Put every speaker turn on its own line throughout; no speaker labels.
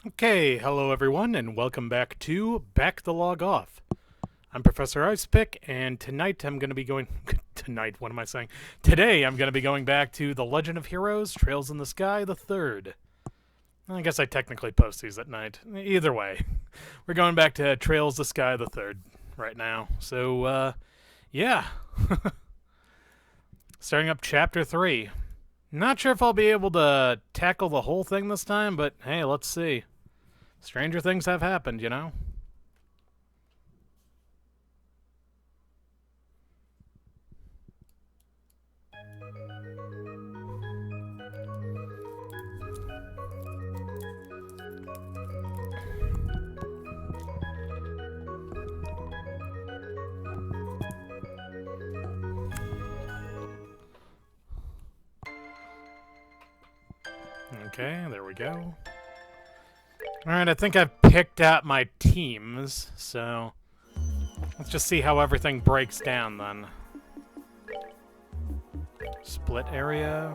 Okay, hello everyone, and welcome back to Back the Log Off. I'm Professor Icepick, and tonight I'm going to be going... tonight, what am I saying? Today I'm going to be going back to The Legend of Heroes, Trails in the Sky, the third. I guess I technically post these at night. Either way, we're going back to Trails the Sky, the third right now. So, yeah. Starting up Chapter 3. Not sure if I'll be able to tackle the whole thing this time, but hey, let's see. Stranger things have happened, you know? Okay, there we go. Alright, I think I've picked out my teams, so let's just see how everything breaks down then. Split area.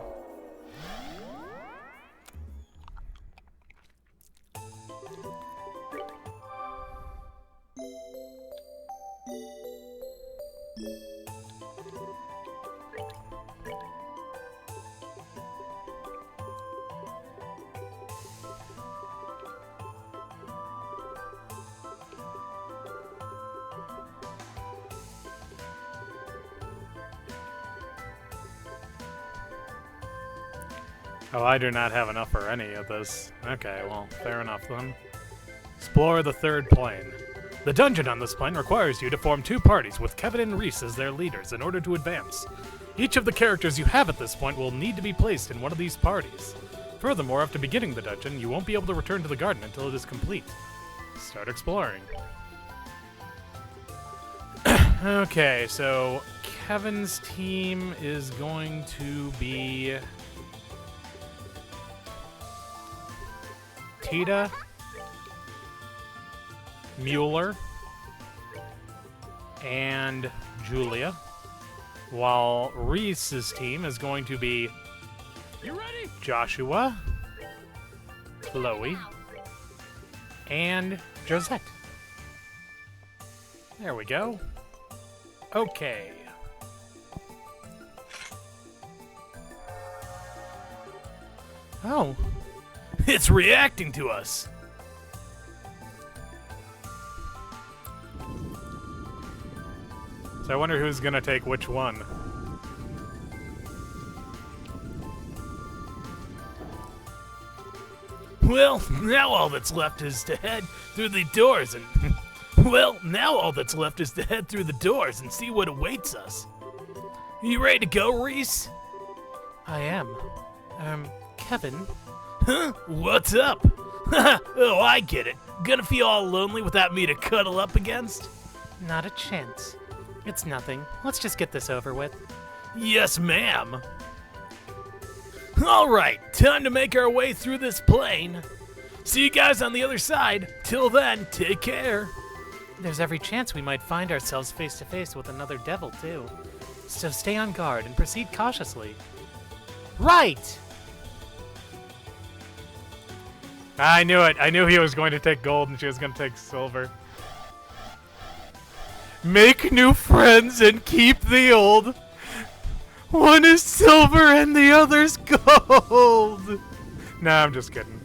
Oh, I do not have enough for any of this. Okay, well, fair enough then. Explore the third plane. The dungeon on this plane requires you to form two parties with Kevin and Reese as their leaders in order to advance. Each of the characters you have at this point will need to be placed in one of these parties. Furthermore, after beginning the dungeon, you won't be able to return to the garden until it is complete. Start exploring. Okay, so Kevin's team is going to be... Tita, Mueller, and Julia, while Reese's team is going to be you ready? Joshua, Chloe, and Josette. There we go. Okay. Oh. It's reacting to us. So I wonder who's gonna take which one. Well, now all that's left is to head through the doors and... well, now all that's left is to head through the doors and see what awaits us. You ready to go, Reese? I am. Kevin... Huh? What's up? Oh, I get it. Gonna feel all lonely without me to cuddle up against? Not a chance. It's nothing. Let's just get this over with. Yes, ma'am. Alright, time to make our way through this plane. See you guys on the other side. Till then, take care. There's every chance we might find ourselves face to face with another devil, too. So stay on guard and proceed cautiously. Right! I knew it. I knew he was going to take gold and she was going to take silver. Make new friends and keep the old. One is silver and the other's gold. Nah, I'm just kidding.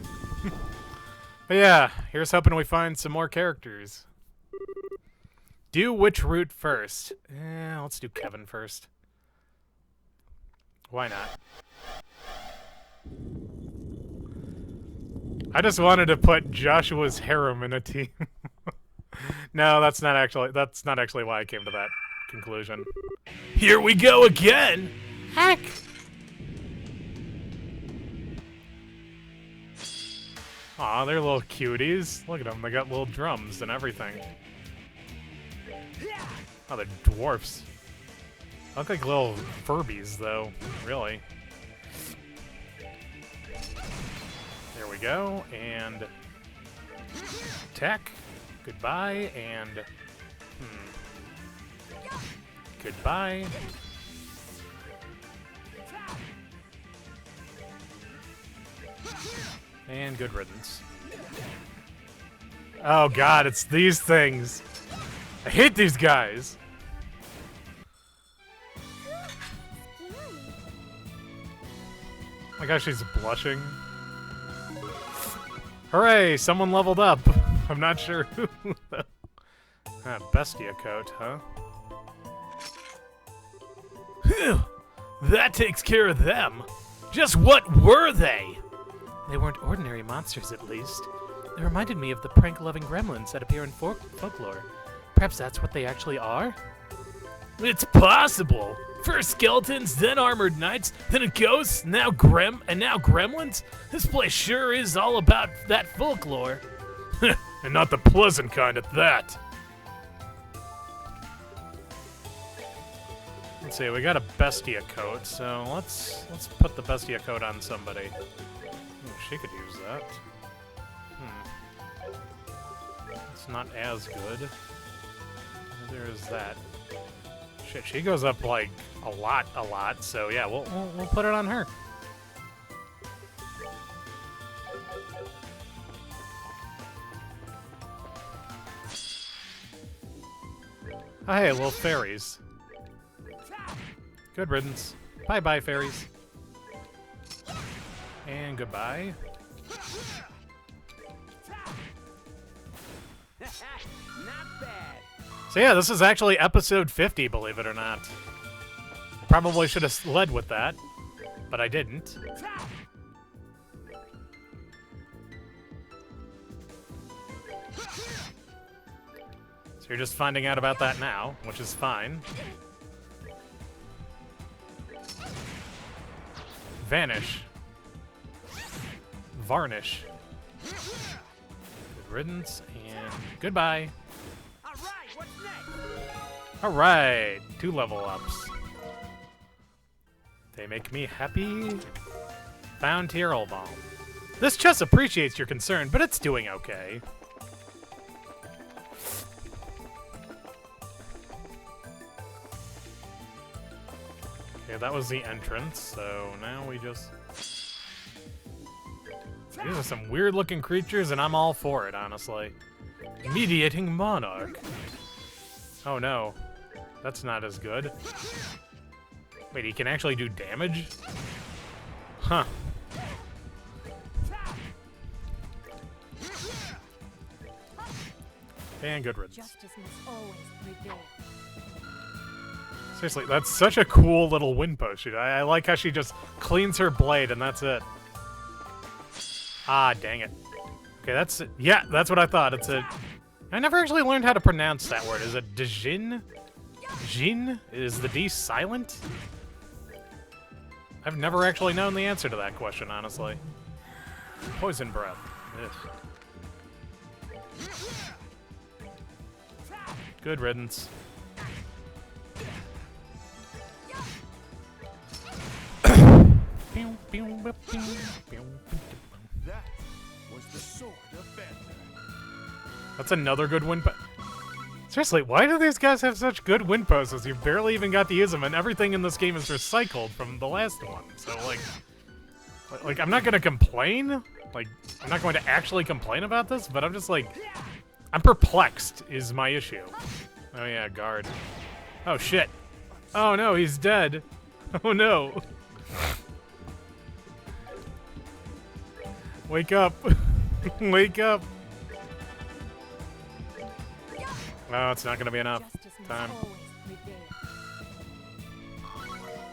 But yeah, here's hoping we find some more characters. Do which route first? Let's do Kevin first. Why not? I just wanted to put Joshua's harem in a team. No, that's not actually why I came to that conclusion. Here we go again. Heck. Aw, they're little cuties. Look at them, they got little drums and everything. Oh, they're dwarfs. They look like little Furbies, though, really. There we go, and attack. Goodbye, and goodbye.
And good riddance. Oh god, it's these things. I hate these guys. Oh my gosh, she's blushing. Hooray, someone leveled up. I'm not sure who. Bestia coat, huh?
Phew! That takes care of them. Just what were they? They weren't ordinary monsters, at least. They reminded me of the prank-loving gremlins that appear in folklore. Perhaps that's what they actually are? It's possible. First skeletons, then armored knights, then a ghost, now gremlins. This place sure is all about that folklore.
And not the pleasant kind at that. Let's see, we got a Bestia coat, so let's put the Bestia coat on somebody. Ooh, she could use that. It's not as good. There's that. Shit, she goes up like a lot. So yeah, we'll put it on her. Oh, hey, little fairies. Good riddance. Bye-bye, fairies. And goodbye.
Not bad.
So yeah, this is actually episode 50, believe it or not. Probably should have led with that, but I didn't. So you're just finding out about that now, which is fine. Vanish. Varnish. Good riddance, and goodbye.
Alright, what's next?
Alright, 2 level ups. They make me happy. Found Tyrol Balm. This chest appreciates your concern, but it's doing okay. Okay, that was the entrance, so now we just... These are some weird-looking creatures, and I'm all for it, honestly. Mediating Monarch. Oh no. That's not as good. Wait, he can actually do damage? Huh. And good riddance.
Justice must always prevail.
Seriously, that's such a cool little wind potion. I like how she just cleans her blade and that's it. Ah, dang it. Okay, that's it. Yeah, that's what I thought. It's a... I never actually learned how to pronounce that word. Is it Djinn? Jin? Is the D silent? I've never actually known the answer to that question, honestly. Poison breath. Ugh. Good riddance.
That was the sword of Bender.
That's another good wind potion. Seriously, why do these guys have such good wind poses? You barely even got to use them, and everything in this game is recycled from the last one. So, like, I'm not gonna complain. Like, I'm not going to actually complain about this, but I'm just like, I'm perplexed is my issue. Oh yeah, guard. Oh shit. Oh no, he's dead. Oh no. Wake up. Wake up. Oh, it's not gonna be enough time.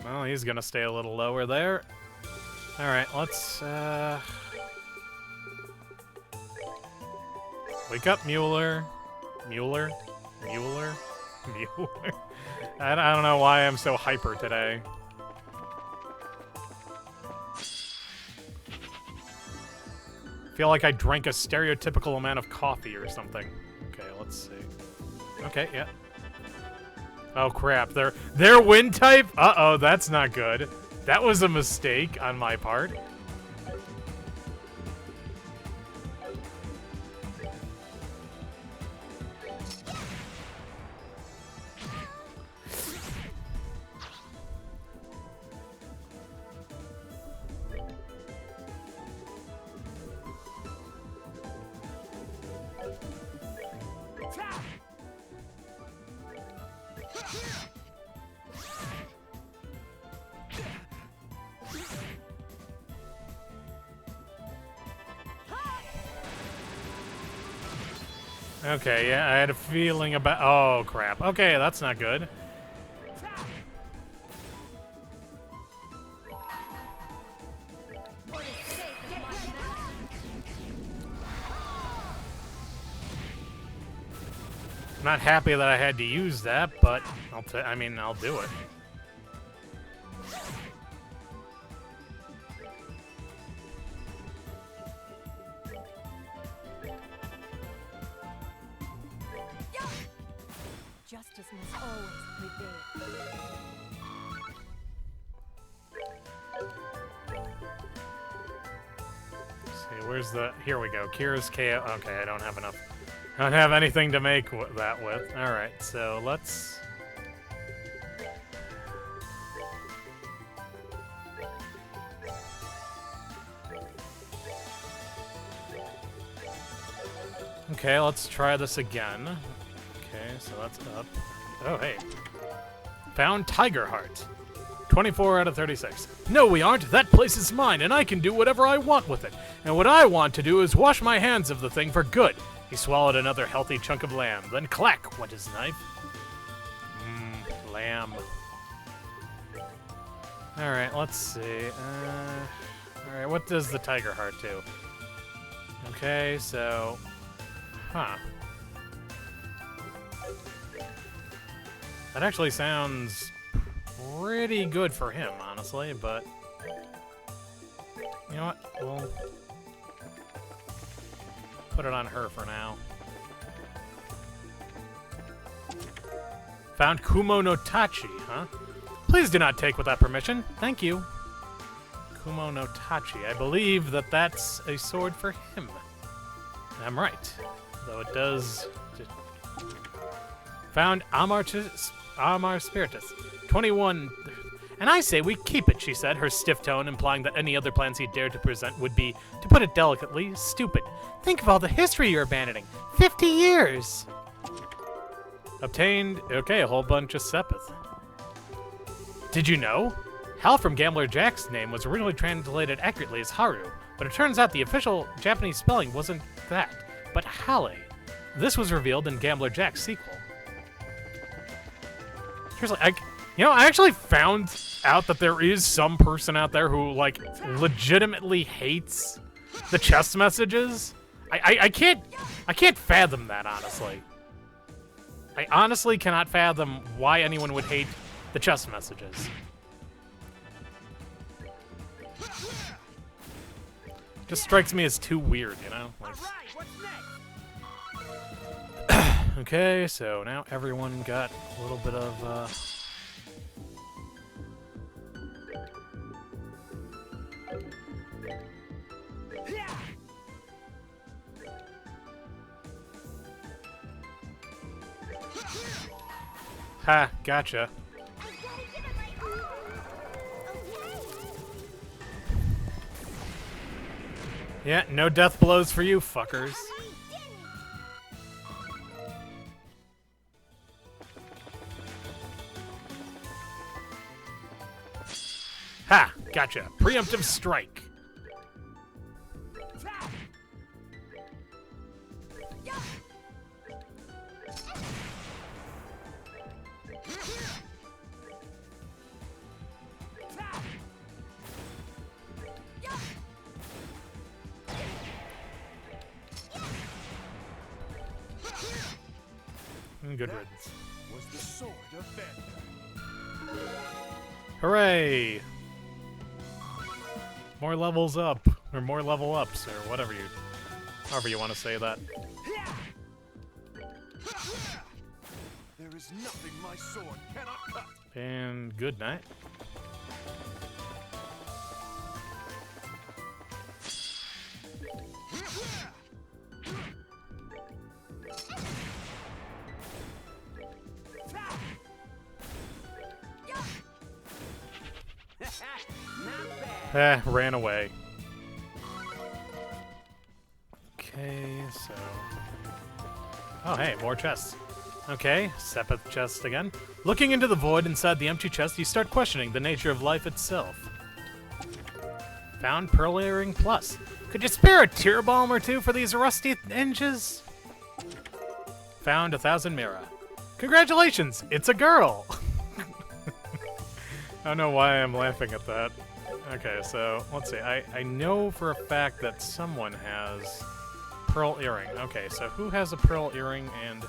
Well, he's gonna stay a little lower there. Alright, let's, wake up, Mueller. Mueller? Mueller? Mueller? I don't know why I'm so hyper today. Feel like I drank a stereotypical amount of coffee or something. Okay, let's see. Okay, yeah. Oh crap, they're wind type? Uh-oh, that's not good. That was a mistake on my part. Okay, yeah, I had a feeling about... Oh, crap. Okay, that's not good. I'm not happy that I had to use that, but I mean, I'll do it.
Justice must always prevail.
See, where's the... Here we go. Kira's KO. Okay, I don't have enough. I don't have anything to make that with. Alright, so let's... Okay, let's try this again. Okay, so that's up. Oh, hey. Found Tiger Heart. 24 out of 36. No, we aren't. That place is mine, and I can do whatever I want with it. And what I want to do is wash my hands of the thing for good. He swallowed another healthy chunk of lamb. Then clack went his knife. Lamb. Alright, let's see. Alright, what does the Tiger Heart do? Okay, so... Huh. That actually sounds pretty good for him, honestly, but... You know what? We'll put it on her for now. Found Kumo no Tachi, huh? Please do not take without permission. Thank you. Kumo no Tachi. I believe that that's a sword for him. And I'm right. Though it does... Found Amar Spiritus. 21... And I say we keep it, she said, her stiff tone implying that any other plans he dared to present would be, to put it delicately, stupid. Think of all the history you're abandoning. 50 years! Obtained, okay, a whole bunch of Sepith. Did you know? Hal from Gambler Jack's name was originally translated accurately as Haru, but it turns out the official Japanese spelling wasn't that, but Hale. This was revealed in Gambler Jack's sequel. Seriously, I actually found out that there is some person out there who, like, legitimately hates the chest messages. I can't fathom that, honestly. I honestly cannot fathom why anyone would hate the chest messages. Just strikes me as too weird, you know? Like, okay, so now everyone got a little bit of, Ha, gotcha. Yeah, no death blows for you, fuckers. Ha, gotcha. Preemptive strike. Good riddance.
Was the sword of Bender.
Hooray! More levels up, or more level ups, or whatever however you want to say that.
There is nothing my sword cannot cut.
And good night. Ran away. Okay, so... Oh, hey, more chests. Okay, Sepith chest again. Looking into the void inside the empty chest, you start questioning the nature of life itself. Found Pearl Earring Plus. Could you spare a tear balm or two for these rusty hinges? Found 1,000 Mira. Congratulations! It's a girl! I don't know why I'm laughing at that. Okay, so let's see. I know for a fact that someone has pearl earring. Okay, so who has a pearl earring and...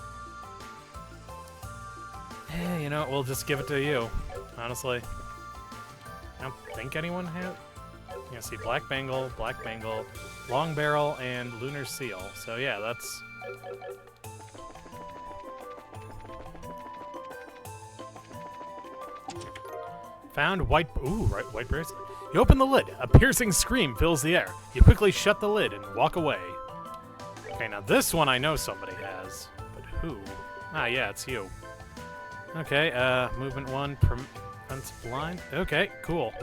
you know what, we'll just give it to you, honestly. I don't think anyone has... You see black bangle, long barrel, and lunar seal. So yeah, that's... Found white... Ooh, right, white bracelet. You open the lid. A piercing scream fills the air. You quickly shut the lid and walk away. Okay, now this one I know somebody has. But who? Ah, yeah, it's you. Okay, movement 1, prevents blind. Okay, cool.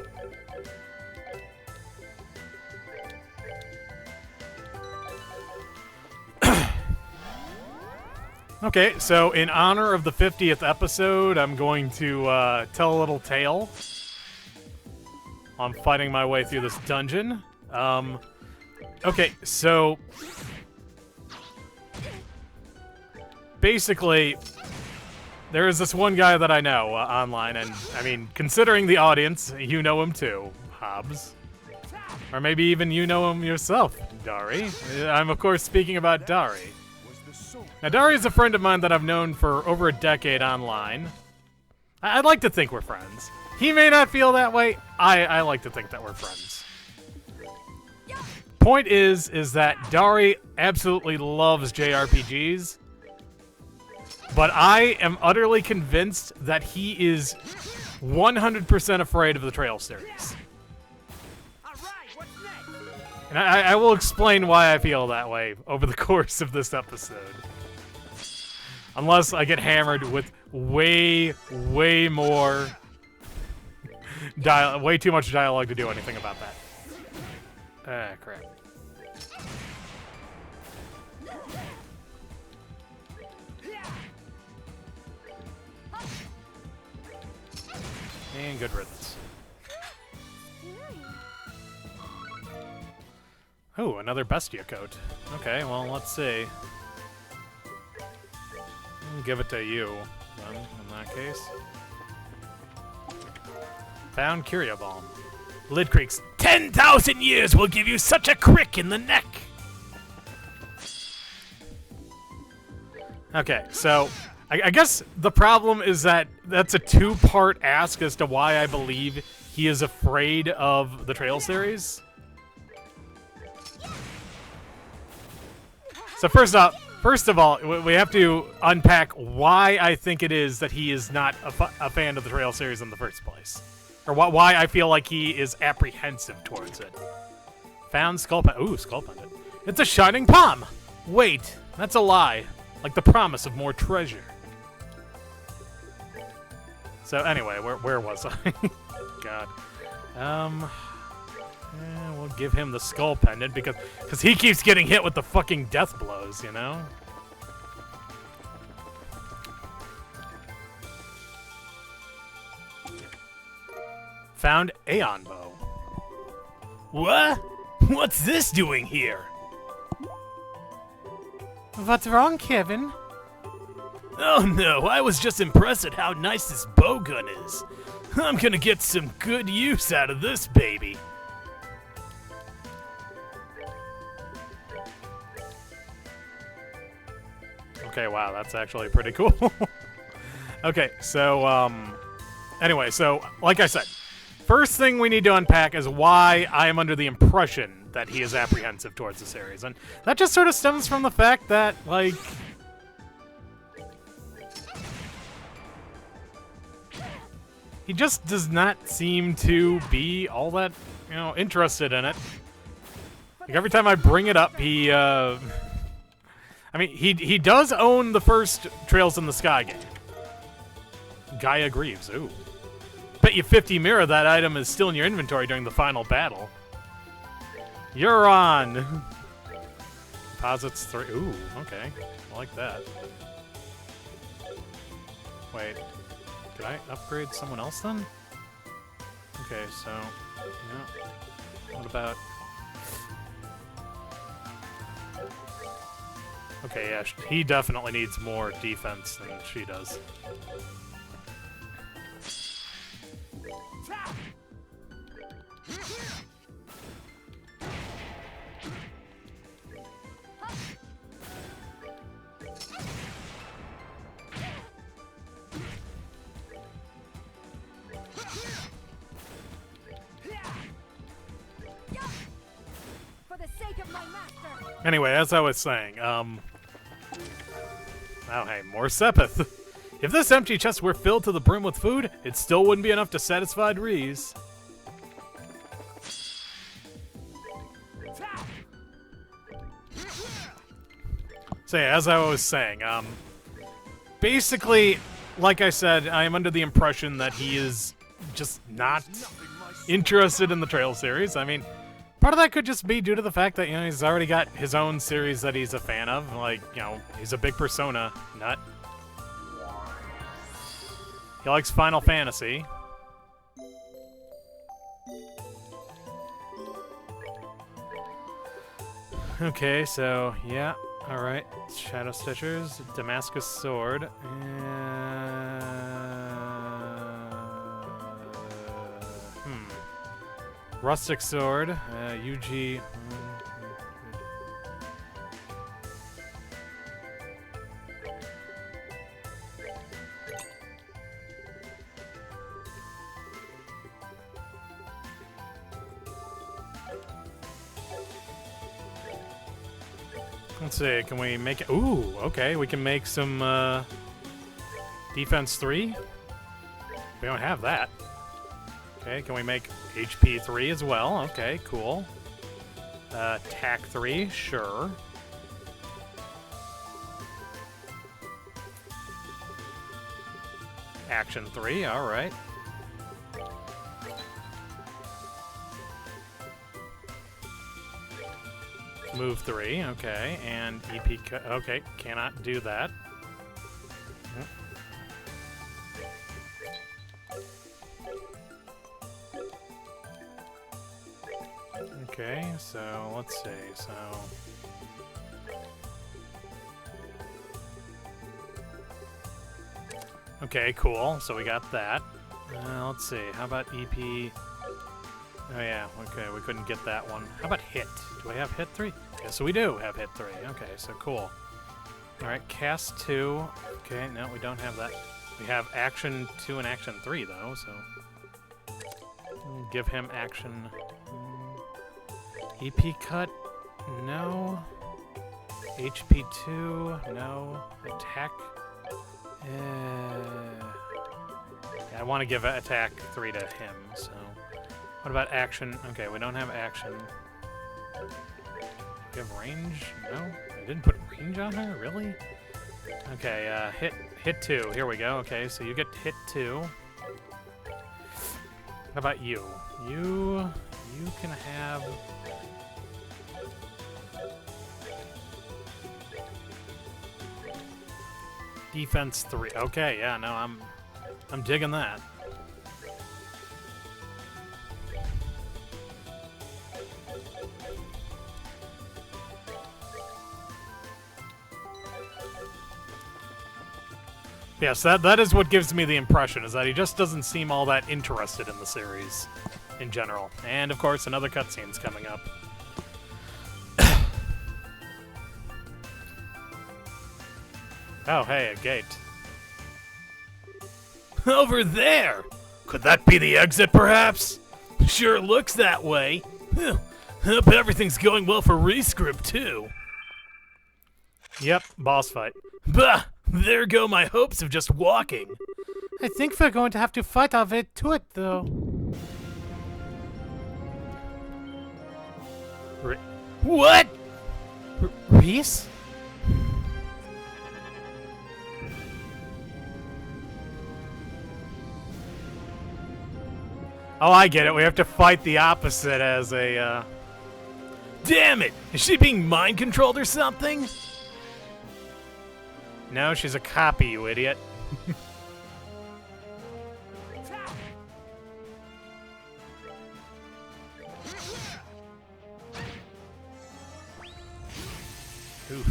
Okay, so in honor of the 50th episode, I'm going to tell a little tale. I'm fighting my way through this dungeon. Okay, so... Basically, there is this one guy that I know online, and, I mean, considering the audience, you know him too, Hobbs. Or maybe even you know him yourself, Dari. I'm, of course, speaking about Dari. Now, Dari is a friend of mine that I've known for over a decade online. I'd like to think we're friends. He may not feel that way. I like to think that we're friends. Point is that Dari absolutely loves JRPGs, but I am utterly convinced that he is 100% afraid of the Trail series. And I will explain why I feel that way over the course of this episode. Unless I get hammered with way more way too much dialogue to do anything about that. Ah, crap. And good riddance. Oh, another Bestia coat. Okay, well, let's see. I'll give it to you, then, in that case. Found Curio Balm. Lid creaks.
10,000 years will give you such a crick in the neck.
Okay, so I guess the problem is that that's a two-part ask as to why I believe he is afraid of the Trail series. So first of all, we have to unpack why I think it is that he is not a fan of the Trail series in the first place. Or why I feel like he is apprehensive towards it. Found Skull Pendant. Ooh, Skull Pendant. It's a shining palm! Wait, that's a lie. Like the promise of more treasure. So anyway, where was I? God. Yeah, we'll give him the Skull Pendant because he keeps getting hit with the fucking death blows, you know? Found Aeon Bow.
What? What's this doing here?
What's wrong, Kevin?
Oh no, I was just impressed at how nice this bow gun is. I'm gonna get some good use out of this baby.
Okay, wow, that's actually pretty cool. Okay, so, anyway, so, like I said, first thing we need to unpack is why I am under the impression that he is apprehensive towards the series. And that just sort of stems from the fact that, like... he just does not seem to be all that, you know, interested in it. Like, every time I bring it up, he, I mean, he does own the first Trails in the Sky game. Gaia Greaves, ooh. Bet you 50 Mira that item is still in your inventory during the final battle. You're on! Deposits 3. Ooh, okay. I like that. Wait. Did I upgrade someone else then? Okay, so... yeah. What about... Okay, yeah, he definitely needs more defense than she does.
For the sake of my master.
Anyway, as I was saying, oh hey, more Sepith. If this empty chest were filled to the brim with food, it still wouldn't be enough to satisfy Reese. So yeah, as I was saying, basically, like I said, I am under the impression that he is just not interested in the Trail series. I mean, part of that could just be due to the fact that, you know, he's already got his own series that he's a fan of. Like, you know, he's a big Persona nut. He likes Final Fantasy. Okay, so, yeah, alright. Shadow Stitchers, Damascus Sword, Rustic Sword, UG... Let's see, can we make it? Ooh, okay, we can make some defense 3. We don't have that. Okay, can we make HP 3 as well? Okay, cool. Attack 3, sure. Action 3, alright. Move 3, okay, and EP, okay, cannot do that. Okay, so let's see, so... Okay, cool, so we got that. Let's see, how about EP... Oh yeah, okay, we couldn't get that one. How about hit? Do we have hit 3? Yes, we do have hit 3. Okay, so cool. Alright, cast 2. Okay, no, we don't have that. We have action 2 and action 3, though, so... We'll give him action... EP cut? No. HP 2? No. Attack? Yeah, I want to give attack 3 to him, so... What about action? Okay, we don't have action. Do we have range? No? I didn't put range on her? Really? Okay, hit 2. Here we go. Okay, so you get hit 2. How about you? You can have... Defense 3. Okay, yeah, no, I'm digging that. Yes, that is what gives me the impression, is that he just doesn't seem all that interested in the series in general. And, of course, another cutscene's coming up. Oh, hey, a gate.
Over there! Could that be the exit, perhaps? Sure looks that way. Hope everything's going well for Rescript, too.
Yep, boss fight.
Bah! There go my hopes of just walking.
I think we're going to have to fight our way to it, though.
What?
Reese? Oh, I get it. We have to fight the opposite as a,
Damn it! Is she being mind-controlled or something?
No, she's a copy, you idiot. Oof.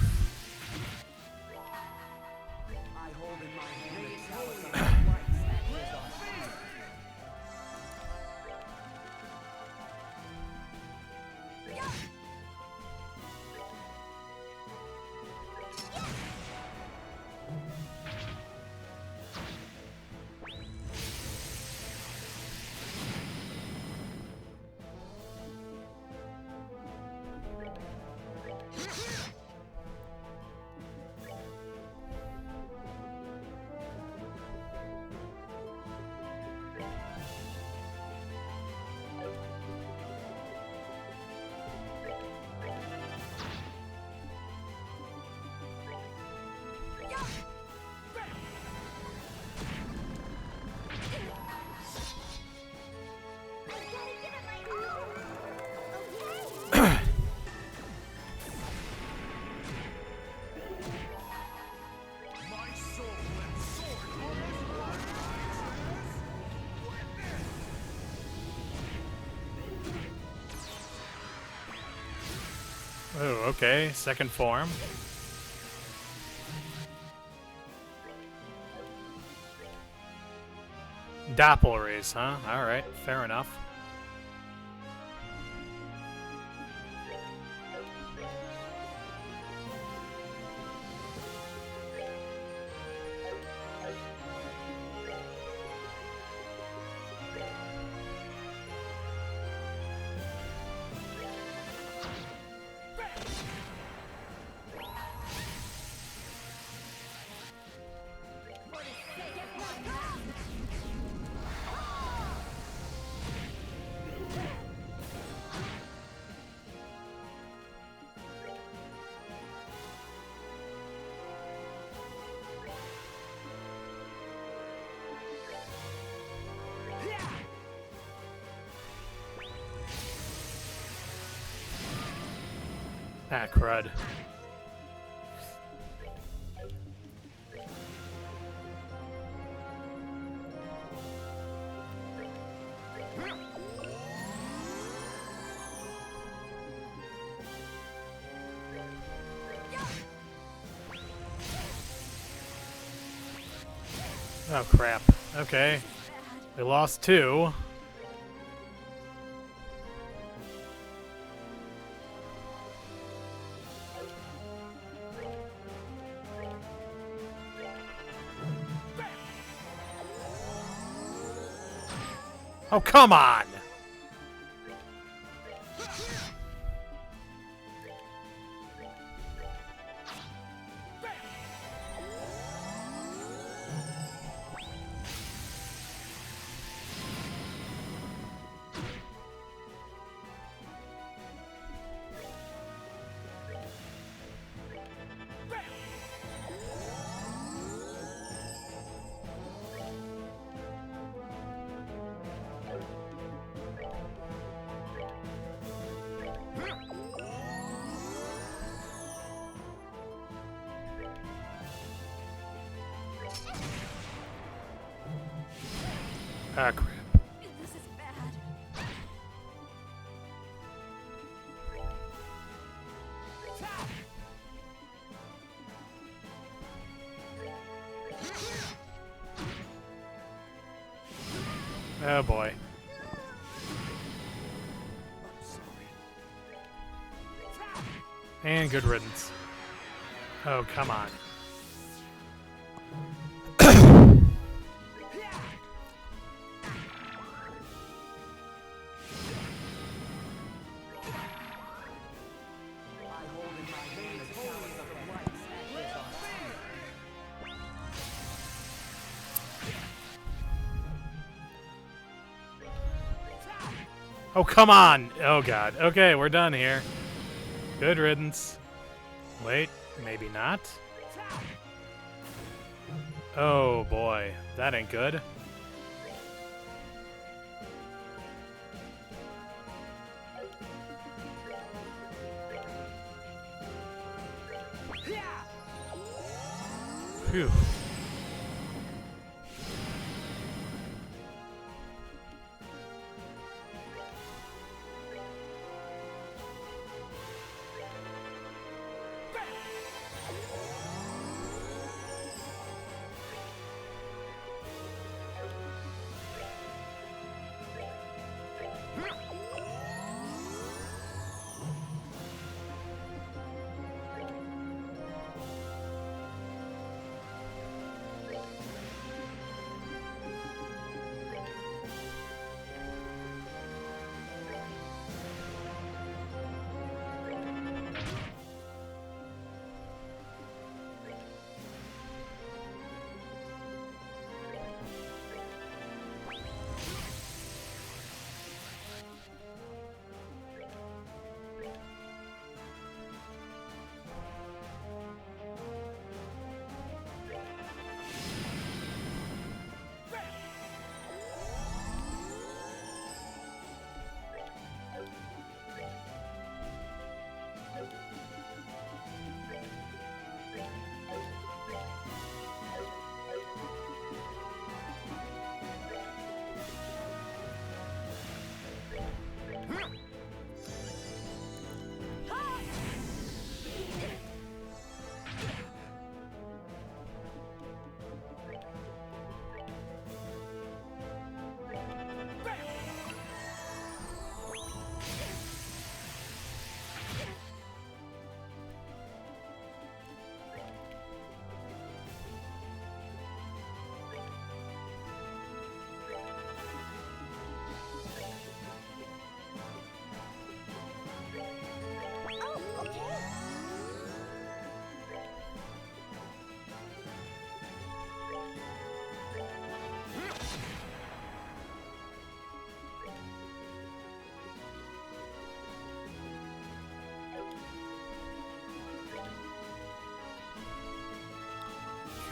Oh, okay. Second form. Doppelrace, huh? Alright, fair enough. Ah, crud. Oh, crap. Okay. We lost 2. Oh, come on! Ah, crap.
This is bad.
Oh, boy. And good riddance. Oh, come on. Oh, come on! Oh, God. Okay, we're done here. Good riddance. Wait, maybe not. Oh, boy. That ain't good. Phew.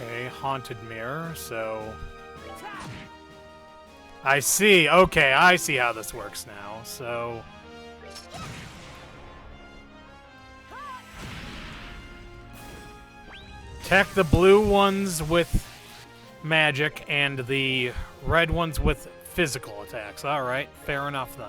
Okay, haunted mirror, so... I see, okay, I see how this works now, so... Attack the blue ones with magic and the red ones with physical attacks. Alright, fair enough then.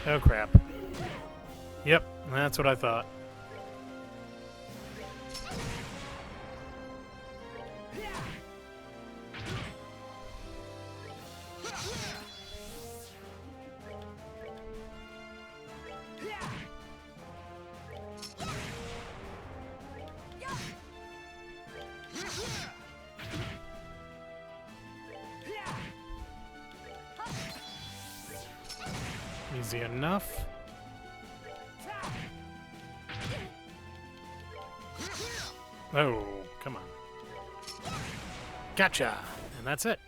Oh crap. Yep, that's what I thought. Easy enough. Oh, come on. Gotcha! And that's it.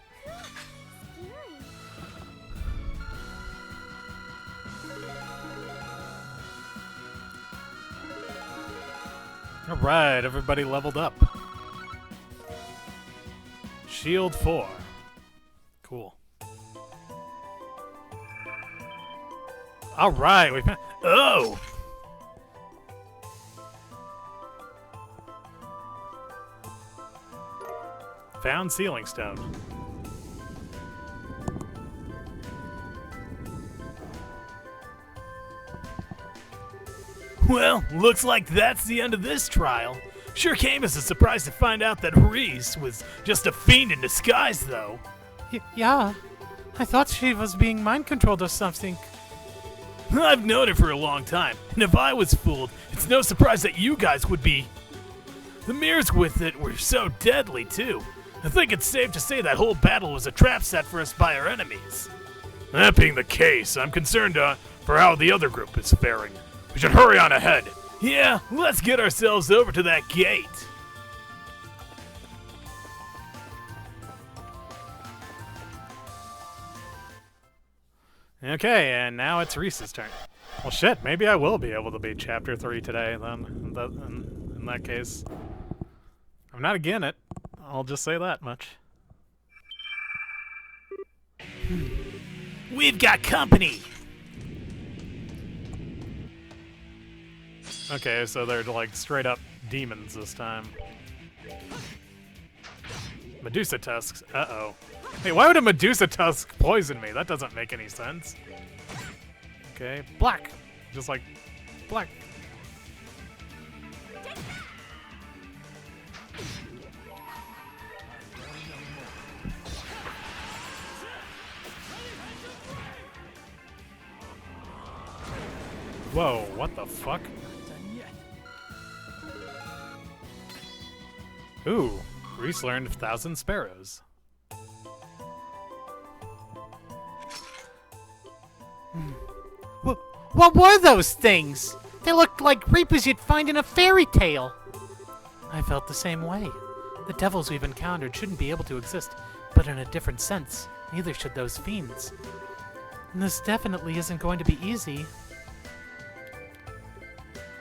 Alright, everybody leveled up. Shield 4. Cool. Alright, we found... Oh! Found sealing stone.
Well, looks like that's the end of this trial. Sure came as a surprise to find out that Reese was just a fiend in disguise, though.
Yeah. I thought she was being mind-controlled or something.
I've known it for a long time, and if I was fooled, it's no surprise that you guys would be. The mirrors with it were so deadly, too. I think it's safe to say that whole battle was a trap set for us by our enemies. That being the case, I'm concerned for how the other group is faring. We should hurry on ahead. Yeah, let's get ourselves over to that gate.
Okay, and now it's Reese's turn. Well, shit, maybe I will be able to beat Chapter 3 today, then, in that case. I'm not again it. I'll just say that much.
We've got company!
Okay, so they're like straight up demons this time. Medusa tusks. Uh-oh. Hey, why would a Medusa tusk poison me? That doesn't make any sense. Okay, black. Just like black. Whoa, what the fuck? Ooh, Reese learned 1,000 sparrows.
What were those things? They looked like reapers you'd find in a fairy tale. I felt the same way. The devils we've encountered shouldn't be able to exist, but in a different sense. Neither should those fiends. And this definitely isn't going to be easy.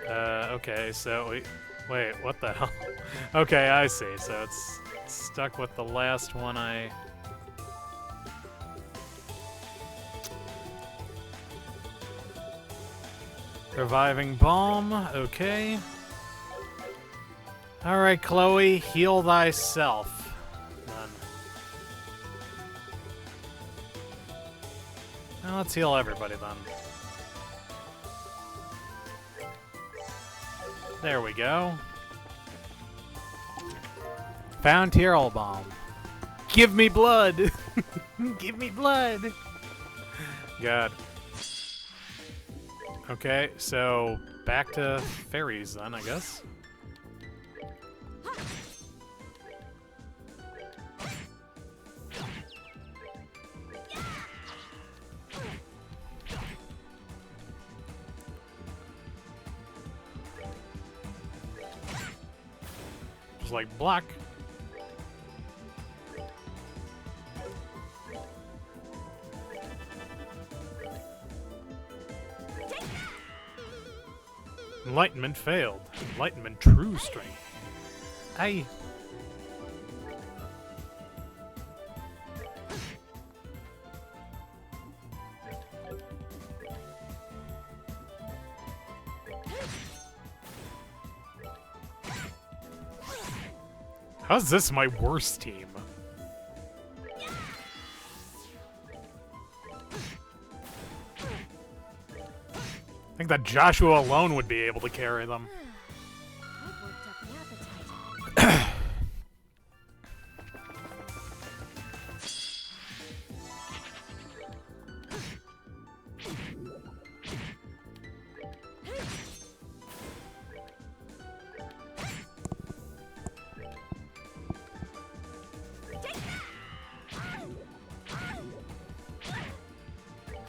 Okay, so wait, what the hell? Okay, I see. So it's stuck with the last one I... Reviving Balm, okay. Alright, Chloe, heal thyself. None. Well, let's heal everybody then. There we go. Found Tyrol Bomb. Give me blood! Give me blood! God. Okay, so back to fairies then, I guess. Just like block. Enlightenment failed. Enlightenment true strength. Aye. How's this my worst team? I think that Joshua alone would be able to carry them.
I've worked up the appetite.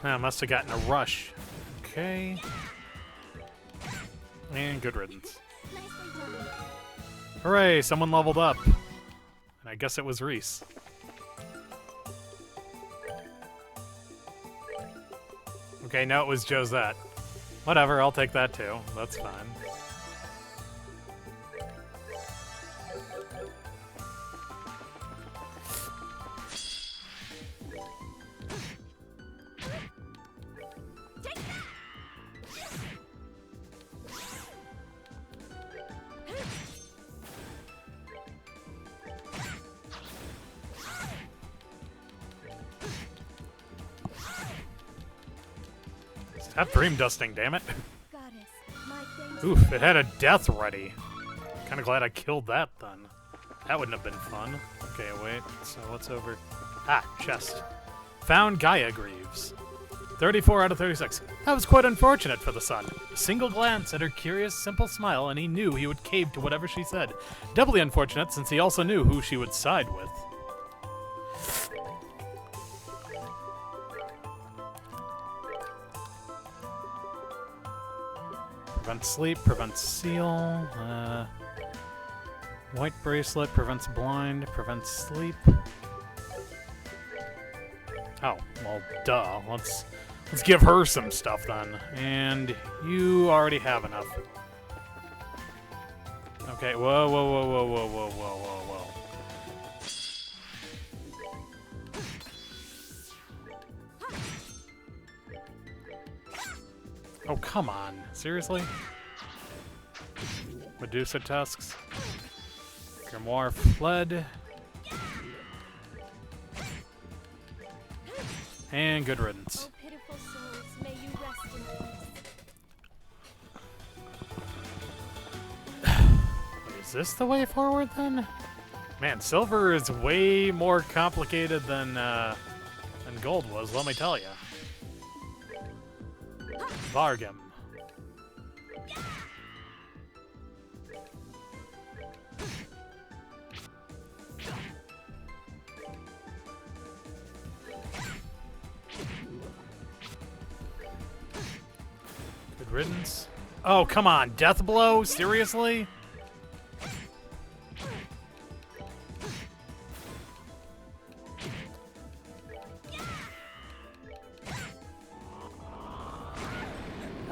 I must have gotten a rush. Okay. And good riddance.
Nicely done.
Hooray, someone leveled up. And I guess it was Reese. Okay, no, it was Josette. Whatever, I'll take that too. That's fine. Stop dream dusting, damn it.
Goddess, my thanks.
Oof, it had a death ready. Kinda glad I killed that then. That wouldn't have been fun. Okay, wait, so what's over? Ah, chest. Found Gaia Greaves. 34 out of 36. That was quite unfortunate for the sun. A single glance at her curious, simple smile, and he knew he would cave to whatever she said. Doubly unfortunate since he also knew who she would side with. Prevents sleep, prevents seal. White bracelet prevents blind, prevents sleep. Oh, well, duh. Let's give her some stuff then. And you already have enough. Okay, whoa, whoa, whoa, whoa, whoa, whoa, whoa, whoa, whoa. Oh, come on. Seriously? Medusa tusks. Grimoire fled. And good riddance.
Oh, pitiful souls, may you rest in peace.
Is this the way forward then? Man, silver is way more complicated than gold was, let me tell you. Vargam. Good riddance. Oh, come on. Death blow? Seriously?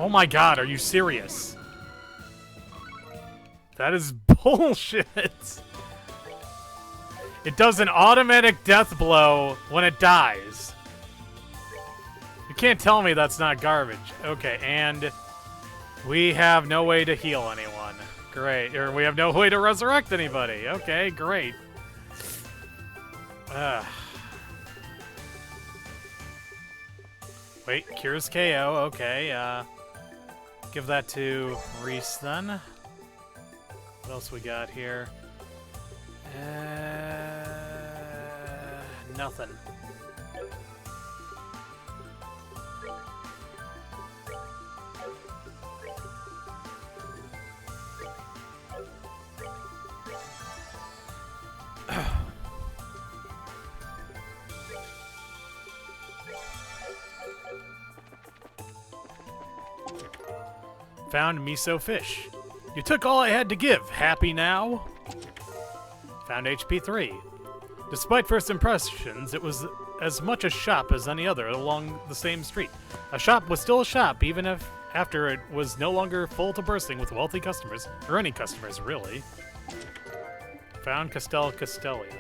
Oh my god, are you serious? That is bullshit. It does an automatic death blow when it dies. You can't tell me that's not garbage. Okay, and we have no way to heal anyone. Great. Or we have no way to resurrect anybody. Okay, great. Wait, cures KO. Okay, give that to Reese then. What else we got here? Nothing. Found miso fish. You took all I had to give. Happy now? Found HP 3. Despite first impressions, it was as much a shop as any other along the same street. A shop was still a shop, even if after it was no longer full to bursting with wealthy customers, or any customers, really. Found Castelia.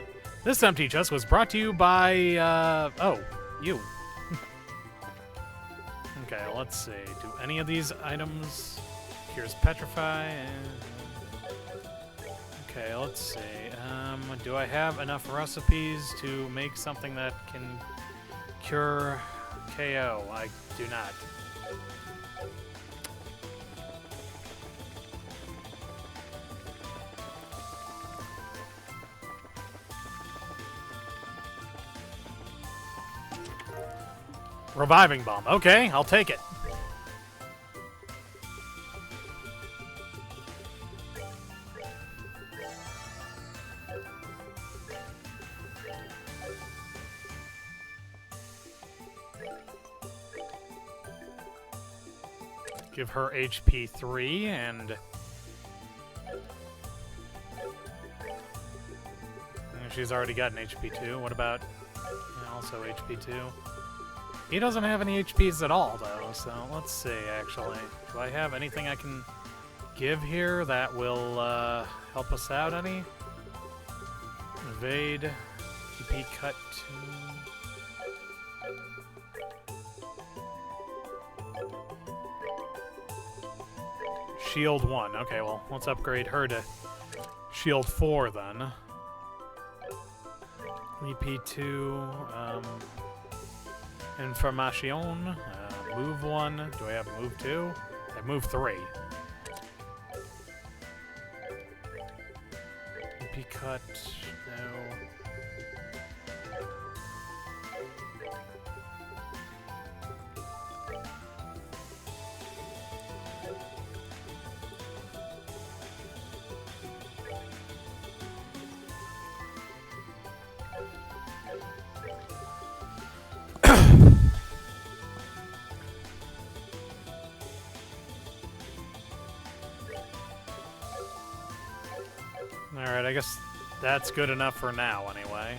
This empty chest was brought to you by, oh, you. Okay, let's see. Do any of these items... Here's Petrify. Okay, let's see. Do I have enough recipes to make something that can cure KO? I do not. Reviving Bomb. Okay, I'll take it. Give her HP 3 and... She's already got an HP 2. What about... Yeah, also HP 2. He doesn't have any HPs at all, though, so let's see, actually. Do I have anything I can give here that will help us out any? Evade, TP cut 2... Shield 1. Okay, well, let's upgrade her to Shield 4, then. EP2, Information, Move 1. Do I have Move 2? I have Move 3. EP cut, no. Alright, I guess that's good enough for now, anyway.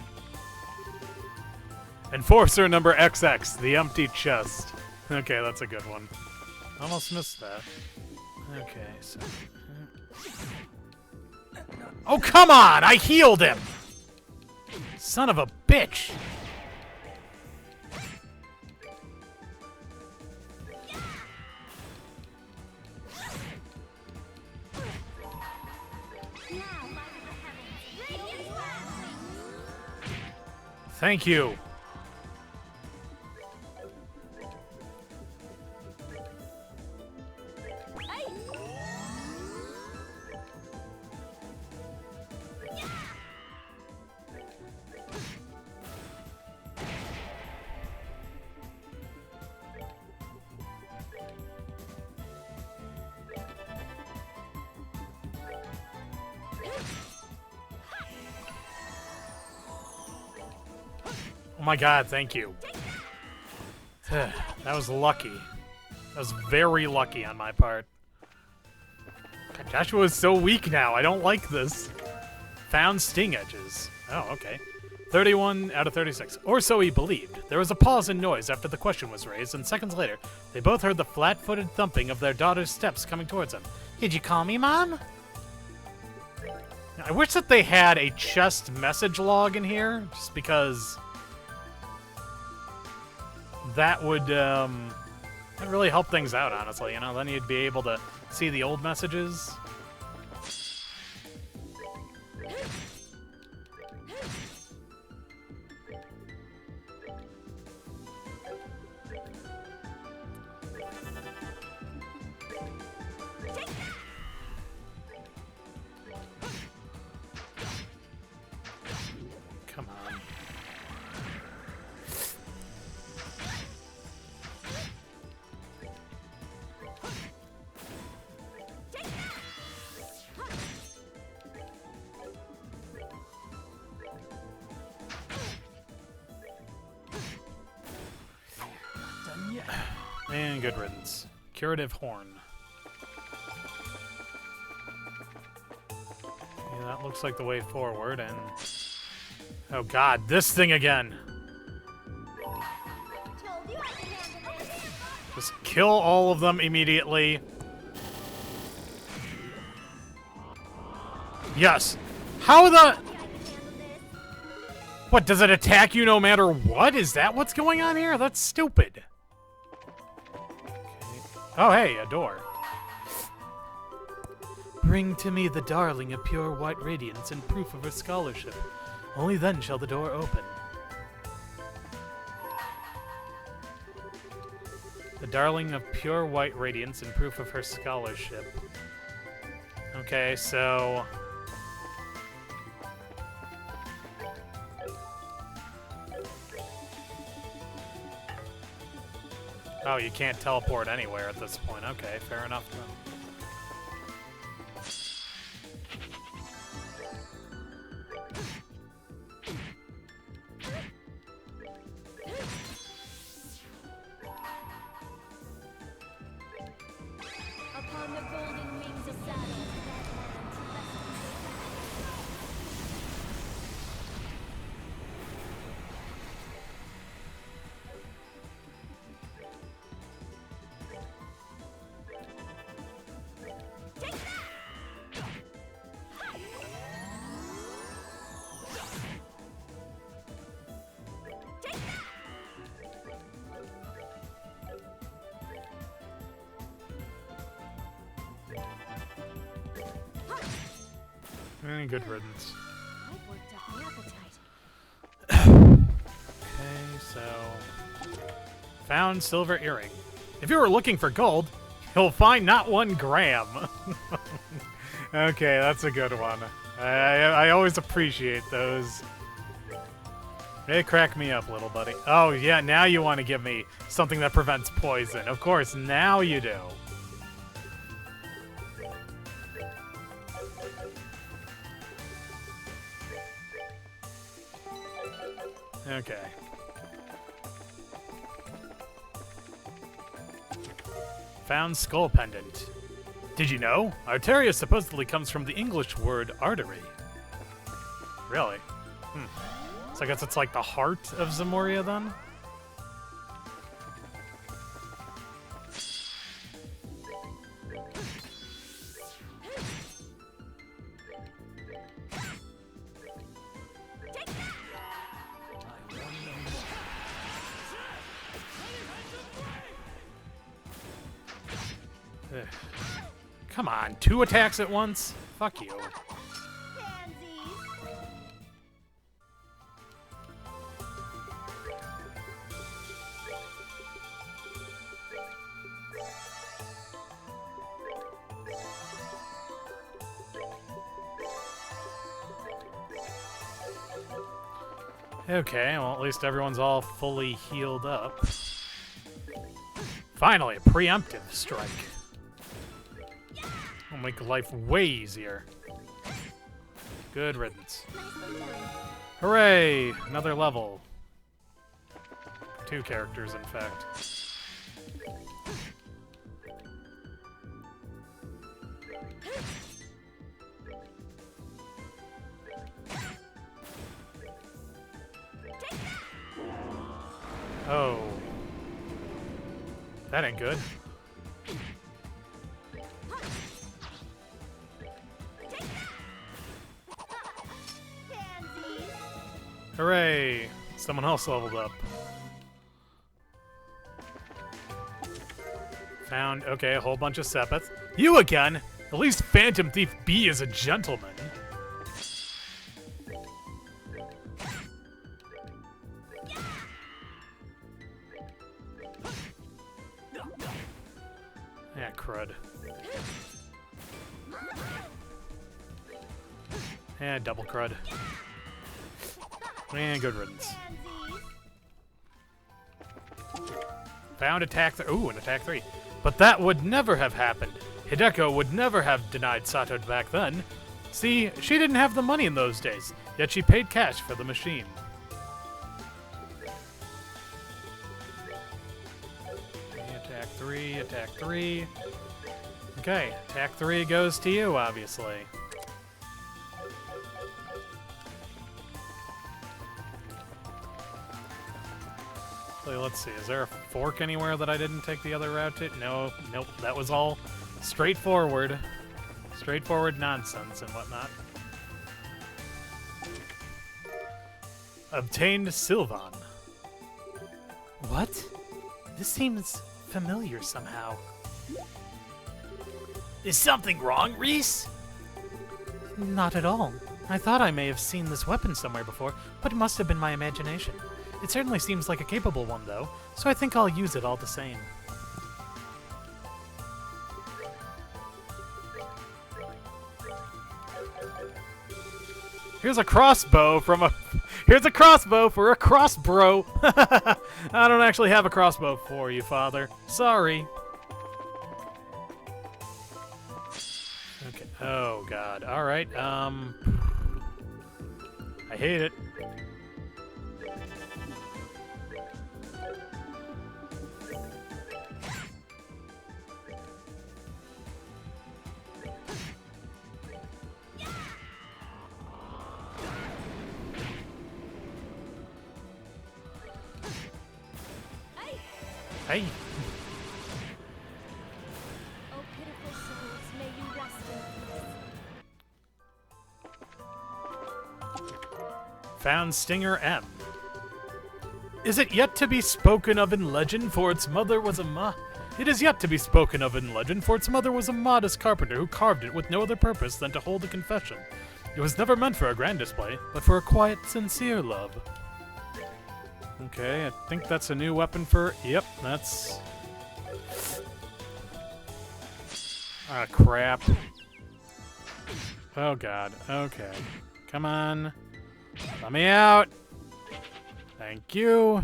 Enforcer number XX, the empty chest. Okay, that's a good one. Almost missed that. Okay, so... Oh, come on! I healed him! Son of a bitch! Thank you. Oh my god, thank you. That was lucky. That was very lucky on my part. God, Joshua is so weak now. I don't like this. Found sting edges. Oh, okay. 31 out of 36. Or so he believed. There was a pause in noise after the question was raised, and seconds later, they both heard the flat-footed thumping of their daughter's steps coming towards them. Did you call me, Mom? I wish that they had a chest message log in here, just because... that would really help things out, honestly, you know? Then you'd be able to see the old messages. And good riddance. Curative Horn. Yeah, that looks like the way forward, and... Oh god, this thing again!
Told you I could handle this.
Just kill all of them immediately. Yes! How the...
I could handle this.
What, does it attack you no matter what? Is that what's going on here? That's stupid. Okay. Oh, hey, a door.
Bring to me the darling of pure white radiance and proof of her scholarship. Only then shall the door open.
The darling of pure white radiance and proof of her scholarship. Okay, so... Oh, you can't teleport anywhere at this point. Okay, fair enough then.
Upon the golden wings of saddle,
Good riddance.
I've worked up my appetite.
Okay, so... Found silver earring. If you were looking for gold, you'll find not 1 gram. Okay, that's a good one. I always appreciate those. They crack me up, little buddy. Oh, yeah, now you want to give me something that prevents poison. Of course, now you do. Okay. Found skull pendant. Did you know? Arteria supposedly comes from the English word artery. Really? So I guess it's like the heart of Zamoria then? Ugh. Come on, 2 attacks at once? Fuck you.
Pansies.
Okay, well at least everyone's all fully healed up. Finally, a preemptive strike. Will make life way easier. Good riddance. Hooray! Another level. 2 characters, in fact. Oh. That ain't good.
Pansies.
Hooray! Someone else leveled up. Found, okay, a whole bunch of Sepith. You again? At least Phantom Thief B is a gentleman. Yeah, crud. And double crud. And good riddance.
Pansies.
Found attack ooh, an attack 3. But that would never have happened. Hideko would never have denied Sato back then. See, she didn't have the money in those days, yet she paid cash for the machine. Attack 3, attack 3. Okay, attack 3 goes to you, obviously. Let's see, is there a fork anywhere that I didn't take the other route to? No, nope, that was all straightforward. Straightforward nonsense and whatnot. Obtained Sylvan.
What? This seems familiar somehow.
Is something wrong, Reese?
Not at all. I thought I may have seen this weapon somewhere before, but it must have been my imagination. It certainly seems like a capable one, though, so I think I'll use it all the same.
Here's a crossbow from a... Here's a crossbow for a crossbro. I don't actually have a crossbow for you, Father. Sorry. Okay. Oh, God. All right. I hate it. Hey.
Oh, pitiful souls, may you rest in peace.
Found Stinger M. Is it yet to be spoken of in legend, for its mother was a It is yet to be spoken of in legend, for its mother was a modest carpenter who carved it with no other purpose than to hold a confession. It was never meant for a grand display, but for a quiet, sincere love. Okay, I think that's a new weapon for... Yep, that's... Ah, crap. Oh, God. Okay. Come on. Let me out. Thank you.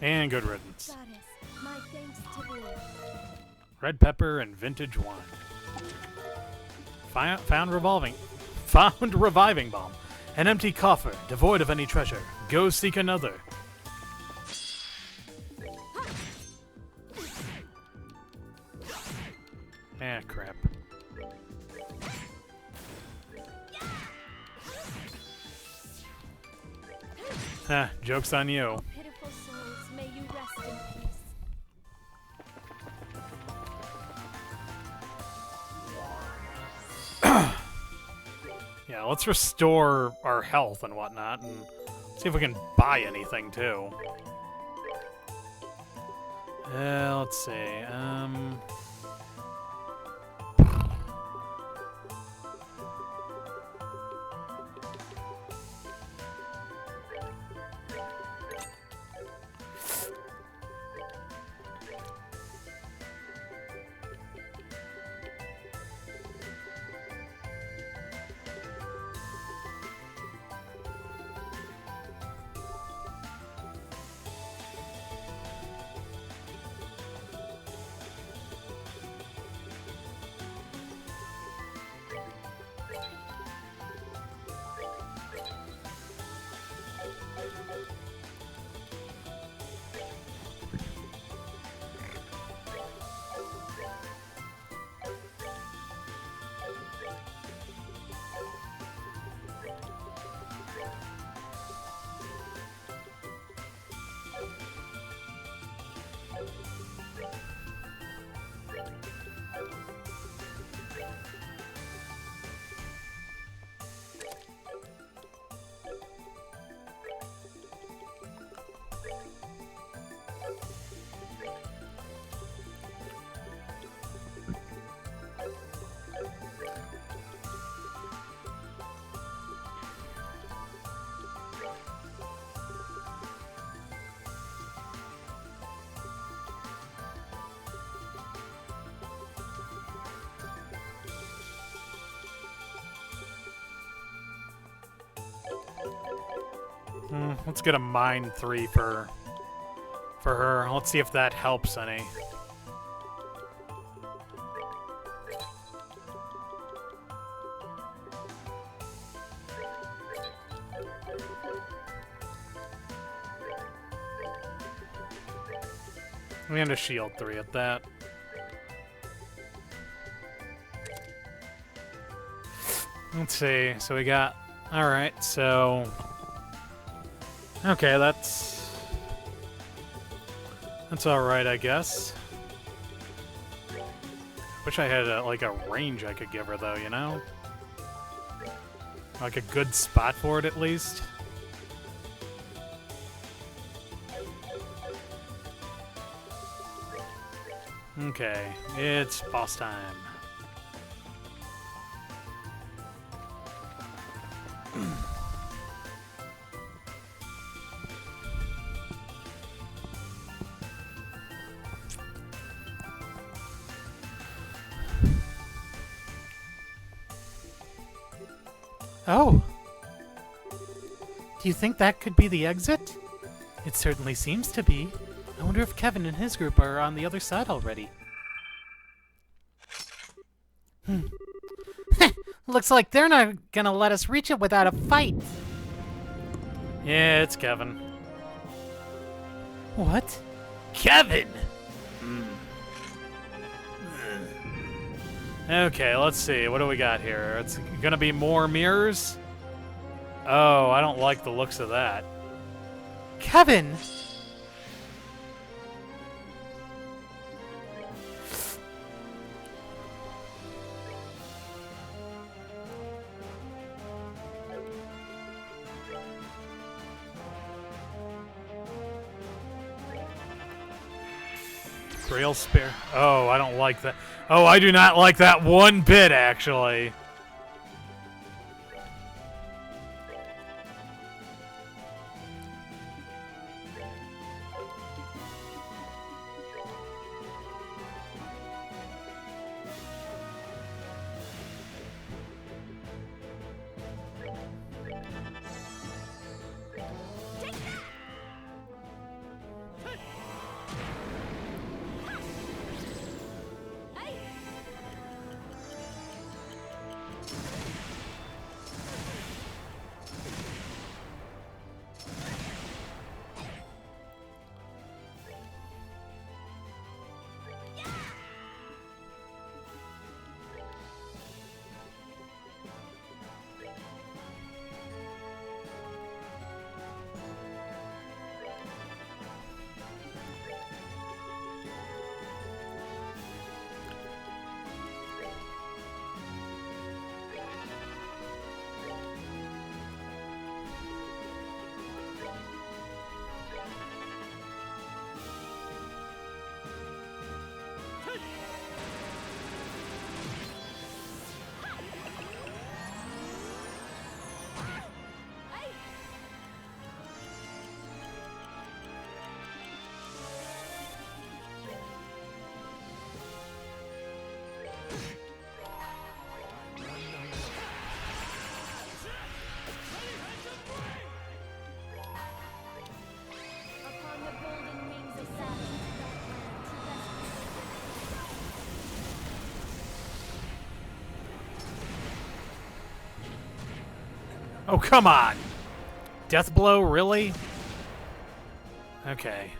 And good riddance.
Goddess, my thanks to thee.
Red pepper and vintage wine. Found reviving bomb. An empty coffer, devoid of any treasure. Go seek another. Ah, crap. Ah, joke's on you.
Pitiful souls, may you rest in peace.
Yeah, let's restore our health and whatnot, and see if we can buy anything, too. Let's see, Let's get a mine 3 for her. Let's see if that helps any. And a shield 3 at that. Let's see. So we got... Alright, so... Okay, that's alright, I guess. Wish I had like a range I could give her, though, you know? Like a good spot for it, at least. Okay, it's boss time.
Oh. Do you think that could be the exit? It certainly seems to be. I wonder if Kevin and his group are on the other side already. Looks like they're not gonna let us reach it without a fight.
Yeah, it's Kevin.
What?
Kevin!
Okay, let's see. What do we got here? It's gonna be more mirrors? Oh, I don't like the looks of that.
Kevin!
Grail Spear. Oh, I don't like that. Oh, I do not like that one bit, actually.
Upon the golden wings of Saturn,
Oh, come on! Death Blow, really? Okay.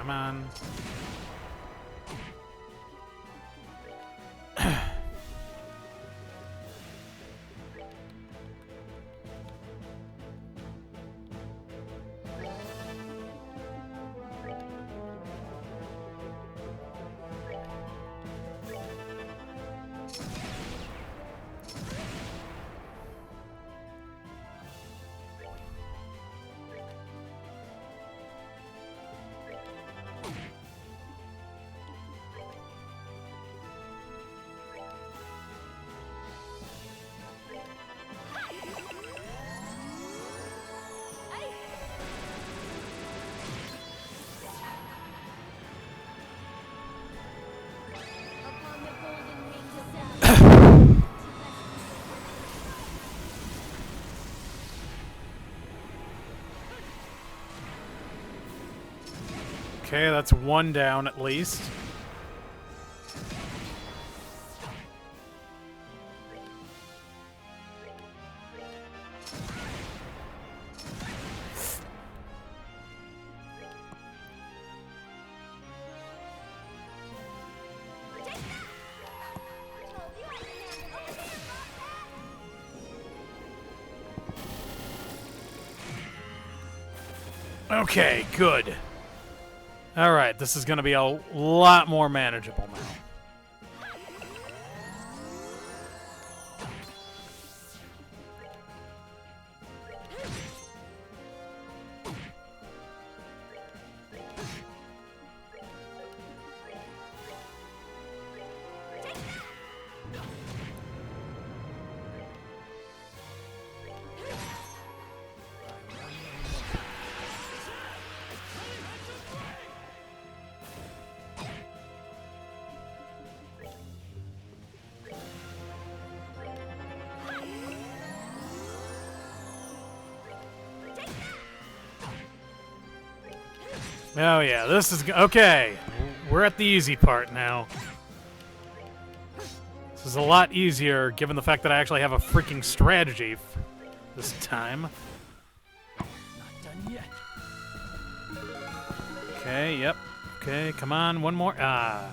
Come on.
Upon the golden wings of
Okay, that's one down at least.
Okay, good.
Alright, this is going to be a lot more manageable now. Oh yeah, this is okay. We're at the easy part now. This is a lot easier given the fact that I actually have a freaking strategy this time.
Not done yet.
Okay, yep. Okay, come on, one more. Ah.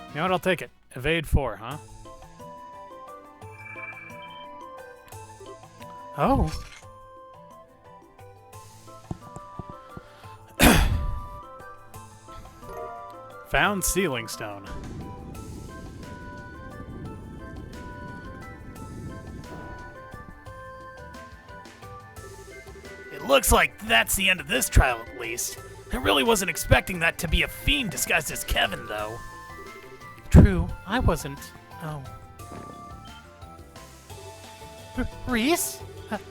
You know what, I'll take it. Evade 4, huh? Oh. Found sealing stone.
It looks like that's the end of this trial, at least. I really wasn't expecting that to be a fiend disguised as Kevin, though.
True, I wasn't. Oh. Reese?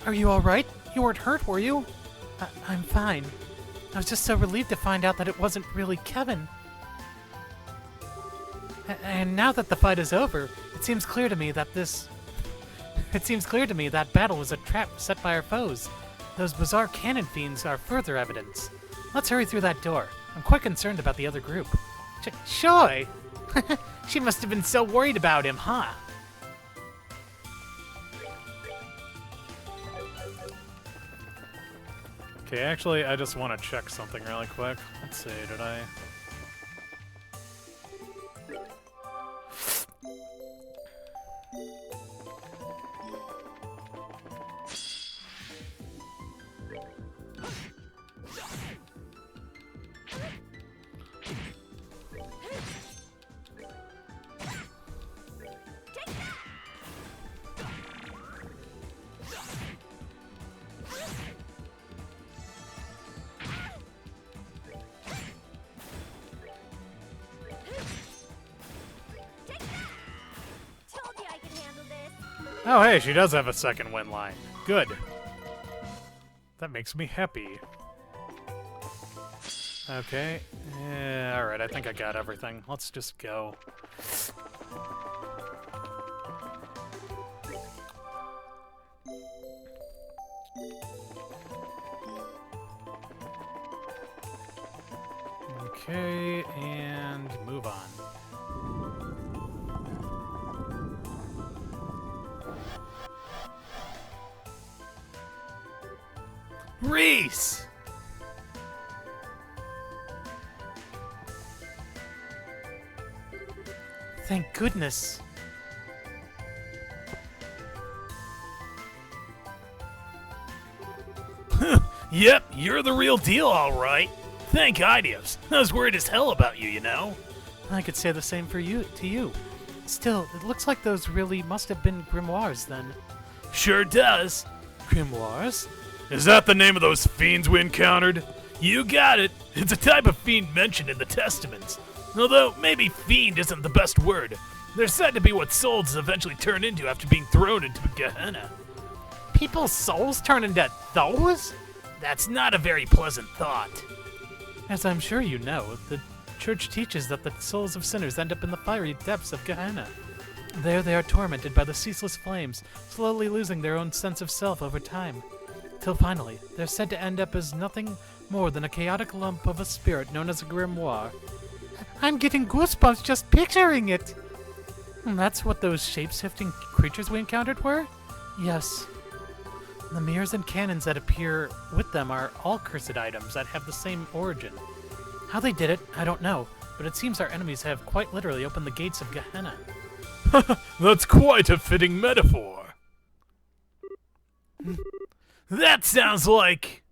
Are you alright? You weren't hurt, were you? I'm fine. I was just so relieved to find out that it wasn't really Kevin. And now that the fight is over, it seems clear to me that that battle was a trap set by our foes. Those bizarre cannon fiends are further evidence. Let's hurry through that door. I'm quite concerned about the other group. Shoy! She must have been so worried about him, huh?
Okay, actually, I just want to check something really quick. Let's see, did I...
Told you I could handle this.
Oh, hey, she does have a second win line. Good. That makes me happy. Okay. Yeah, alright, I think I got everything. Let's just go. Okay, and move on.
Reese!
Thank goodness.
Yep, you're the real deal, all right. Thank Idios. I was worried as hell about you, you know?
I could say the same for you to you. Still, it looks like those really must have been grimoires then.
Sure does.
Grimoires?
Is that the name of those fiends we encountered? You got it. It's a type of fiend mentioned in the Testaments. Although, maybe fiend isn't the best word. They're said to be what souls eventually turn into after being thrown into Gehenna.
People's souls turn into those?
That's not a very pleasant thought.
As I'm sure you know, the Church teaches that the souls of sinners end up in the fiery depths of Gehenna. There they are tormented by the ceaseless flames, slowly losing their own sense of self over time. Till finally, they're said to end up as nothing more than a chaotic lump of a spirit known as a grimoire. I'm getting goosebumps just picturing it! That's what those shape-shifting creatures we encountered were? Yes. The mirrors and cannons that appear with them are all cursed items that have the same origin. How they did it, I don't know, but it seems our enemies have quite literally opened the gates of Gehenna.
That's quite a fitting metaphor. That sounds like...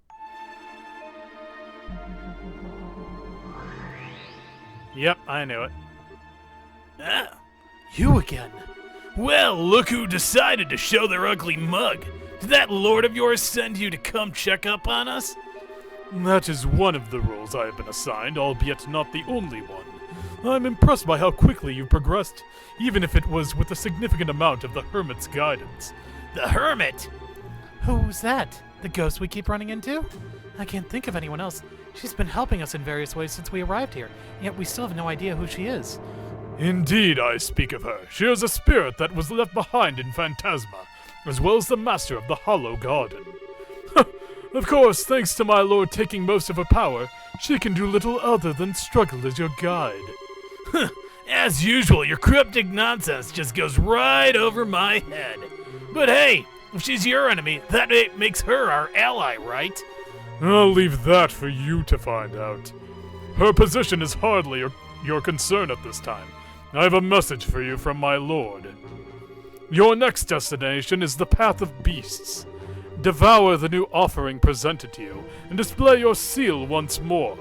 Yep, I knew it.
Ah,
You again?
well, look who decided to show their ugly mug. Did that lord of yours send you to come check up on us?
That is one of the roles I have been assigned, albeit not the only one. I'm impressed by how quickly you've progressed, even if it was with a significant amount of the Hermit's guidance.
The Hermit?
Who's that? The ghost we keep running into? I can't think of anyone else. She's been helping us in various ways since we arrived here, yet we still have no idea who she is.
Indeed, I speak of her. She is a spirit that was left behind in Phantasma, as well as the master of the Hollow Garden. Of course, thanks to my lord taking most of her power, she can do little other than struggle as your guide.
As usual, your cryptic nonsense just goes right over my head. But hey, if she's your enemy, that makes her our ally, right?
I'll leave that for you to find out. Her position is hardly your concern at this time. I have a message for you from my lord. Your next destination is the Path of Beasts. Devour the new offering presented to you, and display your seal once more.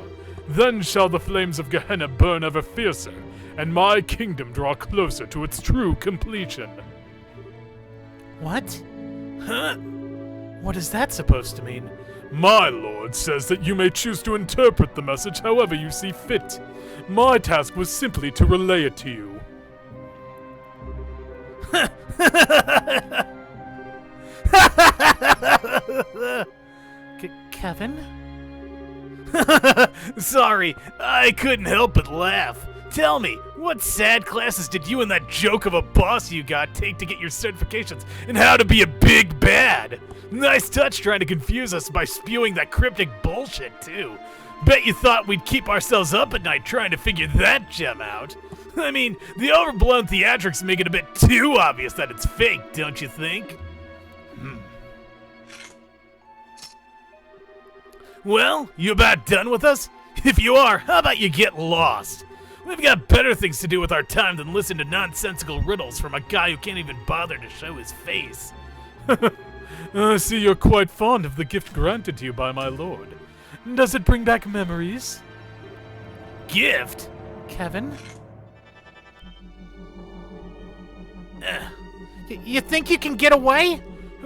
Then shall the flames of Gehenna burn ever fiercer, and my kingdom draw closer to its true completion.
What?
Huh?
What is that supposed to mean?
My lord says that you may choose to interpret the message however you see fit. My task was simply to relay it to you.
Kevin?
Sorry, I couldn't help but laugh. Tell me, what sad classes did you and that joke of a boss you got take to get your certifications in how to be a big bad? Nice touch trying to confuse us by spewing that cryptic bullshit, too. Bet you thought we'd keep ourselves up at night trying to figure that gem out. I mean, the overblown theatrics make it a bit too obvious that it's fake, don't you think? Well, you about done with us? If you are, how about you get lost? We've got better things to do with our time than listen to nonsensical riddles from a guy who can't even bother to show his face.
I see you're quite fond of the gift granted to you by my lord. Does it bring back memories?
Gift?
Kevin? You think you can get away?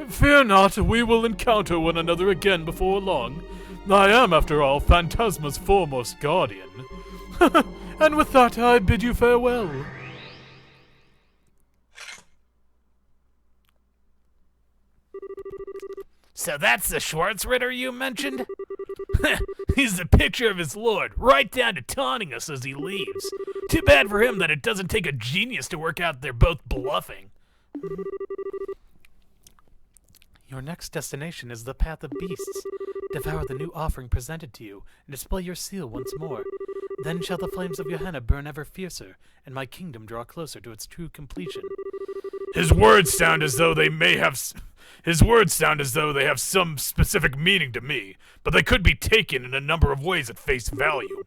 Fear not, we will encounter one another again before long. I am, after all, Phantasma's foremost guardian. And with that, I bid you farewell.
So that's the Schwarzritter you mentioned? He's the picture of his lord, right down to taunting us as he leaves. Too bad for him that it doesn't take a genius to work out they're both bluffing.
Your next destination is the Path of Beasts. Devour the new offering presented to you, and display your seal once more. Then shall the flames of Gehenna burn ever fiercer, and my kingdom draw closer to its true completion.
His words sound as though they have some specific meaning to me, but they could be taken in a number of ways at face value.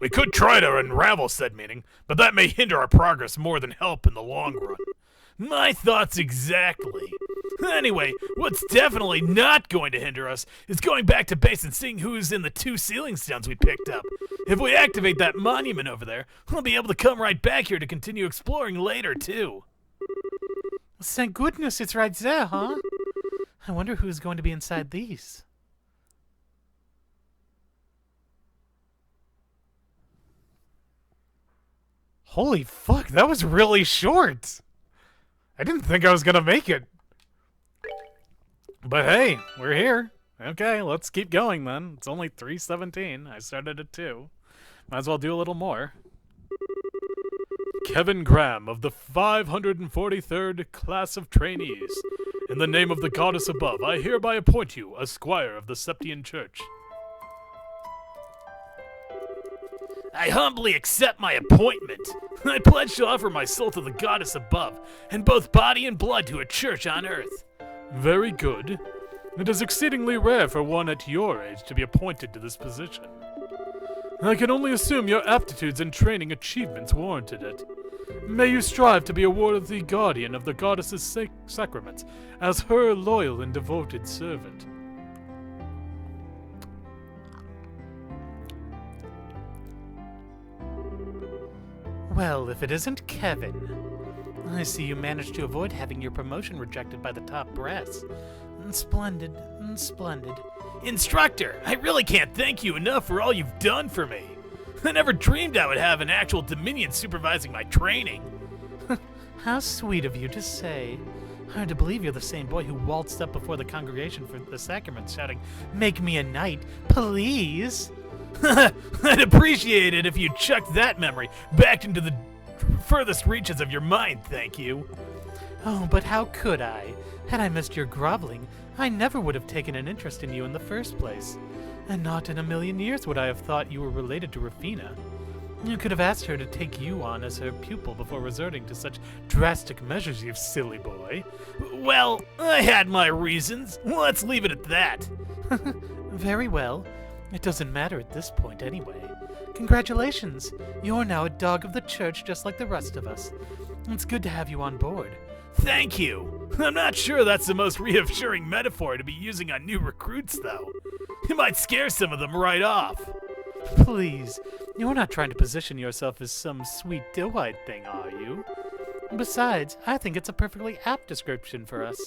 We could try to unravel said meaning, but that may hinder our progress more than help in the long run. My thoughts exactly. Anyway, what's definitely not going to hinder us is going back to base and seeing who's in the 2 ceiling stones we picked up. If we activate that monument over there, we'll be able to come right back here to continue exploring later, too.
Thank goodness it's right there, huh? I wonder who's going to be inside these.
Holy fuck, that was really short. I didn't think I was gonna make it. But hey, we're here. Okay, let's keep going then. It's only 3:17. I started at 2. Might as well do a little more. Kevin Graham of the 543rd class of trainees. In the name of the goddess above, I hereby appoint you a squire of the Septian Church.
I humbly accept my appointment. I pledge to offer my soul to the goddess above, and both body and blood to a church on earth.
Very good. It is exceedingly rare for one at your age to be appointed to this position. I can only assume your aptitudes and training achievements warranted it. May you strive to be a worthy guardian of the goddess's sacraments as her loyal and devoted servant.
Well, if it isn't Kevin. I see you managed to avoid having your promotion rejected by the top brass. Splendid, splendid.
Instructor, I really can't thank you enough for all you've done for me. I never dreamed I would have an actual Dominion supervising my training.
How sweet of you to say. Hard to believe you're the same boy who waltzed up before the congregation for the sacraments shouting, "Make me a knight, please!"
I'd appreciate it if you chucked that memory back into the furthest reaches of your mind, thank you.
Oh, but how could I? Had I missed your groveling, I never would have taken an interest in you in the first place. And not in a million years would I have thought you were related to Rufina. You could have asked her to take you on as her pupil before resorting to such drastic measures, you silly boy.
Well, I had my reasons. Let's leave it at that.
Very well. It doesn't matter at this point anyway. Congratulations! You're now a dog of the church just like the rest of us. It's good to have you on board.
Thank you. I'm not sure that's the most reassuring metaphor to be using on new recruits, though. It might scare some of them right off.
Please, you're not trying to position yourself as some sweet doe-eyed thing, are you? Besides, I think it's a perfectly apt description for us.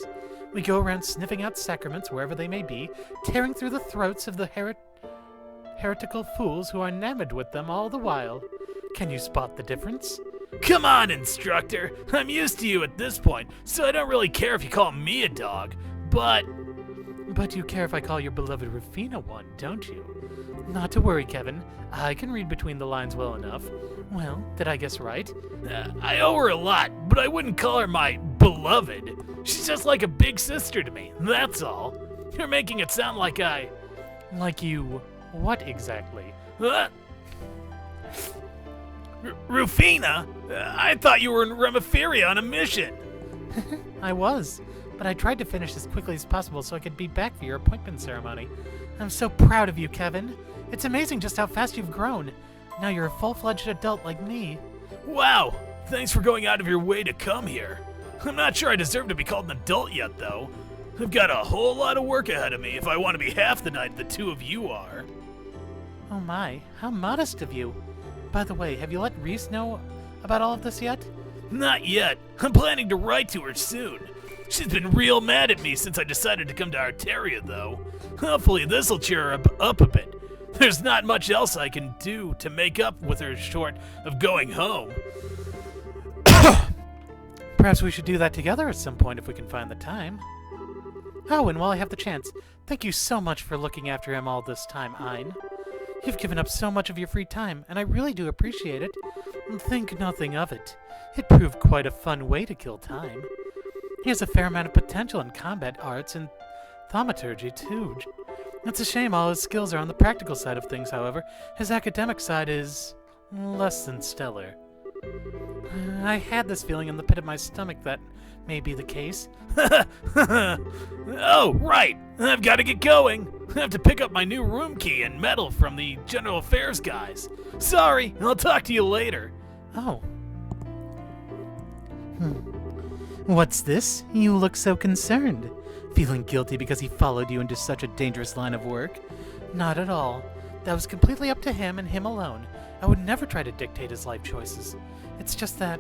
We go around sniffing out sacraments wherever they may be, tearing through the throats of the heretical fools who are enamored with them all the while. Can you spot the difference?
Come on, instructor. I'm used to you at this point, so I don't really care if you call me a dog, but
you care if I call your beloved Rufina one, don't you? Not to worry, Kevin. I can read between the lines well enough. Well, did I guess right?
I owe her a lot, but I wouldn't call her my beloved. She's just like a big sister to me, that's all. You're making it sound like
Like you... what exactly?
Rufina? I thought you were in Remiferia on a mission.
I was, but I tried to finish as quickly as possible so I could be back for your appointment ceremony. I'm so proud of you, Kevin. It's amazing just how fast you've grown. Now you're a full-fledged adult like me.
Wow, thanks for going out of your way to come here. I'm not sure I deserve to be called an adult yet, though. I've got a whole lot of work ahead of me if I want to be half the knight the two of you are.
Oh my, how modest of you. By the way, have you let Reese know about all of this yet?
Not yet. I'm planning to write to her soon. She's been real mad at me since I decided to come to Arteria, though. Hopefully this'll cheer her up a bit. There's not much else I can do to make up with her short of going home.
Perhaps we should do that together at some point if we can find the time. Oh, and while I have the chance, thank you so much for looking after him all this time, Ein. You've given up so much of your free time, and I really do appreciate it. Think nothing of it. It proved quite a fun way to kill time. He has a fair amount of potential in combat arts and thaumaturgy, too. It's a shame all his skills are on the practical side of things, however. His academic side is less than stellar. I had this feeling in the pit of my stomach that may be the case.
Oh, right. I've got to get going. I have to pick up my new room key and medal from the General Affairs guys. Sorry, I'll talk to you later.
Oh. What's this? You look so concerned. Feeling guilty because he followed you into such a dangerous line of work? Not at all. That was completely up to him and him alone. I would never try to dictate his life choices. It's just that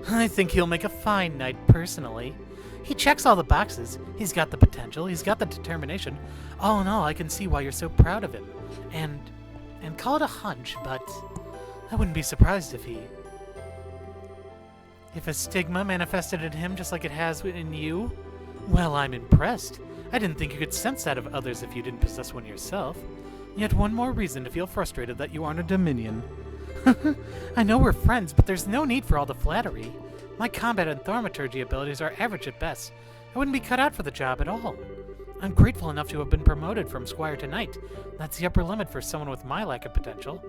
I think he'll make a fine knight personally. He checks all the boxes. He's got the potential. He's got the determination. All in all, I can see why you're so proud of him. And call it a hunch, but I wouldn't be surprised if a stigma manifested in him just like it has in you. Well, I'm impressed. I didn't think you could sense that of others if you didn't possess one yourself. Yet one more reason to feel frustrated that you aren't a Dominion. I know we're friends, but there's no need for all the flattery. My combat and thaumaturgy abilities are average at best. I wouldn't be cut out for the job at all. I'm grateful enough to have been promoted from squire to knight. That's the upper limit for someone with my lack of potential.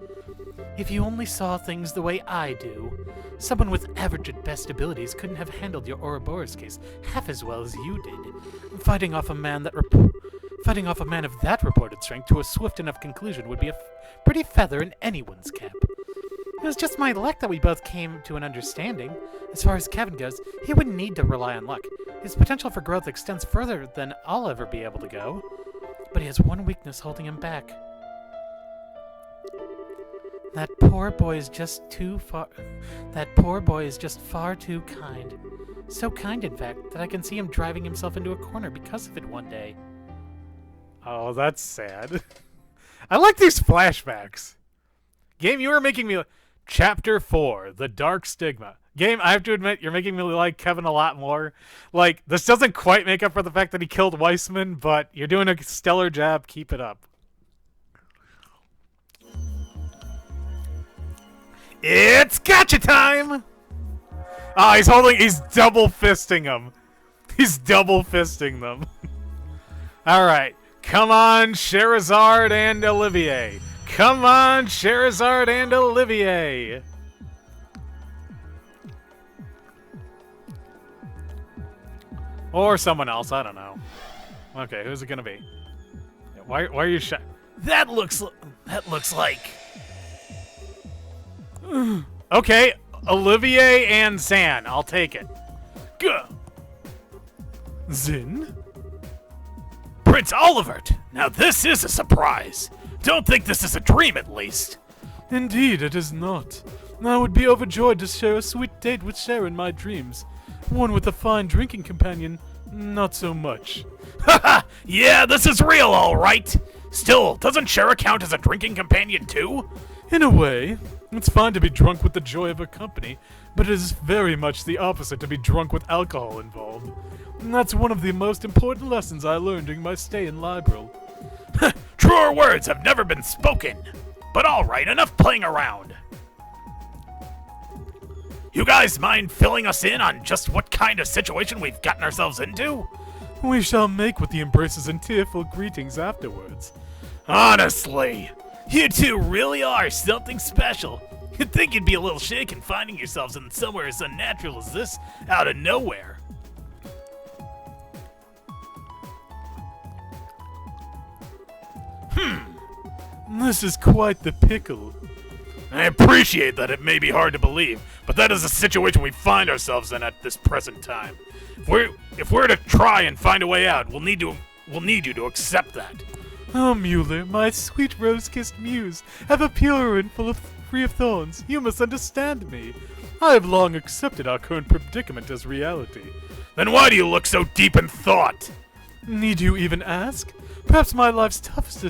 If you only saw things the way I do, someone with average at best abilities couldn't have handled your Ouroboros case half as well as you did. Fighting off a man of that reported strength to a swift enough conclusion would be a pretty feather in anyone's cap. It was just my luck that we both came to an understanding. As far as Kevin goes, he wouldn't need to rely on luck. His potential for growth extends further than I'll ever be able to go. But he has one weakness holding him back. That poor boy is just far too kind. So kind, in fact, that I can see him driving himself into a corner because of it one day.
Oh, that's sad. I like these flashbacks. Game, you are making me... Chapter 4, The Dark Stigma. Game, I have to admit, you're making me like Kevin a lot more. Like, this doesn't quite make up for the fact that he killed Weissman, but you're doing a stellar job. Keep it up. It's gotcha time! Ah, he's double fisting them. He's double fisting them. Alright, come on, Sherazard and Olivier. Come on, Sherazard and Olivier. Or someone else, I don't know. Okay, who's it gonna be? Why are you
That looks like...
Okay, Olivier and Zan, I'll take it.
Go.
Zin?
Prince Olivert! Now this is a surprise! Don't think this is a dream, at least!
Indeed, it is not. I would be overjoyed to share a sweet date with Cher in my dreams. One with a fine drinking companion, not so much.
Haha! Yeah, this is real, all right! Still, doesn't Shara count as a drinking companion, too?
In a way, it's fine to be drunk with the joy of her company, but it is very much the opposite to be drunk with alcohol involved. And that's one of the most important lessons I learned during my stay in Liberal.
Truer words have never been spoken! But alright, enough playing around. You guys mind filling us in on just what kind of situation we've gotten ourselves into?
We shall make with the embraces and tearful greetings afterwards.
Honestly, you two really are something special. You'd think you'd be a little shaken finding yourselves in somewhere as unnatural as this out of nowhere.
This is quite the pickle.
I appreciate that it may be hard to believe, but that is the situation we find ourselves in at this present time. If we're to try and find a way out, we'll need you to accept that.
Oh, Mueller, my sweet rose-kissed muse, ever pure and free of thorns, you must understand me. I have long accepted our current predicament as reality.
Then why do you look so deep in thought?
Need you even ask? Perhaps my life's toughest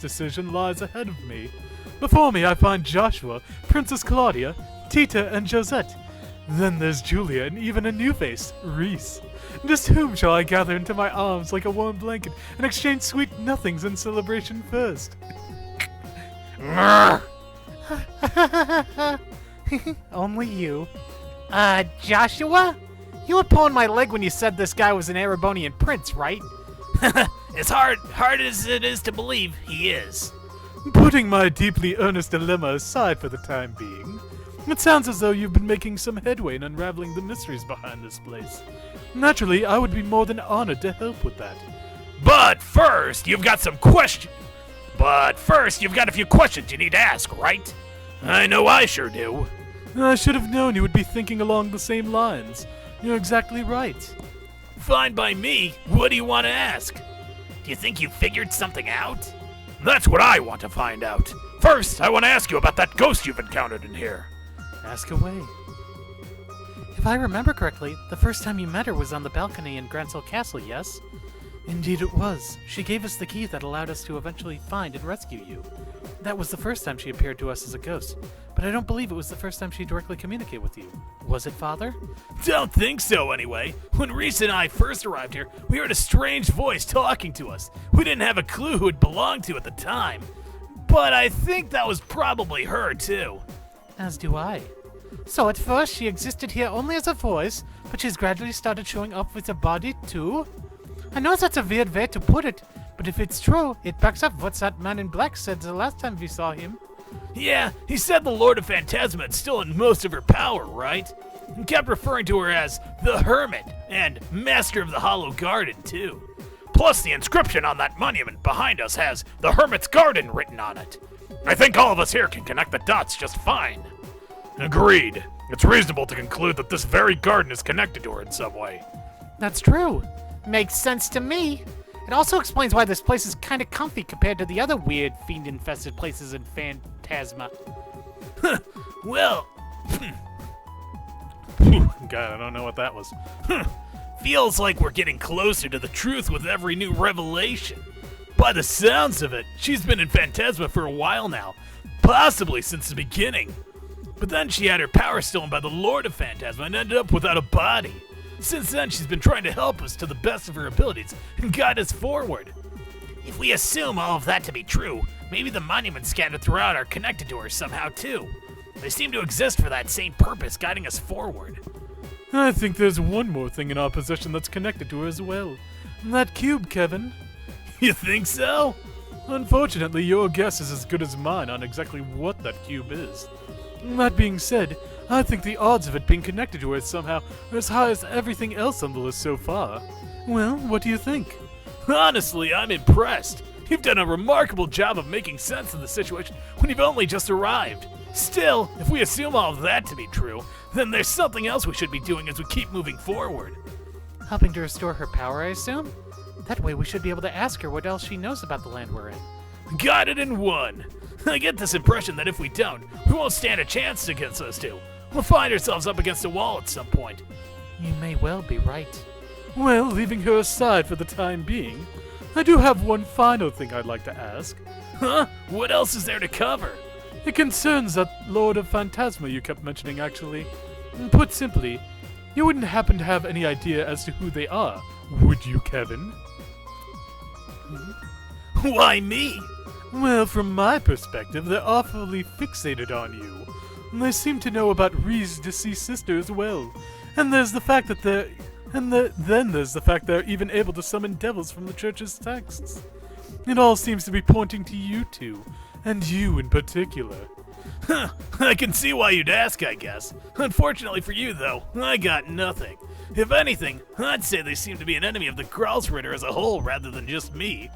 decision lies ahead of me. Before me I find Joshua, Princess Claudia, Tita, and Josette. Then there's Julia and even a new face, Reese. Just whom shall I gather into my arms like a warm blanket and exchange sweet nothings in celebration first?
Only you. Joshua? You were pulling my leg when you said this guy was an Erebonian prince, right?
As hard as it is to believe, he is.
Putting my deeply earnest dilemma aside for the time being, it sounds as though you've been making some headway in unraveling the mysteries behind this place. Naturally, I would be more than honored to help with that.
But first, you've got some questions. But first, you've got a few questions you need to ask, right? I know I sure do.
I should have known you would be thinking along the same lines. You're exactly right.
Fine by me. What do you want to ask? Do you think you figured something out? That's what I want to find out. First, I want to ask you about that ghost you've encountered in here.
Ask away.
If I remember correctly, the first time you met her was on the balcony in Grancel Castle, yes?
Indeed it was.
She gave us the key that allowed us to eventually find and rescue you. That was the first time she appeared to us as a ghost, but I don't believe it was the first time she directly communicated with you. Was it, Father?
Don't think so, anyway. When Reese and I first arrived here, we heard a strange voice talking to us. We didn't have a clue who it belonged to at the time. But I think that was probably her, too.
As do I. So at first she existed here only as a voice, but she's gradually started showing up with a body, too? I know that's a weird way to put it, but if it's true, it backs up what that man in black said the last time we saw him.
Yeah, he said the Lord of Phantasma had stolen most of her power, right? And kept referring to her as the Hermit and Master of the Hollow Garden, too. Plus, the inscription on that monument behind us has the Hermit's Garden written on it. I think all of us here can connect the dots just fine. Agreed. It's reasonable to conclude that this very garden is connected to her in some way.
That's true. Makes sense to me. It also explains why this place is kind of comfy compared to the other weird fiend-infested places in Phantasma.
Well,
God, I don't know what that was.
feels like we're getting closer to the truth with every new revelation. By the sounds of it, she's been in Phantasma for a while now, possibly since the beginning. But then she had her power stolen by the Lord of Phantasma and ended up without a body. Since then, she's been trying to help us to the best of her abilities and guide us forward. If we assume all of that to be true, maybe the monuments scattered throughout are connected to her somehow too. They seem to exist for that same purpose, guiding us forward.
I think there's one more thing in our possession that's connected to her as well. That cube, Kevin.
You think so?
Unfortunately, your guess is as good as mine on exactly what that cube is. That being said, I think the odds of it being connected to her somehow are as high as everything else on the list so far. Well, what do you think?
Honestly, I'm impressed. You've done a remarkable job of making sense of the situation when you've only just arrived. Still, if we assume all of that to be true, then there's something else we should be doing as we keep moving forward.
Helping to restore her power, I assume? That way we should be able to ask her what else she knows about the land we're in.
Got it in one. I get this impression that if we don't, we won't stand a chance against us two. We'll find ourselves up against a wall at some point.
You may well be right.
Well, leaving her aside for the time being, I do have one final thing I'd like to ask.
Huh? What else is there to cover?
It concerns that Lord of Phantasma you kept mentioning, actually. Put simply, you wouldn't happen to have any idea as to who they are, would you, Kevin?
Why me?
Well, from my perspective, they're awfully fixated on you. They seem to know about Ree's deceased sister as well. And there's the fact that then there's the fact they're even able to summon devils from the church's texts. It all seems to be pointing to you two, and you in particular.
Huh, I can see why you'd ask, I guess. Unfortunately for you, though, I got nothing. If anything, I'd say they seem to be an enemy of the Gralsritter as a whole rather than just me.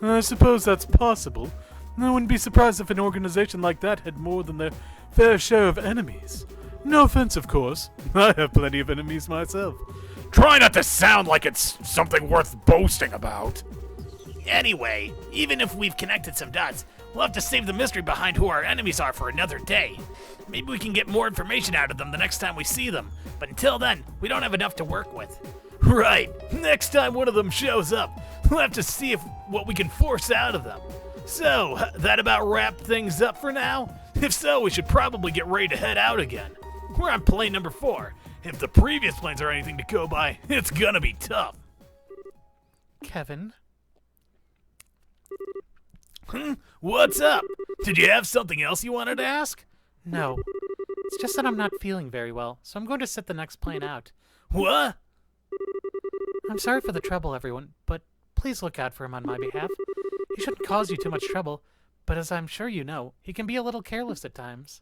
I suppose that's possible. I wouldn't be surprised if an organization like that had more than their fair share of enemies. No offense, of course. I have plenty of enemies myself.
Try not to sound like it's something worth boasting about. Anyway, even if we've connected some dots, we'll have to save the mystery behind who our enemies are for another day. Maybe we can get more information out of them the next time we see them, but until then, we don't have enough to work with. Right, next time one of them shows up, we'll have to see what we can force out of them. So, that about wrap things up for now? If so, we should probably get ready to head out again. We're on plane number 4. If the previous planes are anything to go by, it's gonna be tough.
Kevin?
What's up? Did you have something else you wanted to ask?
No. It's just that I'm not feeling very well, so I'm going to sit the next plane out.
What?
I'm sorry for the trouble, everyone, but please look out for him on my behalf. He shouldn't cause you too much trouble, but as I'm sure you know, he can be a little careless at times.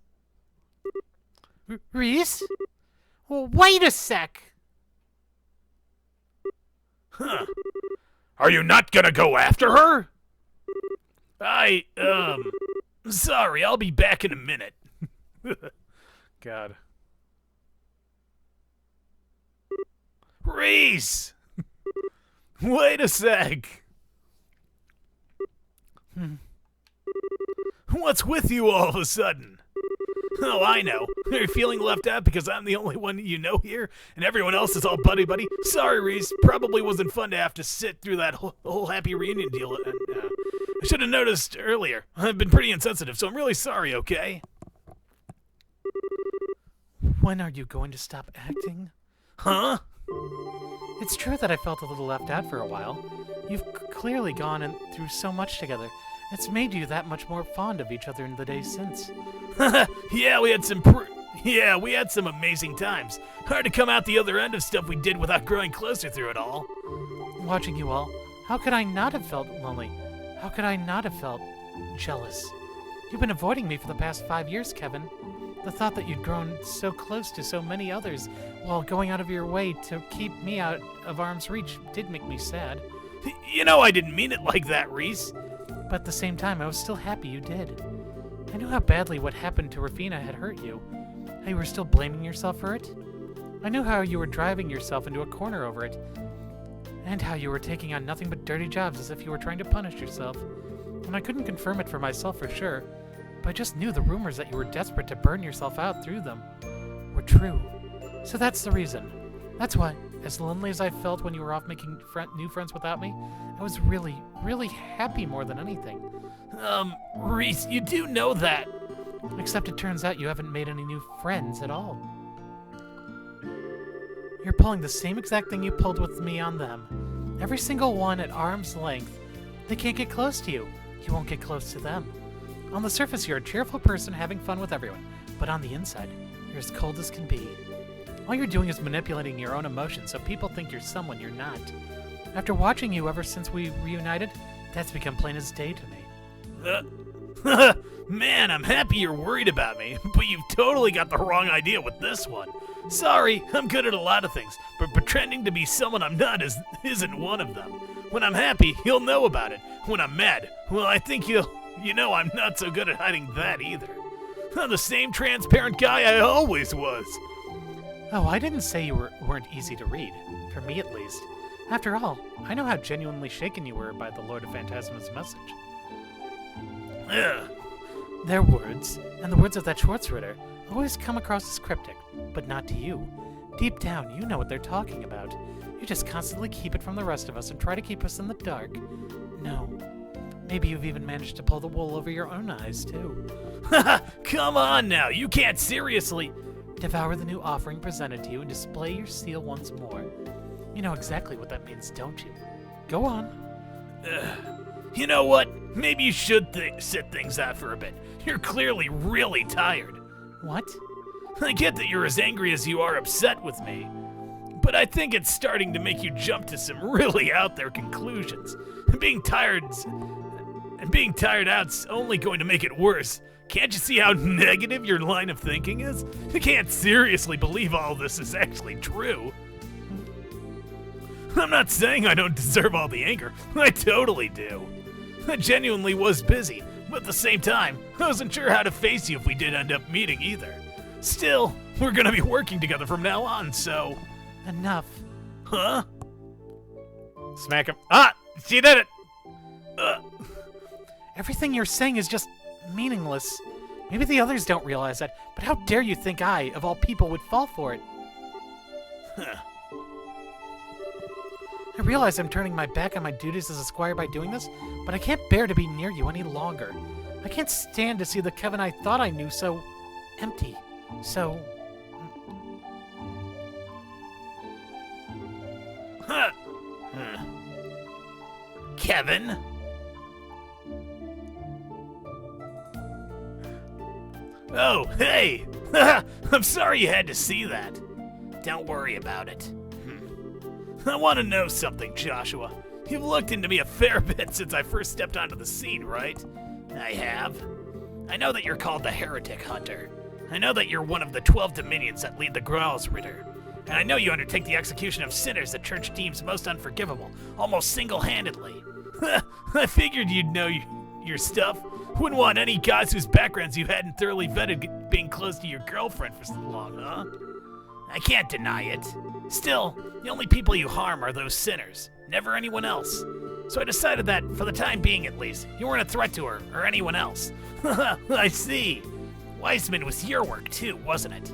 Reese? Well, wait a sec!
Huh. Are you not gonna go after her? Sorry, I'll be back in a minute.
God.
Reese! Wait a sec. What's with you all of a sudden? Oh, I know. You're feeling left out because I'm the only one you know here, and everyone else is all buddy-buddy. Sorry, Reese. Probably wasn't fun to have to sit through that whole happy reunion deal. I should have noticed earlier. I've been pretty insensitive, so I'm really sorry, okay?
When are you going to stop acting?
Huh?
It's true that I felt a little left out for a while. You've clearly gone through so much together. It's made you that much more fond of each other in the days since.
Yeah, we had some amazing times. Hard to come out the other end of stuff we did without growing closer through it all.
Watching you all, how could I not have felt lonely? How could I not have felt jealous? You've been avoiding me for the past 5 years, Kevin. The thought that you'd grown so close to so many others while going out of your way to keep me out of arm's reach did make me sad.
You know I didn't mean it like that, Reese.
But at the same time, I was still happy you did. I knew how badly what happened to Rafina had hurt you. How you were still blaming yourself for it. I knew how you were driving yourself into a corner over it. And how you were taking on nothing but dirty jobs as if you were trying to punish yourself. And I couldn't confirm it for myself for sure, but I just knew the rumors that you were desperate to burn yourself out through them were true. So that's the reason. That's why, as lonely as I felt when you were off making new friends without me, I was really, really happy more than anything.
Reese, you do know that.
Except it turns out you haven't made any new friends at all. You're pulling the same exact thing you pulled with me on them. Every single one at arm's length. They can't get close to you. You won't get close to them. On the surface, you're a cheerful person having fun with everyone, but on the inside, you're as cold as can be. All you're doing is manipulating your own emotions so people think you're someone you're not. After watching you ever since we reunited, that's become plain as day to me.
Man, I'm happy you're worried about me, but you've totally got the wrong idea with this one. Sorry, I'm good at a lot of things, but pretending to be someone I'm not isn't one of them. When I'm happy, you'll know about it. When I'm mad, well, I think you know I'm not so good at hiding that either. I'm the same transparent guy I always was.
Oh, I didn't say you weren't easy to read. For me, at least. After all, I know how genuinely shaken you were by the Lord of Phantasma's message.
Ugh.
Their words, and the words of that Schwartzritter, always come across as cryptic, but not to you. Deep down, you know what they're talking about. You just constantly keep it from the rest of us and try to keep us in the dark. No. Maybe you've even managed to pull the wool over your own eyes, too.
Come on now, you can't seriously...
Devour the new offering presented to you and display your seal once more. You know exactly what that means, don't you? Go on.
You know what? Maybe you should sit things out for a bit. You're clearly really tired.
What?
I get that you're as angry as you are upset with me, but I think it's starting to make you jump to some really out there conclusions. Being tired out's only going to make it worse. Can't you see how negative your line of thinking is? You can't seriously believe all this is actually true. I'm not saying I don't deserve all the anger. I totally do. I genuinely was busy, but at the same time, I wasn't sure how to face you if we did end up meeting either. Still, we're gonna be working together from now on, so...
Enough.
Huh?
Smack him. Ah! She did it!
Everything you're saying is just meaningless. Maybe the others don't realize that, but how dare you think I, of all people, would fall for it?
Huh.
I realize I'm turning my back on my duties as a squire by doing this, but I can't bear to be near you any longer. I can't stand to see the Kevin I thought I knew so empty. So...
Huh. Huh. Kevin? Oh, hey! I'm sorry you had to see that. Don't worry about it. I want to know something, Joshua. You've looked into me a fair bit since I first stepped onto the scene, right? I have. I know that you're called the Heretic Hunter. I know that you're one of the 12 dominions that lead the Graalsritter. And I know you undertake the execution of sinners the church deems most unforgivable, almost single-handedly. I figured you'd know your stuff. Wouldn't want any guys whose backgrounds you hadn't thoroughly vetted being close to your girlfriend for so long, huh? I can't deny it. Still, the only people you harm are those sinners, never anyone else. So I decided that, for the time being at least, you weren't a threat to her or anyone else. I see. Weissman was your work too, wasn't it?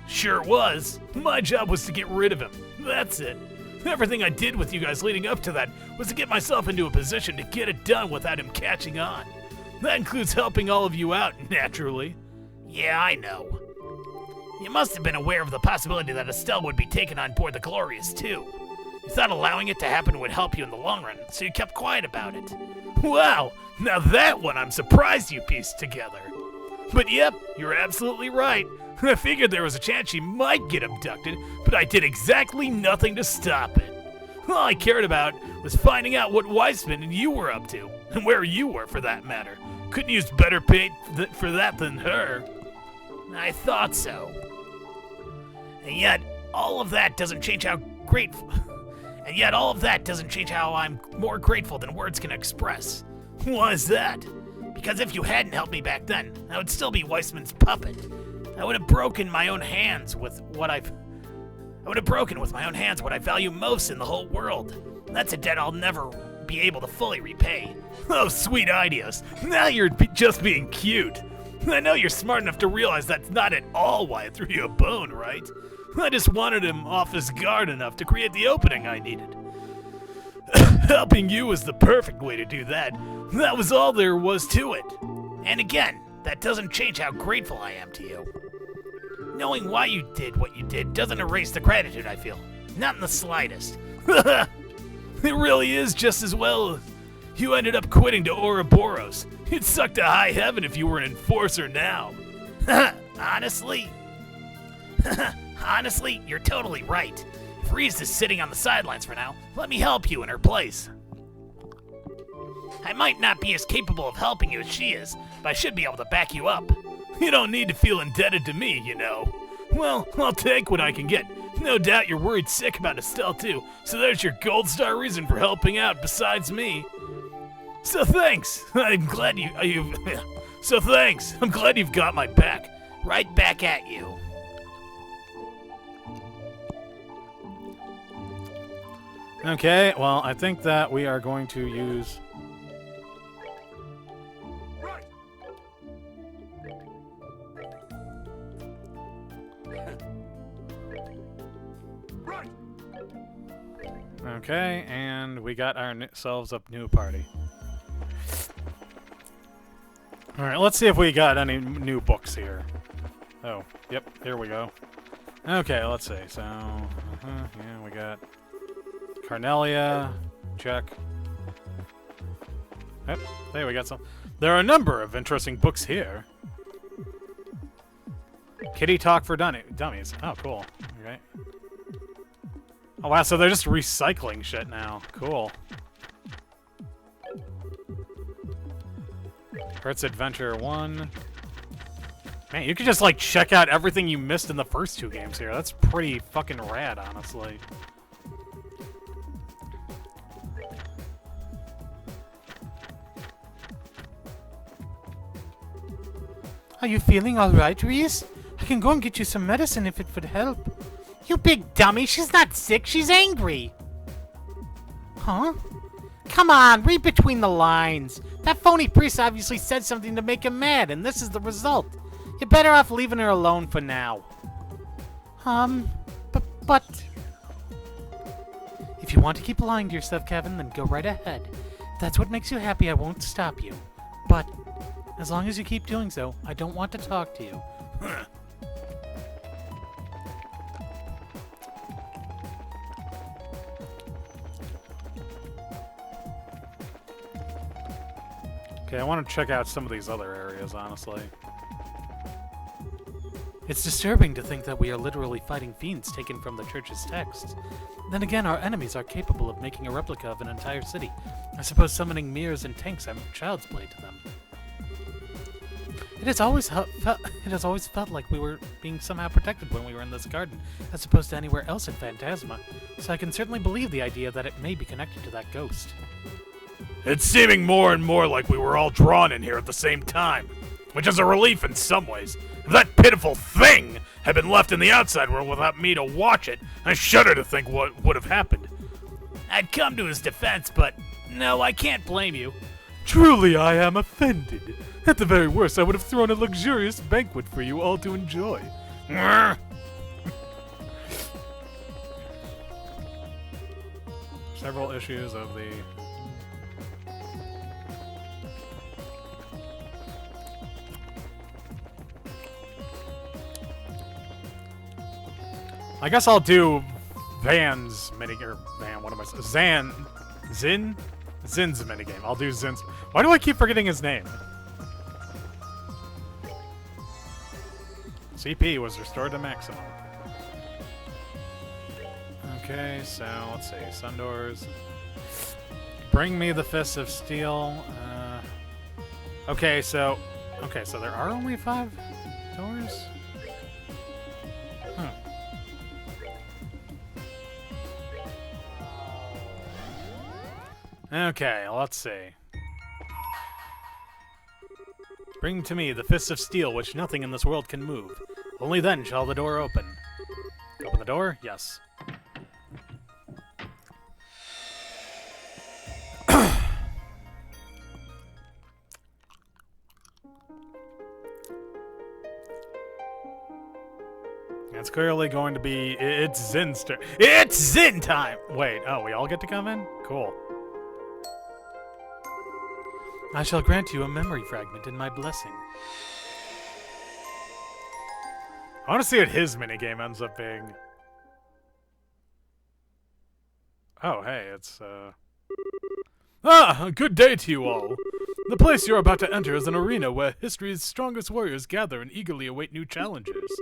Sure was. My job was to get rid of him. That's it. Everything I did with you guys leading up to that was to get myself into a position to get it done without him catching on. That includes helping all of you out, naturally. Yeah, I know. You must have been aware of the possibility that Estelle would be taken on board the Glorious, too. You thought allowing it to happen would help you in the long run, so you kept quiet about it. Wow, now that one I'm surprised you pieced together. But yep, you're absolutely right. I figured there was a chance she might get abducted, but I did exactly nothing to stop it. All I cared about was finding out what Weissman and you were up to, and where you were for that matter. Couldn't use better pay for that than her. I thought so. And yet, all of that doesn't change how grateful... And yet, all of that doesn't change how I'm more grateful than words can express. Why is that? Because if you hadn't helped me back then, I would still be Weissman's puppet. I would have broken with my own hands what I value most in the whole world. That's a debt I'll never be able to fully repay. Oh, sweet ideas. Now you're just being cute. I know you're smart enough to realize that's not at all why I threw you a bone, right? I just wanted him off his guard enough to create the opening I needed. Helping you was the perfect way to do that. That was all there was to it. And again, that doesn't change how grateful I am to you. Knowing why you did what you did doesn't erase the gratitude I feel. Not in the slightest. It really is just as well you ended up quitting to Ouroboros. You'd suck to high heaven if you were an enforcer now. Honestly, you're totally right. If Reese is sitting on the sidelines for now, let me help you in her place. I might not be as capable of helping you as she is, but I should be able to back you up. You don't need to feel indebted to me, you know. Well, I'll take what I can get. No doubt you're worried sick about Estelle too, so there's your gold star reason for helping out besides me. So thanks. I'm glad you've got my back. Right back at you.
Okay, well, I think that we are going to use...
Right. Right.
Okay, and we got ourselves a new party. Alright, let's see if we got any new books here. Oh, yep, here we go. Okay, let's see. So, yeah, we got Carnelia, check. Yep, there we got some. There are a number of interesting books here. Kitty Talk for Dummies. Oh, cool. Okay. Oh, wow, so they're just recycling shit now. Cool. Kurt's Adventure 1. Man, you could just, like, check out everything you missed in the first two games here. That's pretty fucking rad, honestly.
Are you feeling all right, Reese? I can go and get you some medicine if it would help. You big dummy, she's not sick, she's angry. Huh? Come on, read between the lines. That phony priest obviously said something to make him mad, and this is the result. You're better off leaving her alone for now. But... If you want to keep lying to yourself, Kevin, then go right ahead. If that's what makes you happy, I won't stop you. But, as long as you keep doing so, I don't want to talk to you.
Okay, I want to check out some of these other areas, honestly.
It's disturbing to think that we are literally fighting fiends taken from the church's texts. Then again, our enemies are capable of making a replica of an entire city. I suppose summoning mirrors and tanks are child's play to them. It has always felt like we were being somehow protected when we were in this garden, as opposed to anywhere else in Phantasma, so I can certainly believe the idea that it may be connected to that ghost.
It's seeming more and more like we were all drawn in here at the same time, which is a relief in some ways. If that pitiful thing had been left in the outside world without me to watch it, I shudder to think what would have happened.
I'd come to his defense, but no, I can't blame you.
Truly, I am offended. At the very worst, I would have thrown a luxurious banquet for you all to enjoy.
Several issues of the... I guess I'll do Van's minigame. Van, what am I saying? Zin's minigame. I'll do Zin's. Why do I keep forgetting his name? CP was restored to maximum. Okay, so let's see. Sundoors. Bring me the Fists of Steel. Okay, so there are only 5 doors? Okay, let's see. Bring to me the Fists of Steel, which nothing in this world can move. Only then shall the door open. Open the door? Yes. It's clearly going to be... It's Zin's turn. It's Zin time! Wait, oh, we all get to come in? Cool.
I shall grant you a memory fragment in my blessing.
I want to see what his minigame ends up being. Oh, hey, it's,
Ah, good day to you all. The place you're about to enter is an arena where history's strongest warriors gather and eagerly await new challenges.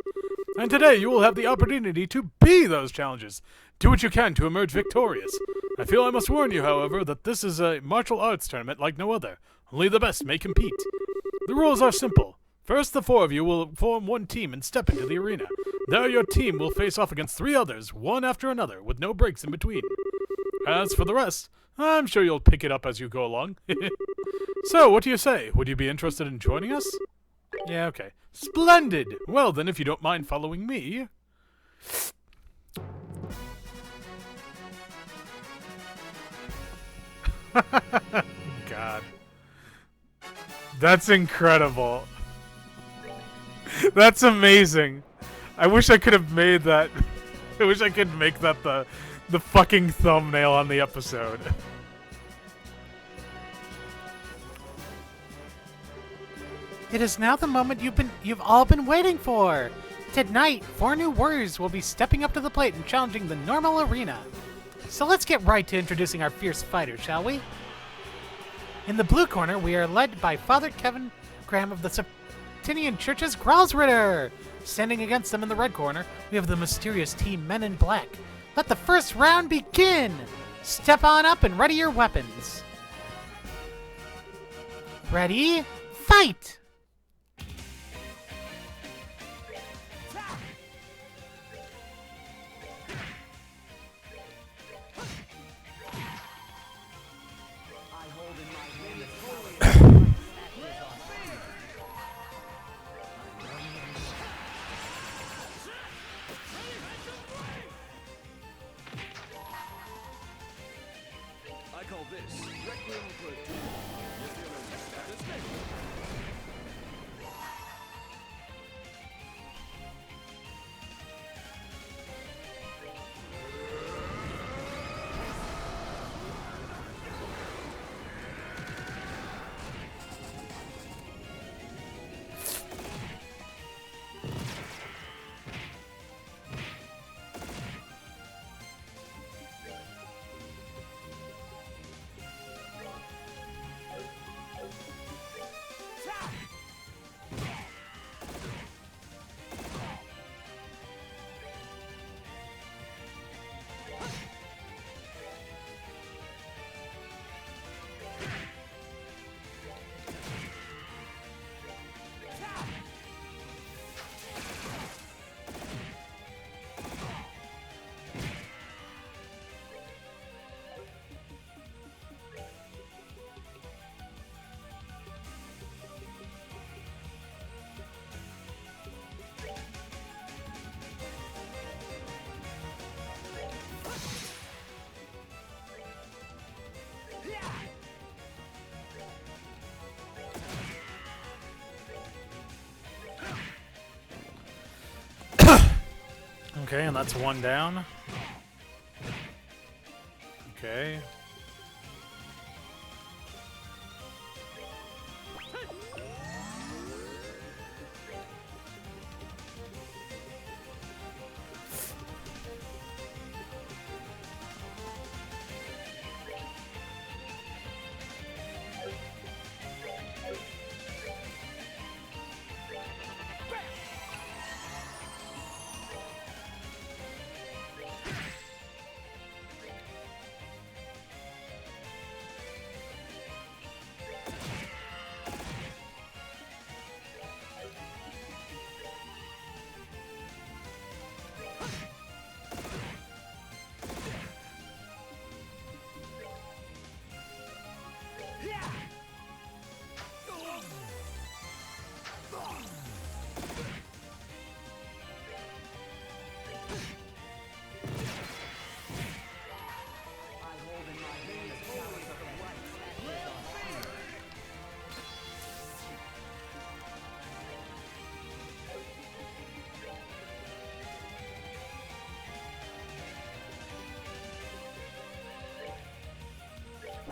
And today you will have the opportunity to be those challenges. Do what you can to emerge victorious. I feel I must warn you, however, that this is a martial arts tournament like no other. Only the best may compete. The rules are simple. First, the 4 of you will form one team and step into the arena. There your team will face off against 3 others, one after another, with no breaks in between. As for the rest, I'm sure you'll pick it up as you go along. So, what do you say? Would you be interested in joining us? Yeah, okay. Splendid! Well then, if you don't mind following me...
God. That's incredible. That's amazing. I wish I could have made that... I wish I could make that the fucking thumbnail on the episode.
It is now the moment you've all been waiting for. Tonight, 4 new warriors will be stepping up to the plate and challenging the normal arena. So let's get right to introducing our fierce fighters, shall we? In the blue corner, we are led by Father Kevin Graham of the Septinian Church's Growlsritter. Standing against them in the red corner, we have the mysterious team Men in Black. Let the first round begin! Step on up and ready your weapons. Ready? Fight!
I call this Requiem for a Dream. You feeling satisfied?
Okay, and that's one down. Okay.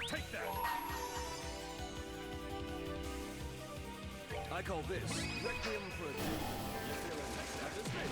Take that! I call this Requiem for a Dream. You feeling satisfied?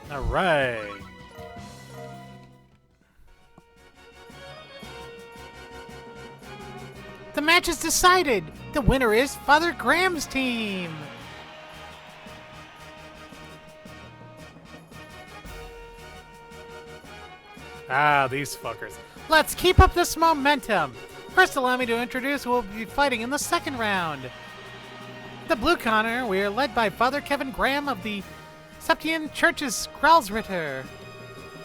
All right.
The match is decided. The winner is Father Graham's team.
Ah, these fuckers.
Let's keep up this momentum. First, allow me to introduce who will be fighting in the second round. The blue corner, we are led by Father Kevin Graham of the Septian Church's Gralsritter.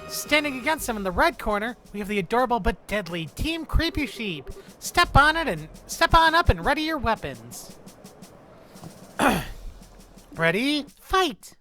Standing against him in the red corner, we have the adorable but deadly Team Creepy Sheep. Step on up and ready your weapons. Ready? Fight!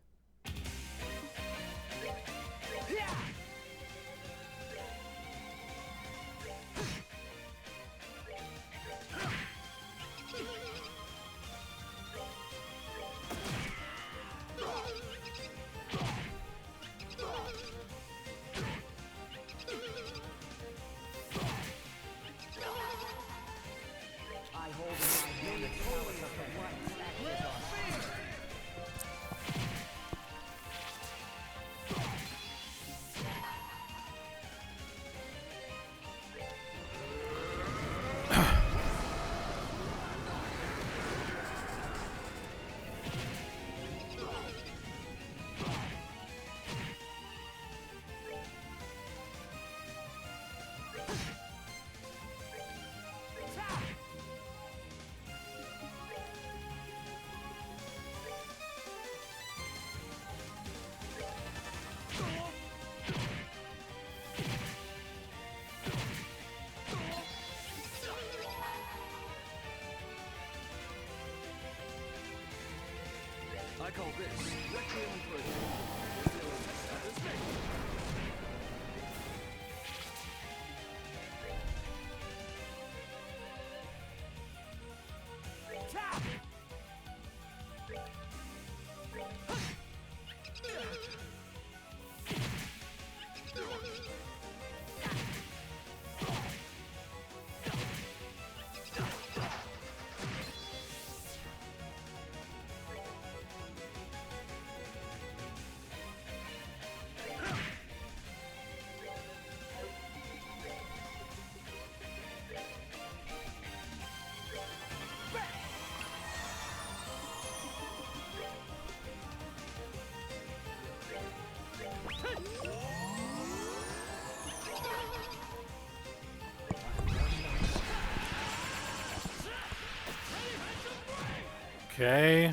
Okay.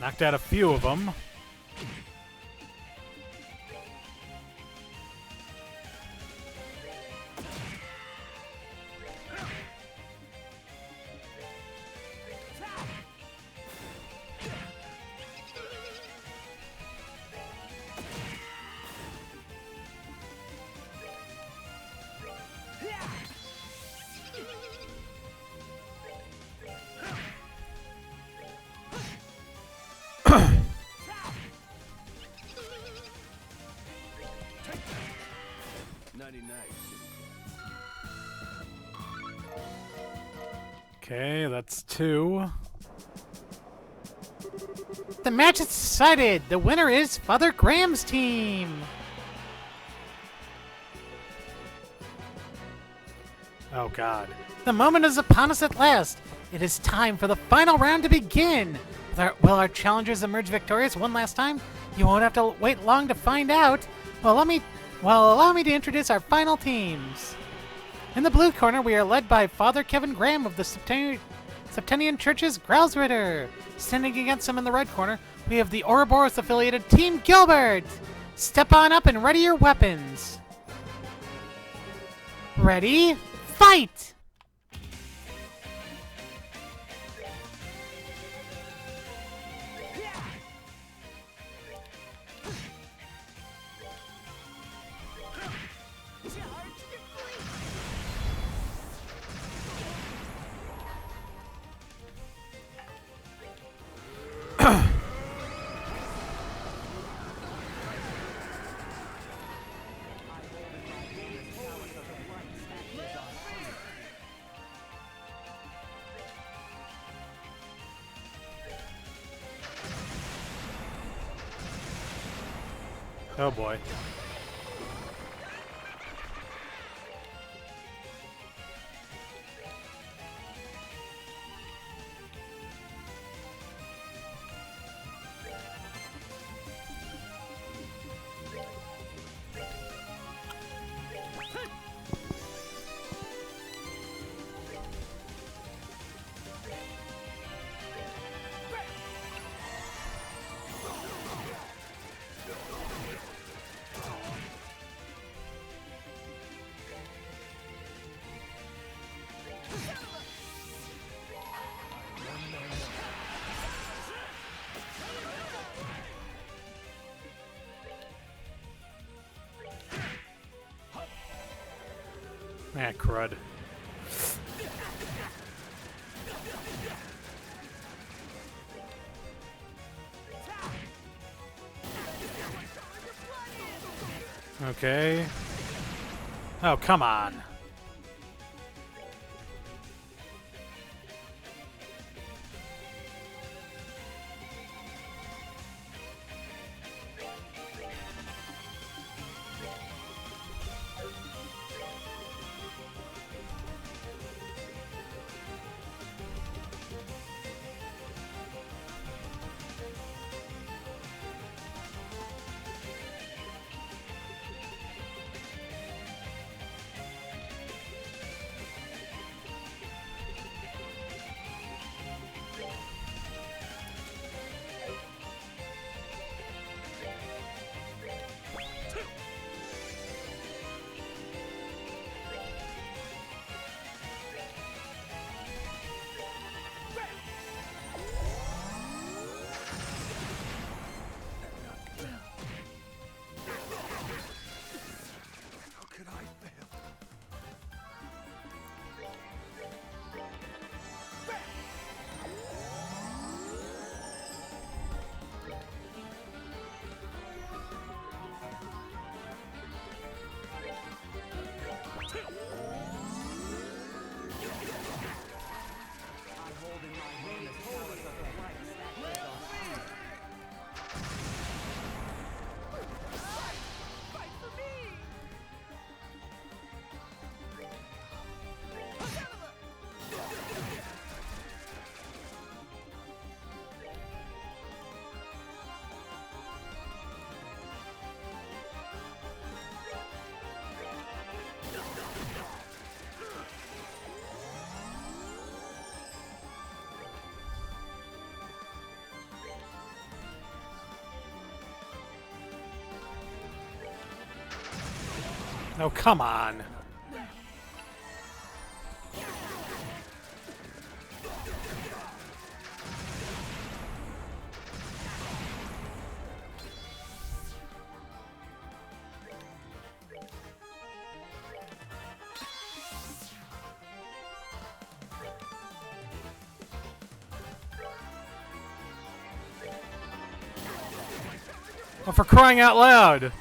Knocked out a few of them. Okay, that's 2.
The match is decided. The winner is Father Graham's team.
Oh god.
The moment is upon us at last. It is time for the final round to begin. Will our challengers emerge victorious one last time? You won't have to wait long to find out. Allow me to introduce our final teams. In the blue corner, we are led by Father Kevin Graham of the Septenian Church's Growlsritter. Standing against him in the red corner, we have the Ouroboros-affiliated Team Gilbert. Step on up and ready your weapons. Ready? Fight!
Oh boy. Ah, crud. Okay. Oh, come on. Oh, come on. Oh, for crying out loud!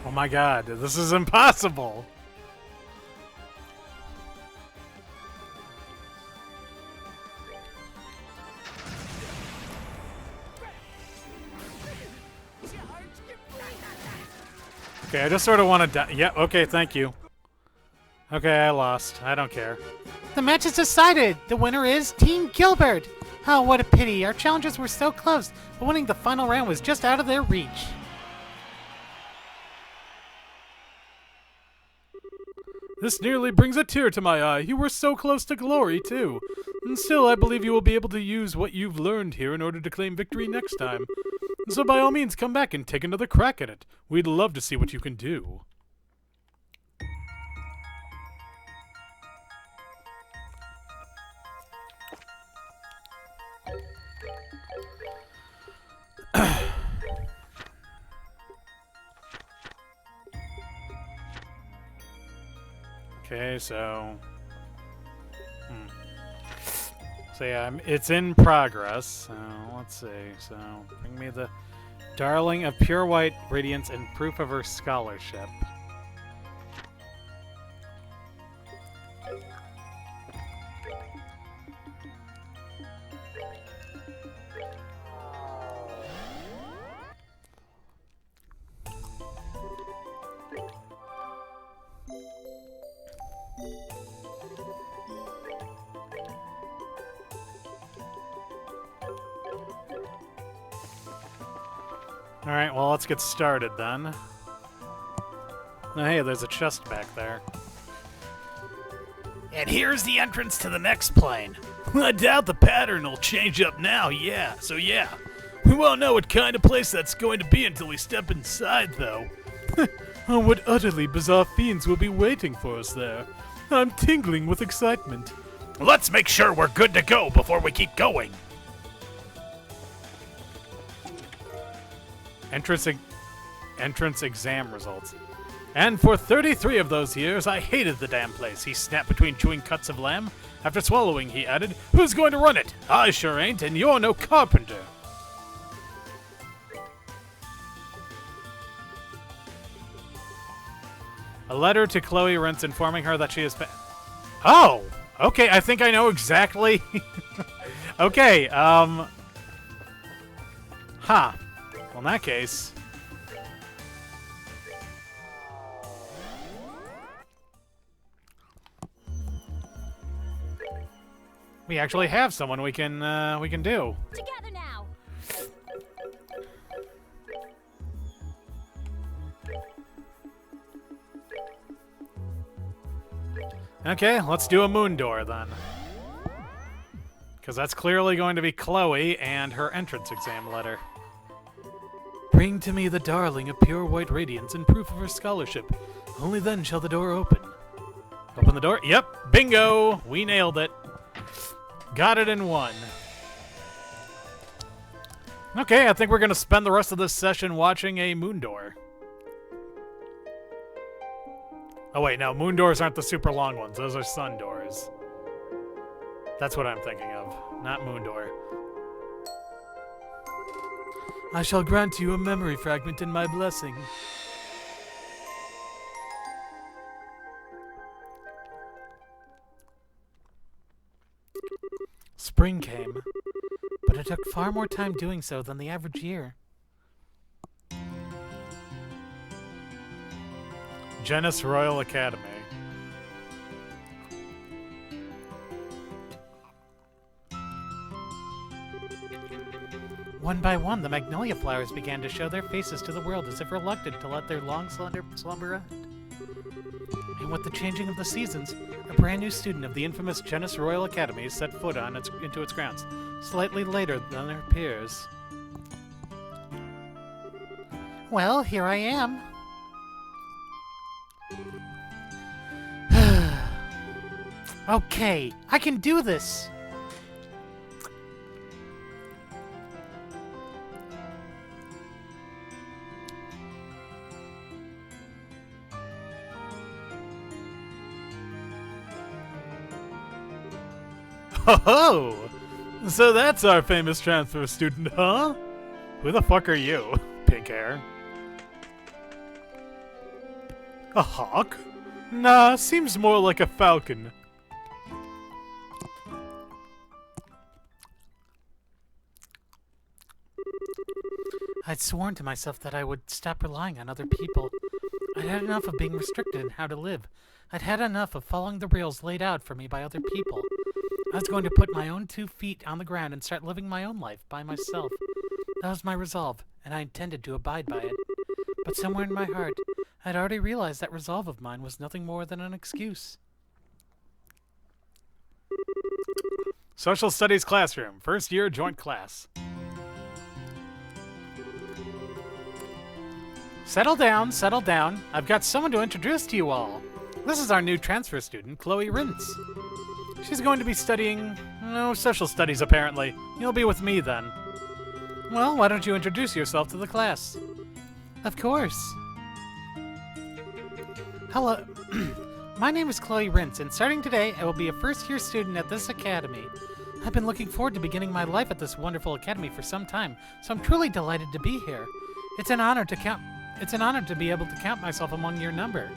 Oh my god, this is impossible! Okay, I just sort of want to die. Yeah, okay, thank you. Okay, I lost. I don't care.
The match is decided! The winner is Team Gilbert! Oh, what a pity. Our challengers were so close, but winning the final round was just out of their reach.
This nearly brings a tear to my eye. You were so close to glory, too. And still, I believe you will be able to use what you've learned here in order to claim victory next time. So by all means, come back and take another crack at it. We'd love to see what you can do.
Okay, so... So yeah, it's in progress. So let's see. So bring me the darling of pure white radiance and proof of her scholarship. Alright, well, let's get started then. Oh, hey, there's a chest back there.
And here's the entrance to the next plane. I doubt the pattern will change up now, yeah. So yeah, we won't know what kind of place that's going to be until we step inside, though.
Oh, what utterly bizarre fiends will be waiting for us there. I'm tingling with excitement.
Let's make sure we're good to go before we keep going.
Entrance exam results. And for 33 of those years, I hated the damn place. He snapped between chewing cuts of lamb. After swallowing, he added, "Who's going to run it? I sure ain't, and you're no carpenter." A letter to Chloe Rentz informing her that she is Oh! Okay, I think I know exactly. Okay, Well, in that case... we actually have someone we can do.
Together now.
Okay, let's do a moon door then. Because that's clearly going to be Chloe and her entrance exam letter. Bring to me the darling of pure white radiance and proof of her scholarship. Only then shall the door open. Open the door? Yep, bingo! We nailed it. Got it in one. Okay, I think we're going to spend the rest of this session watching a moon door. Oh wait, no, moon doors aren't the super long ones. Those are sun doors. That's what I'm thinking of, not moon door. I shall grant you a memory fragment in my blessing. Spring came, but
but it took far more time doing so than the average year.
Genus Royal Academy.
One by one, the magnolia flowers began to show their faces to the world as if reluctant to let their long slumber end. And with the changing of the seasons, a brand new student of the infamous Genus Royal Academy set foot into its grounds, slightly later than their peers. Well, here I am. Okay, I can do this!
Oh, so that's our famous transfer student, huh? Who the fuck are you? Pink hair. A hawk? Nah, seems more like a falcon.
I'd sworn to myself that I would stop relying on other people. I'd had enough of being restricted in how to live. I'd had enough of following the rails laid out for me by other people. I was going to put my own 2 feet on the ground and start living my own life by myself. That was my resolve, and I intended to abide by it. But somewhere in my heart, I'd already realized that resolve of mine was nothing more than an excuse.
Social Studies classroom, first year joint class.
Settle down, settle down. I've got someone to introduce to you all. This is our new transfer student, Chloe Rintz. She's going to be studying, social studies apparently. You'll be with me then. Well, why don't you introduce yourself to the class? Of course. Hello. My name is Chloe Rintz, and starting today, I will be a first-year student at this academy. I've been looking forward to beginning my life at this wonderful academy for some time, so I'm truly delighted to be here. It's an honor to be able to count myself among your number.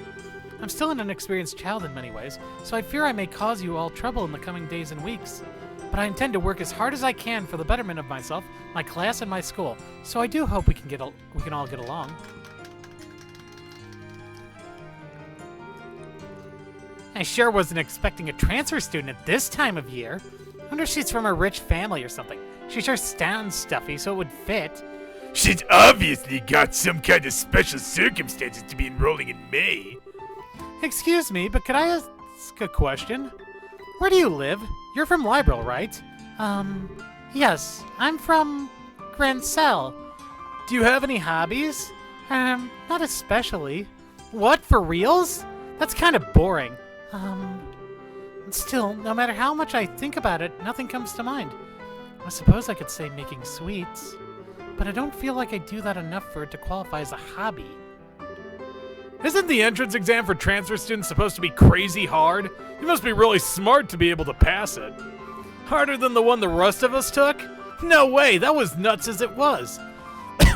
I'm still an inexperienced child in many ways, so I fear I may cause you all trouble in the coming days and weeks. But I intend to work as hard as I can for the betterment of myself, my class, and my school, so I do hope we can all get along. I sure wasn't expecting a transfer student at this time of year. I wonder if she's from a rich family or something. She sure sounds stuffy, so it would fit.
She's obviously got some kind of special circumstances to be enrolling in May.
Excuse me, but could I ask a question? Where do you live? You're from Liberal, right? Yes, I'm from Grancel. Do you have any hobbies? Not especially. What, for reals? That's kind of boring. Still, no matter how much I think about it, nothing comes to mind. I suppose I could say making sweets, but I don't feel like I do that enough for it to qualify as a hobby.
Isn't the entrance exam for transfer students supposed to be crazy hard? You must be really smart to be able to pass it. Harder than the one the rest of us took? No way, that was nuts as it was.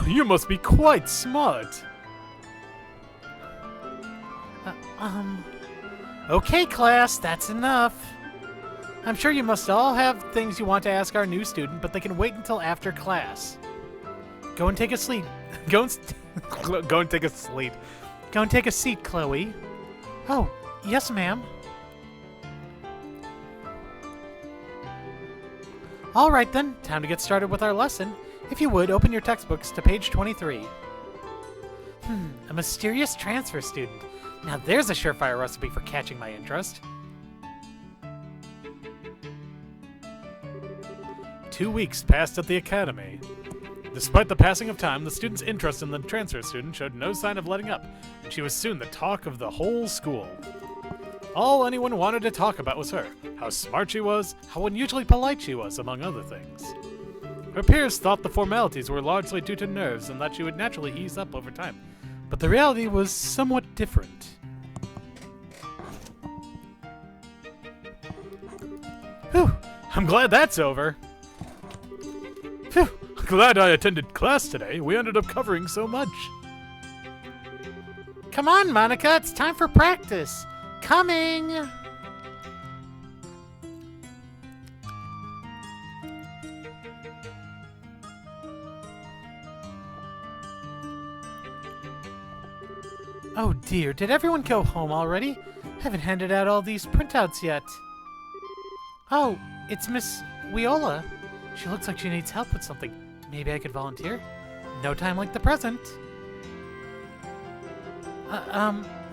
You must be quite smart.
Okay, class, that's enough. I'm sure you must all have things you want to ask our new student, but they can wait until after class. Go and take a sleep. Go and take a sleep. Go and take a seat, Chloe. Oh, yes, ma'am. All right, then. Time to get started with our lesson. If you would, open your textbooks to page 23. A mysterious transfer student. Now there's a surefire recipe for catching my interest.
2 weeks passed at the academy. Despite the passing of time, the student's interest in the transfer student showed no sign of letting up, and she was soon the talk of the whole school. All anyone wanted to talk about was her, how smart she was, how unusually polite she was, among other things. Her peers thought the formalities were largely due to nerves and that she would naturally ease up over time, but the reality was somewhat different. Whew, I'm glad that's over. Phew, glad I attended class today. We ended up covering so much.
Come on, Monica, it's time for practice. Coming! Oh dear, did everyone go home already? Haven't handed out all these printouts yet. Oh, it's Miss Viola. She looks like she needs help with something. Maybe I could volunteer? No time like the present.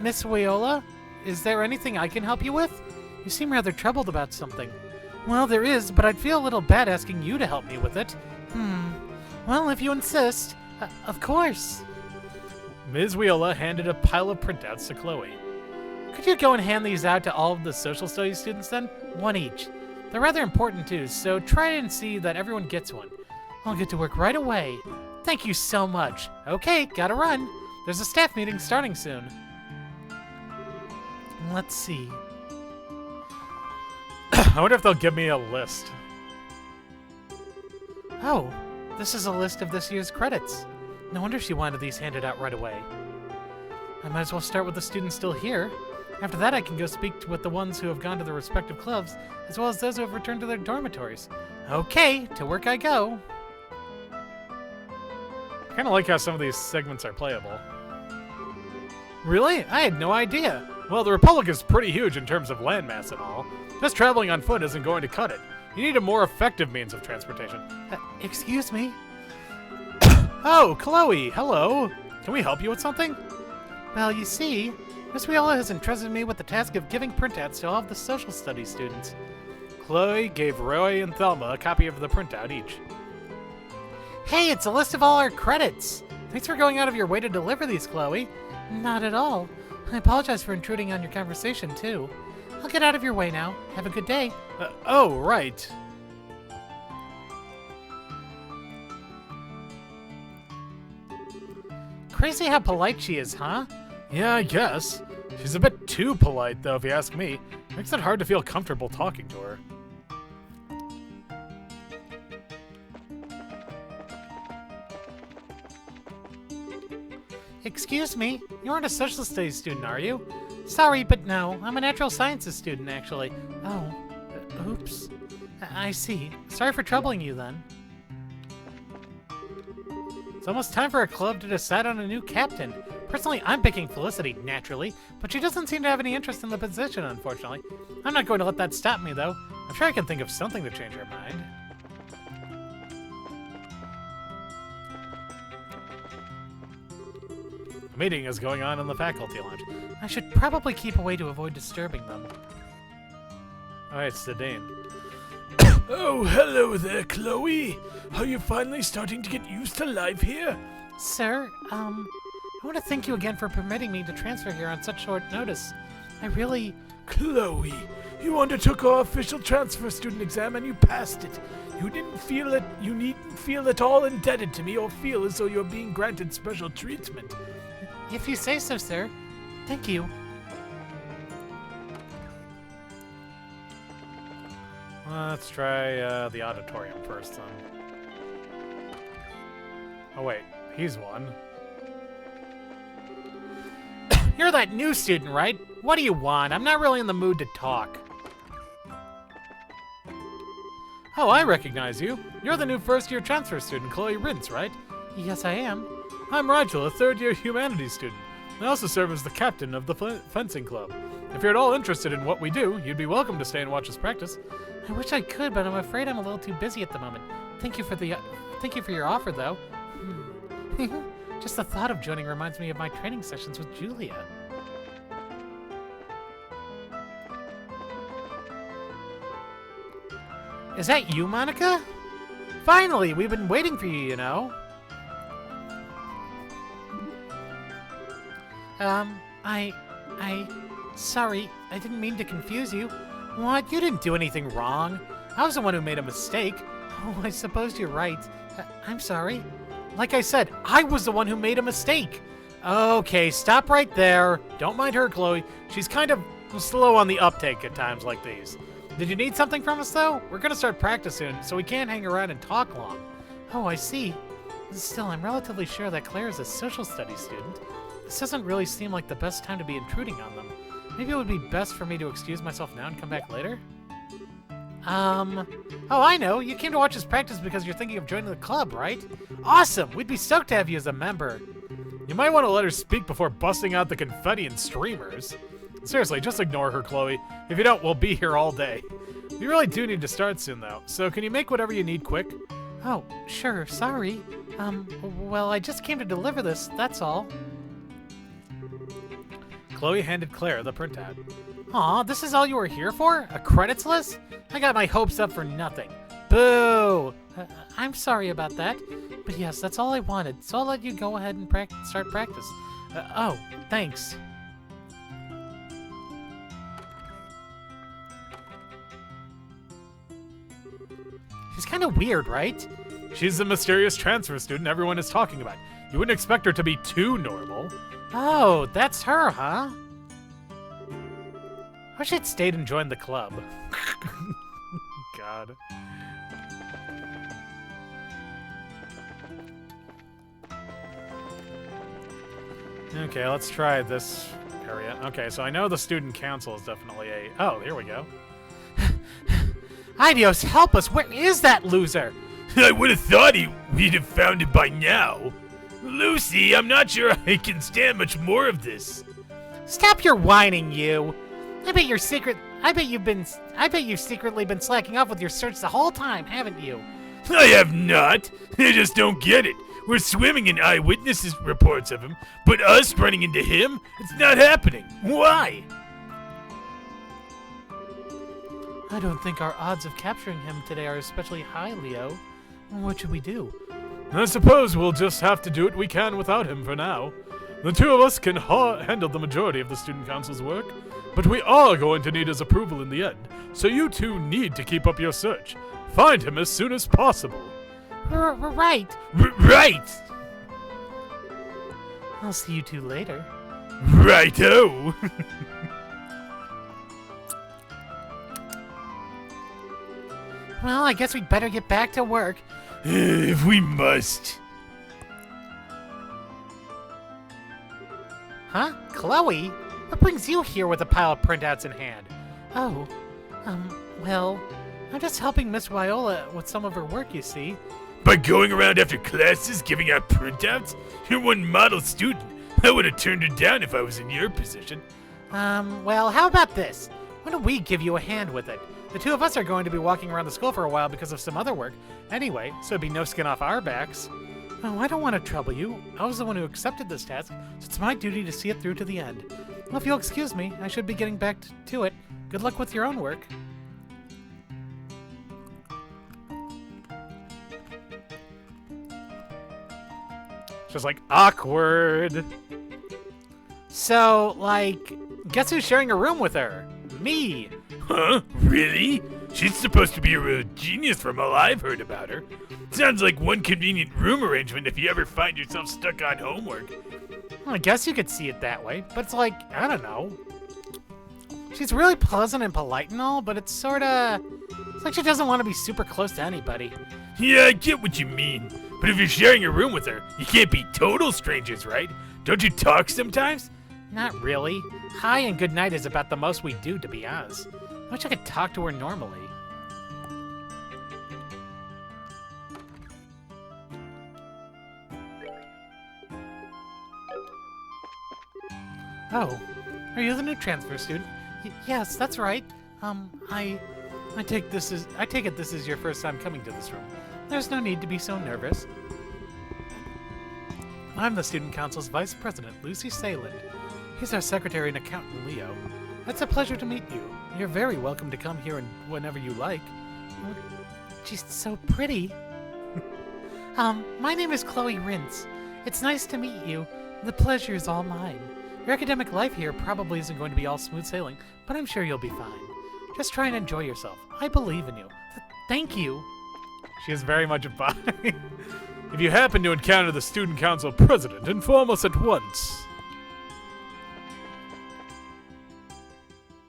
Miss Viola? Is there anything I can help you with? You seem rather troubled about something. Well, there is, but I'd feel a little bad asking you to help me with it. Well, if you insist. Of course.
Ms. Viola handed a pile of printouts to Chloe.
Could you go and hand these out to all of the social studies students then? One each. They're rather important too, so try and see that everyone gets one. I'll get to work right away. Thank you so much. Okay, gotta run. There's a staff meeting starting soon. Let's see.
I wonder if they'll give me a list.
Oh, this is a list of this year's credits. No wonder she wanted these handed out right away. I might as well start with the students still here. After that, I can go speak with the ones who have gone to their respective clubs, as well as those who have returned to their dormitories. Okay, to work I go.
I kind of like how some of these segments are playable.
Really? I had no idea.
Well, the Republic is pretty huge in terms of landmass and all. Just traveling on foot isn't going to cut it. You need a more effective means of transportation.
Excuse me?
Oh, Chloe, hello. Can we help you with something?
Well, you see, Miss Viola has entrusted me with the task of giving printouts to all of the social studies students.
Chloe gave Roy and Thelma a copy of the printout each.
Hey, it's a list of all our credits. Thanks for going out of your way to deliver these, Chloe. Not at all. I apologize for intruding on your conversation, too. I'll get out of your way now. Have a good day.
Oh, right.
Crazy how polite she is, huh?
Yeah, I guess. She's a bit too polite, though, if you ask me. Makes it hard to feel comfortable talking to her.
Excuse me, you aren't a social studies student, are you? Sorry, but no, I'm a natural sciences student, actually. Oh, oops. I see. Sorry for troubling you, then. It's almost time for our club to decide on a new captain. Personally, I'm picking Felicity, naturally, but she doesn't seem to have any interest in the position, unfortunately. I'm not going to let that stop me, though. I'm sure I can think of something to change her mind.
A meeting is going on in the faculty lounge.
I should probably keep away to avoid disturbing them.
Oh, it's Sedane.
Oh, hello there, Chloe. Are you finally starting to get used to life here?
Sir, I want to thank you again for permitting me to transfer here on such short notice. I really...
Chloe, you undertook our official transfer student exam and you passed it. You needn't feel at all indebted to me or feel as though you're being granted special treatment.
If you say so, sir. Thank you.
Let's try the auditorium first, then. Oh, wait. He's one.
You're that new student, right? What do you want? I'm not really in the mood to talk.
Oh, I recognize you. You're the new first-year transfer student, Chloe Rintz, right?
Yes, I am.
I'm Rigel, a third-year humanities student. I also serve as the captain of the fencing club. If you're at all interested in what we do, you'd be welcome to stay and watch us practice.
I wish I could, but I'm afraid I'm a little too busy at the moment. Thank you for your offer, though. Just the thought of joining reminds me of my training sessions with Julia. Is that you, Monica? Finally, we've been waiting for you, you know. Sorry, I didn't mean to confuse you. What? You didn't do anything wrong. I was the one who made a mistake. Oh, I suppose you're right. I'm sorry. Like I said, I was the one who made a mistake. Okay, stop right there. Don't mind her, Chloe. She's kind of slow on the uptake at times like these. Did you need something from us, though? We're going to start practice soon, so we can't hang around and talk long. Oh, I see. Still, I'm relatively sure that Claire is a social studies student. This doesn't really seem like the best time to be intruding on them. Maybe it would be best for me to excuse myself now and come back later? Oh, I know. You came to watch us practice because you're thinking of joining the club, right? Awesome! We'd be stoked to have you as a member.
You might want to let her speak before busting out the confetti and streamers. Seriously, just ignore her, Chloe. If you don't, we'll be here all day. We really do need to start soon, though. So can you make whatever you need quick?
Oh, sure, sorry. Well, I just came to deliver this, that's all.
Chloe handed Claire the printout.
Aw, this is all you were here for? A credits list? I got my hopes up for nothing. Boo! I'm sorry about that. But yes, that's all I wanted, so I'll let you go ahead and start practice. Oh, thanks. She's kind of weird, right?
She's the mysterious transfer student everyone is talking about. You wouldn't expect her to be too normal.
Oh, that's her, huh?
I wish I'd stayed and joined the club. God. Okay, let's try this area. Okay, so I know the student council is definitely a... Oh, here we go.
Idios, help us! Where is that loser?
I would have thought we'd have found it by now. Lucy, I'm not sure I can stand much more of this.
Stop your whining, you! I bet you've secretly been slacking off with your search the whole time, haven't you?
I have not. I just don't get it. We're swimming in eyewitnesses reports of him, but us running into him? It's not happening. Why?
I don't think our odds of capturing him today are especially high, Leo. What should we do?
I suppose we'll just have to do what we can without him for now. The two of us can handle the majority of the student council's work, but we are going to need his approval in the end, so you two need to keep up your search. Find him as soon as possible.
Right.
Right.
I'll see you two later.
Righto.
Well, I guess we'd better get back to work.
If we must.
Huh? Chloe? What brings you here with a pile of printouts in hand? Oh, well, I'm just helping Miss Viola with some of her work, you see.
By going around after classes giving out printouts? You're one model student. I would have turned her down if I was in your position.
Well, how about this? Why don't we give you a hand with it? The two of us are going to be walking around the school for a while because of some other work. Anyway, so it'd be no skin off our backs. Oh, I don't want to trouble you. I was the one who accepted this task, so it's my duty to see it through to the end. Well, if you'll excuse me, I should be getting back to it. Good luck with your own work.
Just like, awkward.
So, like, guess who's sharing a room with her? Me.
Huh? Really? She's supposed to be a real genius from all I've heard about her. Sounds like one convenient room arrangement if you ever find yourself stuck on homework.
Well, I guess you could see it that way, but it's like, I don't know. She's really pleasant and polite and all, but it's like she doesn't want to be super close to anybody.
Yeah, I get what you mean. But if you're sharing a room with her, you can't be total strangers, right? Don't you talk sometimes?
Not really. Hi and good night is about the most we do, to be honest. I wish I could talk to her normally. Oh, are you the new transfer student? Yes, that's right. I take it this is your first time coming to this room. There's no need to be so nervous. I'm the student council's vice president, Lucy Sayland. He's our secretary and accountant, Leo. It's a pleasure to meet you. You're very welcome to come here whenever you like. Oh, she's so pretty. My name is Chloe Rintz. It's nice to meet you. The pleasure is all mine. Your academic life here probably isn't going to be all smooth sailing, but I'm sure you'll be fine. Just try and enjoy yourself. I believe in you. Thank you.
She is very much a bot. If you happen to encounter the student council president, inform us at once.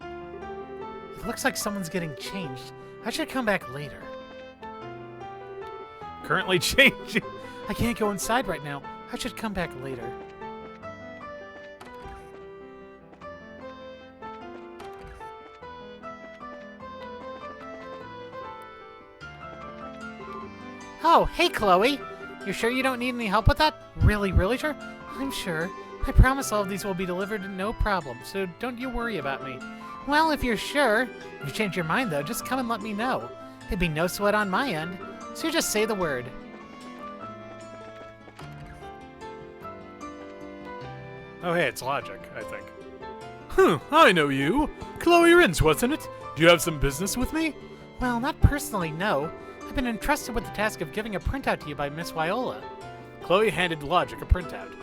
It looks like someone's getting changed. I should come back later.
Currently changing.
I can't go inside right now. I should come back later. Oh, hey, Chloe. You sure you don't need any help with that? Really, really sure? I'm sure. I promise all of these will be delivered no problem, so don't you worry about me. Well, if you're sure. If you change your mind, though, just come and let me know. It'd be no sweat on my end, so you just say the word.
Oh, hey, it's Logic, I think.
I know you. Chloe Rins, wasn't it? Do you have some business with me?
Well, not personally, no. I've been entrusted with the task of giving a printout to you by Miss Viola.
Chloe handed Logic a printout.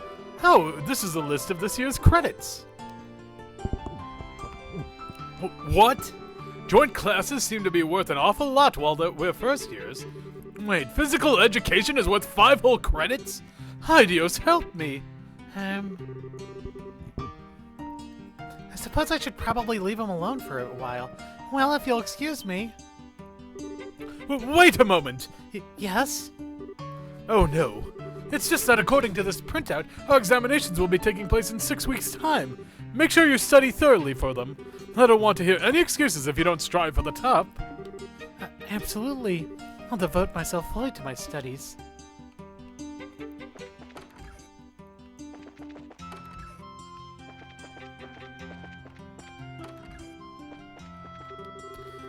Oh, this is a list of this year's credits. What? Joint classes seem to be worth an awful lot while we're first years. Wait, physical education is worth 5 whole credits? Ay, Dios, help me.
I suppose I should probably leave him alone for a while. Well, if you'll excuse me.
Wait a moment.
Yes?
Oh no. It's just that according to this printout, our examinations will be taking place in 6 weeks' time. Make sure you study thoroughly for them. I don't want to hear any excuses if you don't strive for the top.
Absolutely. I'll devote myself fully to my studies.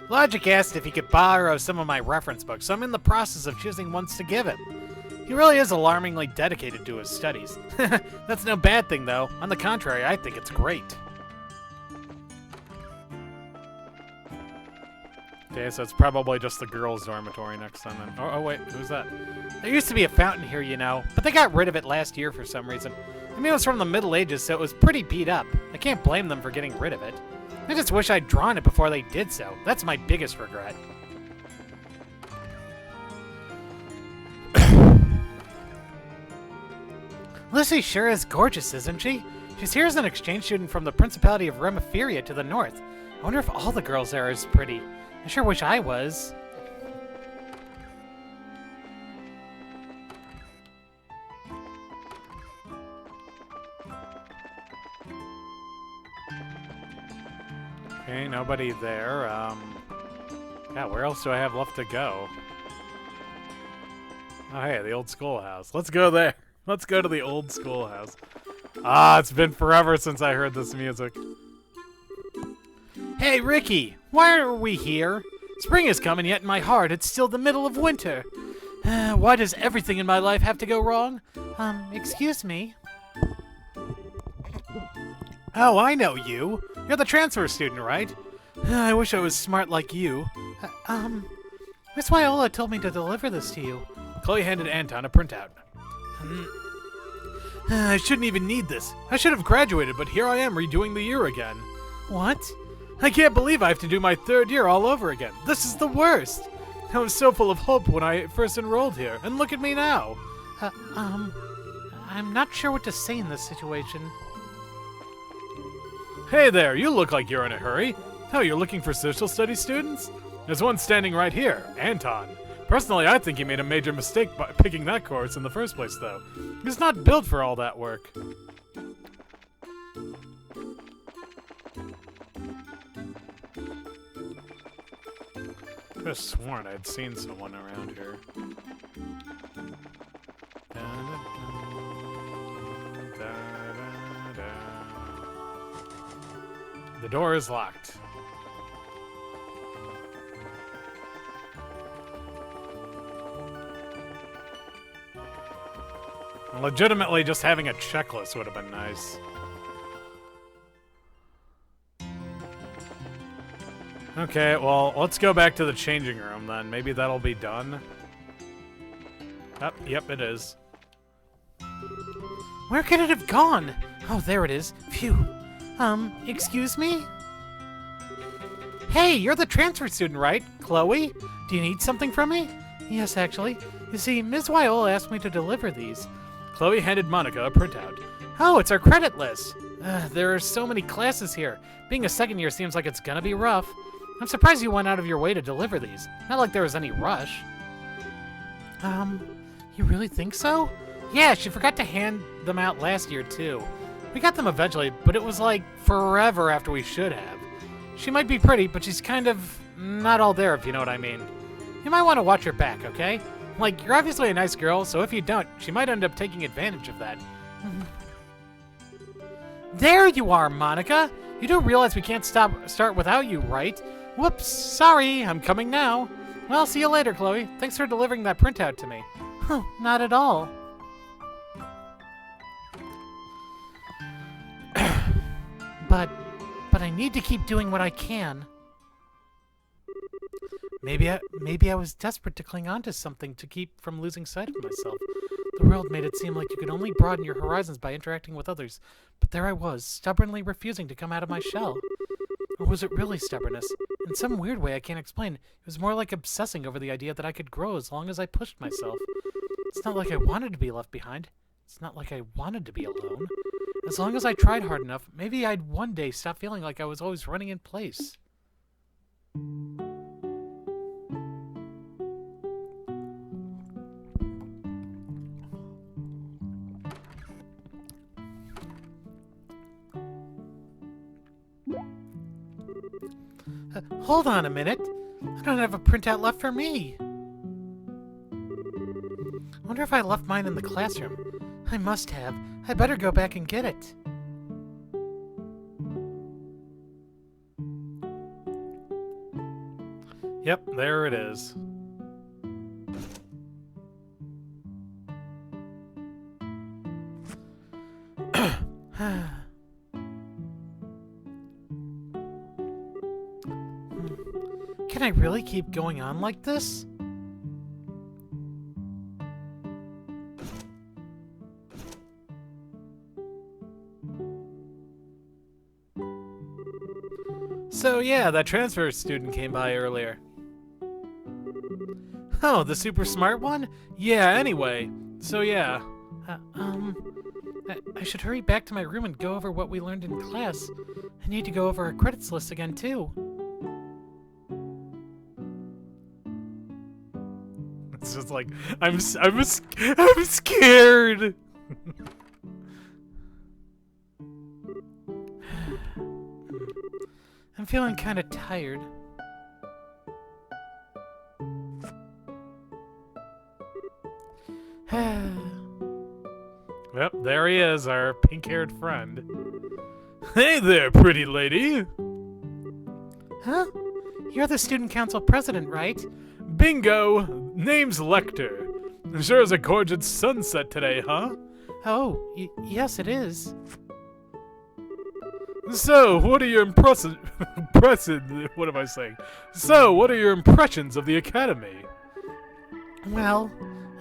Logic asked if he could borrow some of my reference books, so I'm in the process of choosing ones to give him. He really is alarmingly dedicated to his studies. That's no bad thing, though. On the contrary, I think it's great.
Okay, so it's probably just the girls' dormitory next time then. Oh, wait, who's that?
There used to be a fountain here, you know, but they got rid of it last year for some reason. I mean, it was from the Middle Ages, so it was pretty beat up. I can't blame them for getting rid of it. I just wish I'd drawn it before they did so. That's my biggest regret. Lucy sure is gorgeous, isn't she? She's here as an exchange student from the Principality of Remiferia to the north. I wonder if all the girls there are as pretty. I sure wish I was.
Okay, nobody there. Yeah, where else do I have left to go? Oh, hey, the old schoolhouse. Let's go there. Let's go to the old schoolhouse. Ah, it's been forever since I heard this music.
Hey, Ricky! Why are we here? Spring is coming, yet in my heart it's still the middle of winter. Why does everything in my life have to go wrong? Excuse me? Oh, I know you. You're the transfer student, right? I wish I was smart like you. Miss Viola told me to deliver this to you.
Chloe handed Anton a printout.
I shouldn't even need this. I should have graduated, but here I am redoing the year again.
What?
I can't believe I have to do my 3rd year all over again. This is the worst. I was so full of hope when I first enrolled here, and look at me now.
I'm not sure what to say in this situation.
Hey there, you look like you're in a hurry. Oh, you're looking for social studies students? There's one standing right here, Anton. Personally, I think he made a major mistake by picking that course in the first place, though. He's not built for all that work.
I could have sworn I'd seen someone around here. The door is locked. Legitimately, just having a checklist would have been nice. Okay, well, let's go back to the changing room then. Maybe that'll be done. Yep, it is.
Where could it have gone? Oh, there it is. Phew. Excuse me? Hey, you're the transfer student, right? Chloe? Do you need something from me? Yes, actually. You see, Ms. Viola asked me to deliver these.
Chloe handed Monica a printout.
Oh, it's our credit list. There are so many classes here. Being a second year seems like it's gonna be rough. I'm surprised you went out of your way to deliver these. Not like there was any rush. You really think so? Yeah, she forgot to hand them out last year, too. We got them eventually, but it was like forever after we should have. She might be pretty, but she's kind of not all there, if you know what I mean. You might want to watch her back, okay? Like, you're obviously a nice girl, so if you don't, she might end up taking advantage of that. There you are, Monica! You do realize we can't start without you, right? Whoops, sorry, I'm coming now. Well, see you later, Chloe. Thanks for delivering that printout to me. Huh, not at all. But I need to keep doing what I can. Maybe I was desperate to cling on to something to keep from losing sight of myself. The world made it seem like you could only broaden your horizons by interacting with others, but there I was, stubbornly refusing to come out of my shell. Or was it really stubbornness? In some weird way I can't explain, it was more like obsessing over the idea that I could grow as long as I pushed myself. It's not like I wanted to be left behind. It's not like I wanted to be alone. As long as I tried hard enough, maybe I'd one day stop feeling like I was always running in place. Hold on a minute. I don't have a printout left for me. I wonder if I left mine in the classroom. I must have. I better go back and get it.
Yep, there it is.
Can I really keep going on like this?
So yeah, that transfer student came by earlier. Oh, the super smart one? Yeah, anyway. So yeah.
I should hurry back to my room and go over what we learned in class. I need to go over our credits list again, too.
It's just like, I'm scared!
I'm feeling kind of tired.
Yep, there he is, our pink-haired friend.
Hey there, pretty lady.
Huh? You're the student council president, right?
Bingo! Name's Lecter. Sure is a gorgeous sunset today, huh?
Oh, yes it is.
So, what are your what am I saying? So, what are your impressions of the Academy?
Well,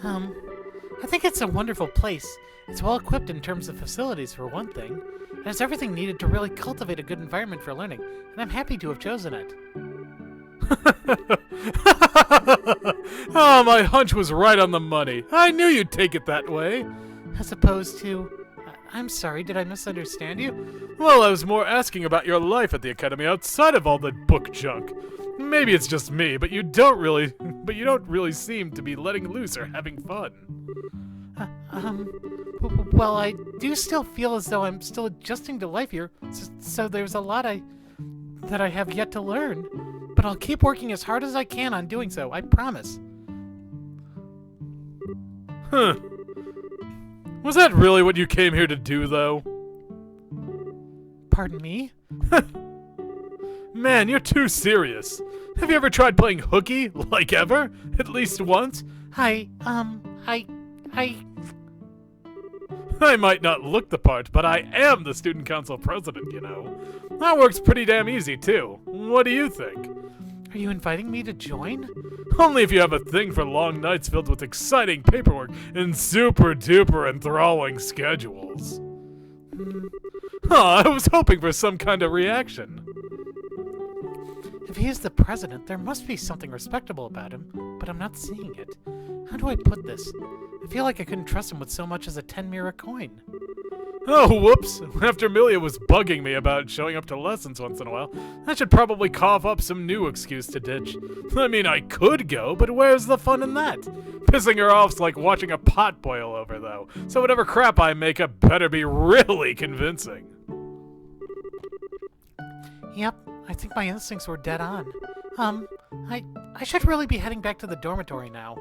I think it's a wonderful place. It's well equipped in terms of facilities, for one thing. It has everything needed to really cultivate a good environment for learning, and I'm happy to have chosen it.
Oh, my hunch was right on the money. I knew you'd take it that way.
As opposed to... I'm sorry, did I misunderstand you?
Well, I was more asking about your life at the Academy outside of all the book junk. Maybe it's just me, but you don't really seem to be letting loose or having fun.
Well, I do still feel as though I'm still adjusting to life here, so there's a lot that I have yet to learn. But I'll keep working as hard as I can on doing so, I promise.
Huh. Was that really what you came here to do, though?
Pardon me?
Man, you're too serious. Have you ever tried playing hooky, like ever? At least once?
I
might not look the part, but I am the student council president, you know. That works pretty damn easy, too. What do you think?
Are you inviting me to join?
Only if you have a thing for long nights filled with exciting paperwork and super-duper enthralling schedules. I was hoping for some kind of reaction.
If he is the president, there must be something respectable about him, but I'm not seeing it. How do I put this? I feel like I couldn't trust him with so much as a 10 mira coin.
Oh, whoops. After Milia was bugging me about showing up to lessons once in a while, I should probably cough up some new excuse to ditch. I mean, I could go, but where's the fun in that? Pissing her off's like watching a pot boil over, though, so whatever crap I make up better be really convincing.
Yep, I think my instincts were dead on. I should really be heading back to the dormitory now.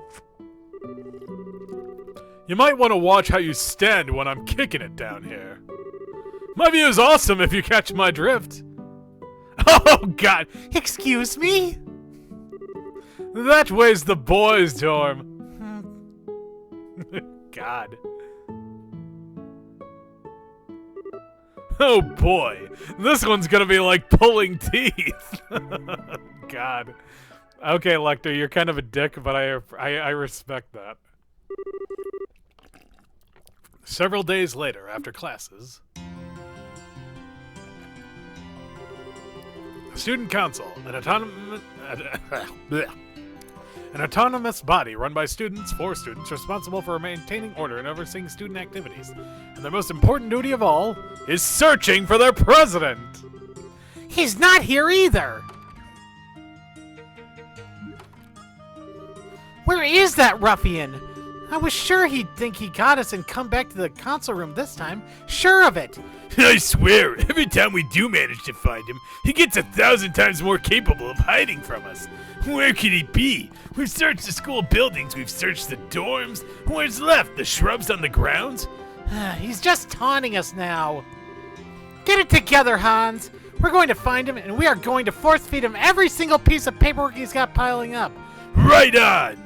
You might want to watch how you stand when I'm kicking it down here.
My view is awesome if you catch my drift. Oh, God.
Excuse me?
That way's the boys' dorm. God. Oh boy, this one's gonna be like pulling teeth. God. Okay, Lecter, you're kind of a dick, but I respect that. Several days later, after classes, the student council, an autonomous body run by students for students responsible for maintaining order and overseeing student activities. And their most important duty of all is searching for their president.
He's not here either! Where is that ruffian? I was sure he'd think he got us and come back to the console room this time. Sure of it.
I swear, every time we do manage to find him, he gets 1,000 times more capable of hiding from us. Where could he be? We've searched the school buildings, we've searched the dorms. Where's left? The shrubs on the grounds?
He's just taunting us now. Get it together, Hans. We're going to find him, and we are going to force feed him every single piece of paperwork he's got piling up.
Right on!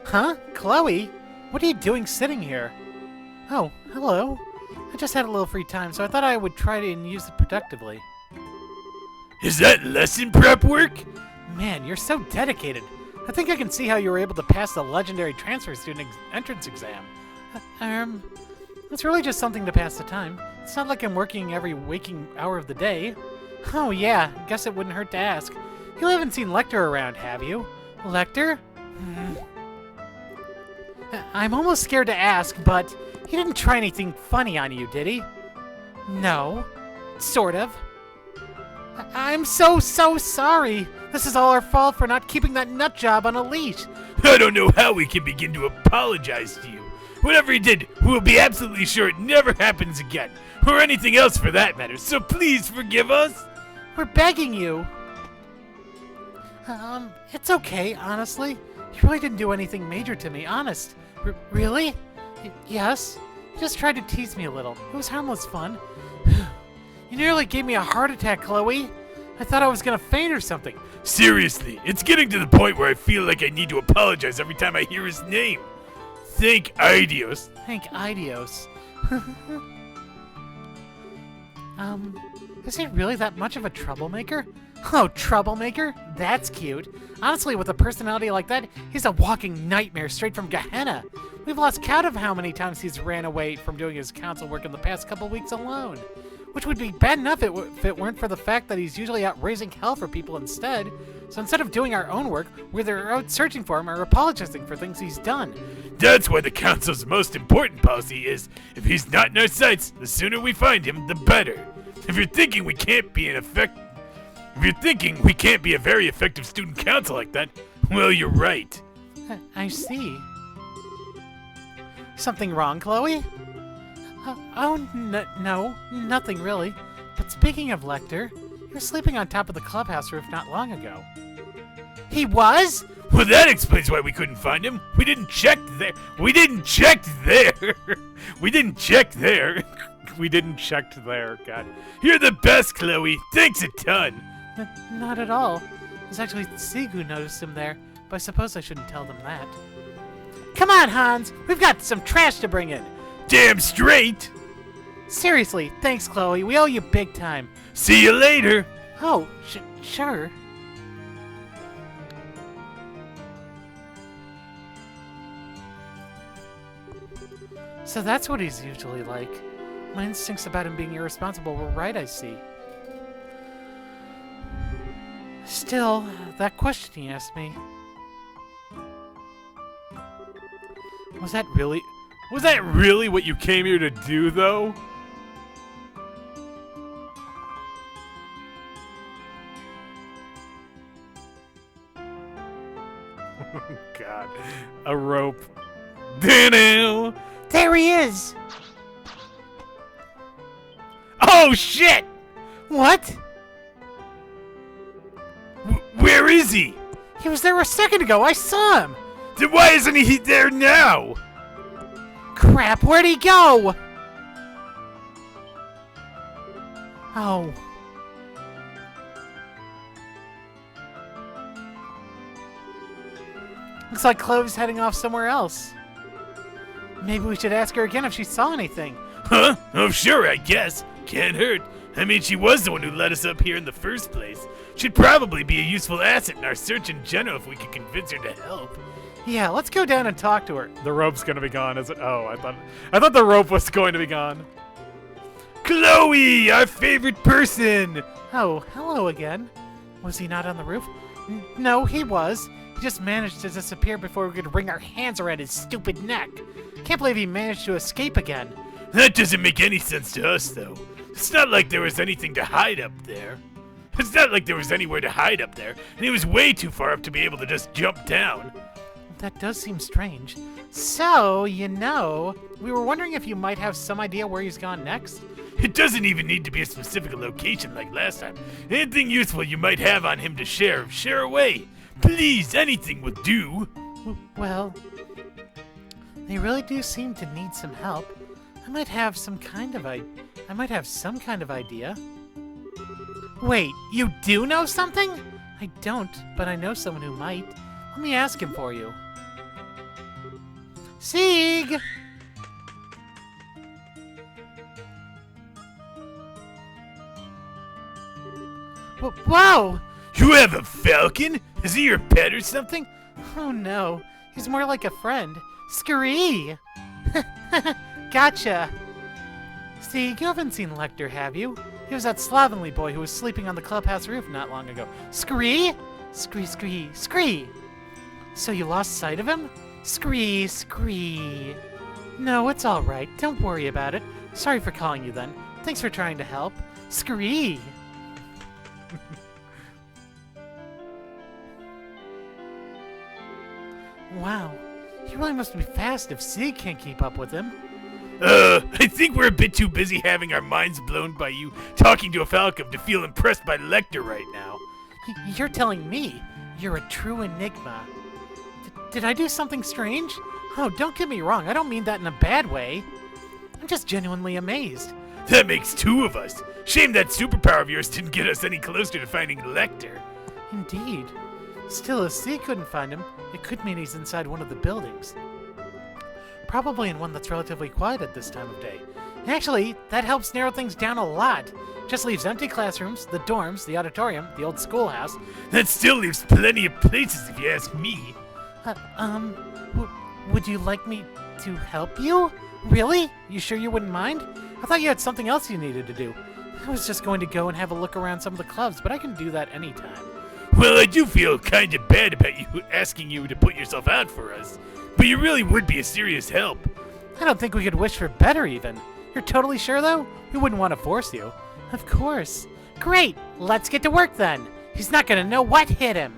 Huh? Chloe? What are you doing sitting here? Oh, hello. I just had a little free time, so I thought I would try to use it productively.
Is that lesson prep work?
Man, you're so dedicated. I think I can see how you were able to pass the legendary transfer student entrance exam. It's really just something to pass the time. It's not like I'm working every waking hour of the day. Oh yeah, guess it wouldn't hurt to ask. You haven't seen Lecter around, have you? Lecter? I'm almost scared to ask, but he didn't try anything funny on you, did he? No. Sort of. I'm so sorry. This is all our fault for not keeping that nut job on a leash.
I don't know how we can begin to apologize to you. Whatever he did, we'll be absolutely sure it never happens again. Or anything else for that matter, so please forgive us.
We're begging you. It's okay, honestly. You really didn't do anything major to me, honest. Really? Yes. You just tried to tease me a little. It was harmless fun. You nearly gave me a heart attack, Chloe. I thought I was gonna faint or something.
Seriously, it's getting to the point where I feel like I need to apologize every time I hear his name. Thank Idios.
Thank Idios. Is he really that much of a troublemaker? Oh, troublemaker? That's cute. Honestly, with a personality like that, he's a walking nightmare straight from Gehenna. We've lost count of how many times he's ran away from doing his council work in the past couple weeks alone. Which would be bad enough if it weren't for the fact that he's usually out raising hell for people instead. So instead of doing our own work, we're out searching for him or apologizing for things he's done.
That's why the council's most important policy is, if he's not in our sights, the sooner we find him, the better. If you're thinking we can't be a very effective student council like that, well, you're right.
I see. Something wrong, Chloe? No, nothing really. But speaking of Lecter, he was sleeping on top of the clubhouse roof not long ago. He was?
Well, that explains why we couldn't find him. We didn't check there. We didn't check there.
God.
You're the best, Chloe. Thanks a ton.
Not at all. It was actually Sieg who noticed him there, but I suppose I shouldn't tell them that. Come on, Hans! We've got some trash to bring in!
Damn straight!
Seriously, thanks, Chloe. We owe you big time.
See you later!
Oh, sure. So that's what he's usually like. My instincts about him being irresponsible were right, I see. Still, that question he asked me...
Was that really what you came here to do, though? God. A rope.
Dano!
There he is!
Oh, shit!
What?
Where is he?
He was there a second ago. I saw him.
Then why isn't he there now?
Crap, where'd he go? Oh. Looks like Chloe's heading off somewhere else. Maybe we should ask her again if she saw anything.
Huh? Oh, sure, I guess. Can't hurt. I mean, she was the one who led us up here in the first place. She'd probably be a useful asset in our search in general if we could convince her to help.
Yeah, let's go down and talk to her.
The rope's gonna be gone, is it? Oh, I thought the rope was going to be gone.
Chloe, our favorite person!
Oh, hello again. Was he not on the roof? No, he was. He just managed to disappear before we could wring our hands around his stupid neck. Can't believe he managed to escape again.
That doesn't make any sense to us, though. It's not like there was anything to hide up there. It's not like there was anywhere to hide up there, and he was way too far up to be able to just jump down.
That does seem strange. So, you know, we were wondering if you might have some idea where he's gone next?
It doesn't even need to be a specific location like last time. Anything useful you might have on him to share away. Please, anything would do.
Well, they really do seem to need some help. I might have some kind of idea. Wait, you do know something? I don't, but I know someone who might. Let me ask him for you. Sieg! Whoa!
You have a falcon? Is he your pet or something?
Oh no, he's more like a friend. Scree! Gotcha! See, you haven't seen Lecter, have you? He was that slovenly boy who was sleeping on the clubhouse roof not long ago. Scree? Scree! So you lost sight of him? Scree. No, it's alright. Don't worry about it. Sorry for calling you then. Thanks for trying to help. Scree! Wow. He really must be fast if Sieg can't keep up with him.
I think we're a bit too busy having our minds blown by you talking to a falcon to feel impressed by Lecter right now.
You're telling me you're a true enigma. Did I do something strange? Oh, don't get me wrong. I don't mean that in a bad way. I'm just genuinely amazed.
That makes two of us. Shame that superpower of yours didn't get us any closer to finding Lecter.
Indeed. Still, if Sieg couldn't find him, it could mean he's inside one of the buildings. Probably in one that's relatively quiet at this time of day. Actually, that helps narrow things down a lot. Just leaves empty classrooms, the dorms, the auditorium, the old schoolhouse.
That still leaves plenty of places if you ask me.
Would you like me to help you? Really? You sure you wouldn't mind? I thought you had something else you needed to do. I was just going to go and have a look around some of the clubs, but I can do that anytime.
Well, I do feel kind of bad about you asking you to put yourself out for us, but you really would be a serious help.
I don't think we could wish for better, even. You're totally sure, though? We wouldn't want to force you. Of course. Great! Let's get to work, then. He's not going to know what hit him.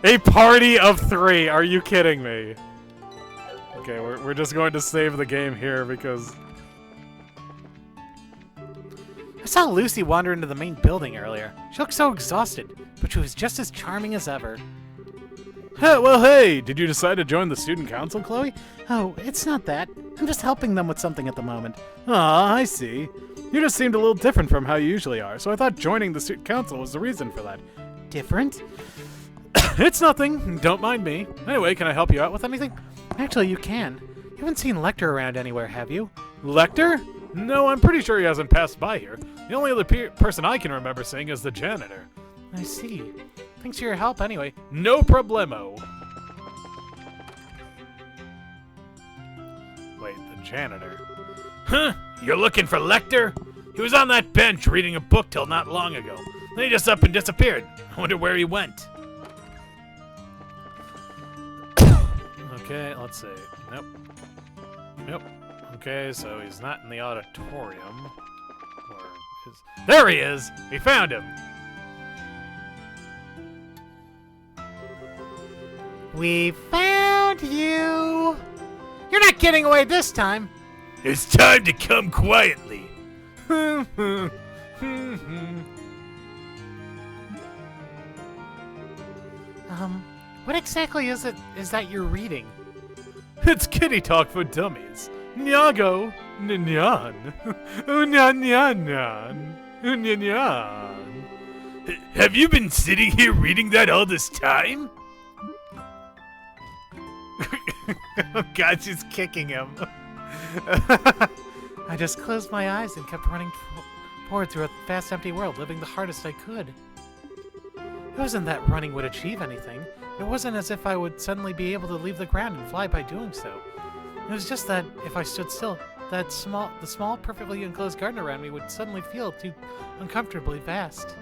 A party of 3. Are you kidding me? Okay, we're just going to save the game here because...
I saw Lucy wander into the main building earlier. She looked so exhausted, but she was just as charming as ever.
Well, hey, did you decide to join the student council, Chloe?
Oh, it's not that. I'm just helping them with something at the moment.
Ah, I see. You just seemed a little different from how you usually are, so I thought joining the student council was the reason for that.
Different?
It's nothing. Don't mind me. Anyway, can I help you out with anything?
Actually, you can. You haven't seen Lecter around anywhere, have you?
Lecter? No, I'm pretty sure he hasn't passed by here. The only other person I can remember seeing is the janitor.
I see. Thanks for your help anyway.
No problemo. Wait, the janitor?
Huh? You're looking for Lecter? He was on that bench reading a book till not long ago. Then he just up and disappeared. I wonder where he went.
Okay, let's see. Nope. Okay, so he's not in the auditorium. There he is! We found him!
We found you! You're not getting away this time!
It's time to come quietly.
What exactly is that you're reading?
It's kitty talk for dummies. Nyago, nyan, unyanyan, unyanyan.
Have you been sitting here reading that all this time?
Oh God, she's kicking him.
I just closed my eyes and kept running forward through a fast, empty world, living the hardest I could. It wasn't that running would achieve anything. It wasn't as if I would suddenly be able to leave the ground and fly by doing so. It was just that if I stood still, the small, perfectly enclosed garden around me would suddenly feel too uncomfortably vast.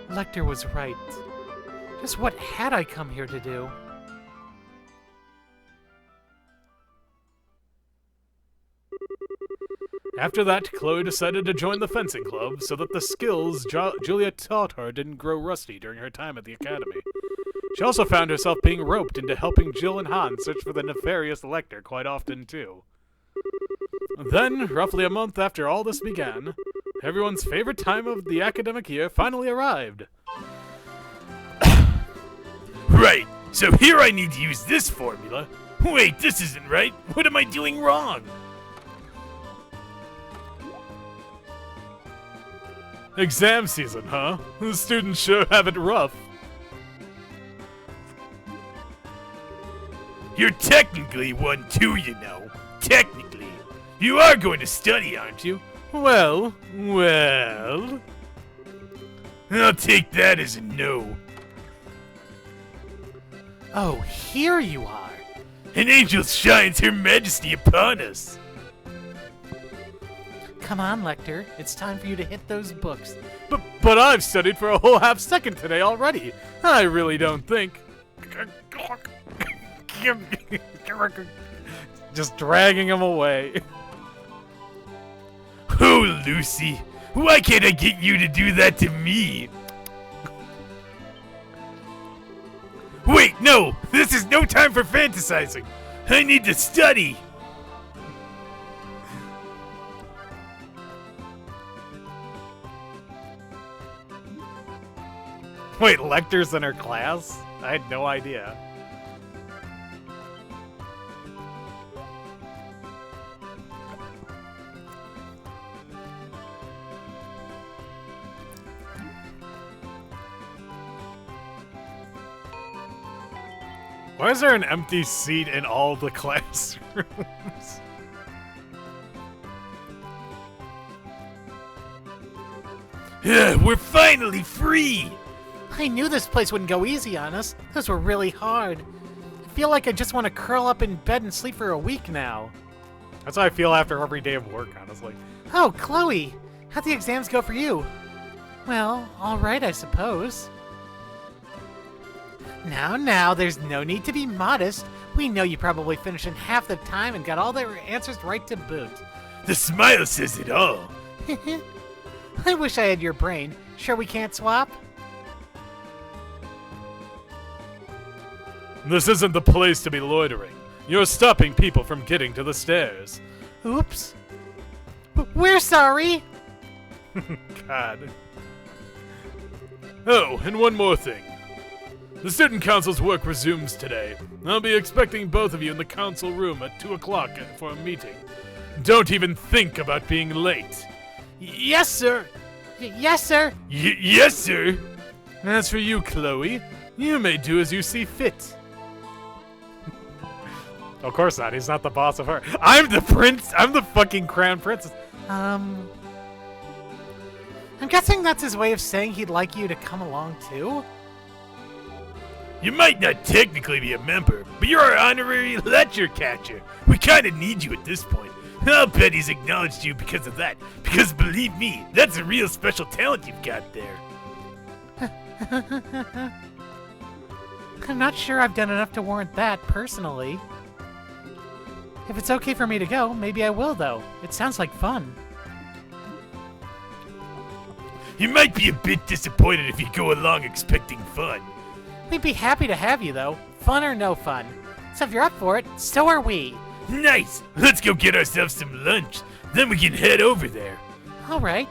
Lecter was right. Just what had I come here to do?
After that, Chloe decided to join the fencing club so that the skills Julia taught her didn't grow rusty during her time at the academy. She also found herself being roped into helping Jill and Hans search for the nefarious Lecter quite often, too. Then, roughly a month after all this began, everyone's favorite time of the academic year finally arrived.
Right, so here I need to use this formula. Wait, this isn't right. What am I doing wrong?
Exam season, huh? The students sure have it rough.
You're technically one too, you know. Technically. You are going to study, aren't you?
Well.
I'll take that as a no.
Oh, here you are.
An angel shines her majesty upon us.
Come on, Lecter. It's time for you to hit those books.
But I've studied for a whole half second today already. I really don't think. Just dragging him away.
Oh, Lucy. Why can't I get you to do that to me? Wait, no! This is no time for fantasizing! I need to study!
Wait, Lecter's in her class? I had no idea. Why is there an empty seat in all the classrooms?
We're finally free!
I knew this place wouldn't go easy on us. Those were really hard. I feel like I just want to curl up in bed and sleep for a week now.
That's how I feel after every day of work, honestly.
Oh, Chloe! How'd the exams go for you? Well, alright, I suppose. Now, there's no need to be modest. We know you probably finished in half the time and got all the answers right to boot.
The smile says it all.
I wish I had your brain. Sure we can't swap?
This isn't the place to be loitering. You're stopping people from getting to the stairs.
Oops. We're sorry!
God. Oh, and one more thing. The Student Council's work resumes today. I'll be expecting both of you in the council room at 2 o'clock for a meeting. Don't even think about being late.
Yes, sir.
Yes, sir.
Yes, sir.
As for you, Chloe, you may do as you see fit. Of course not. He's not the boss of her. I'm the prince. I'm the fucking crown princess.
I'm guessing that's his way of saying he'd like you to come along too?
You might not technically be a member, but you're our honorary lecture catcher. We kinda need you at this point. I'll bet he's acknowledged you because of that. Because believe me, that's a real special talent you've got there.
I'm not sure I've done enough to warrant that, personally. If it's okay for me to go, maybe I will, though. It sounds like fun.
You might be a bit disappointed if you go along expecting fun.
We'd be happy to have you, though. Fun or no fun. So if you're up for it, so are we.
Nice! Let's go get ourselves some lunch. Then we can head over there.
All right.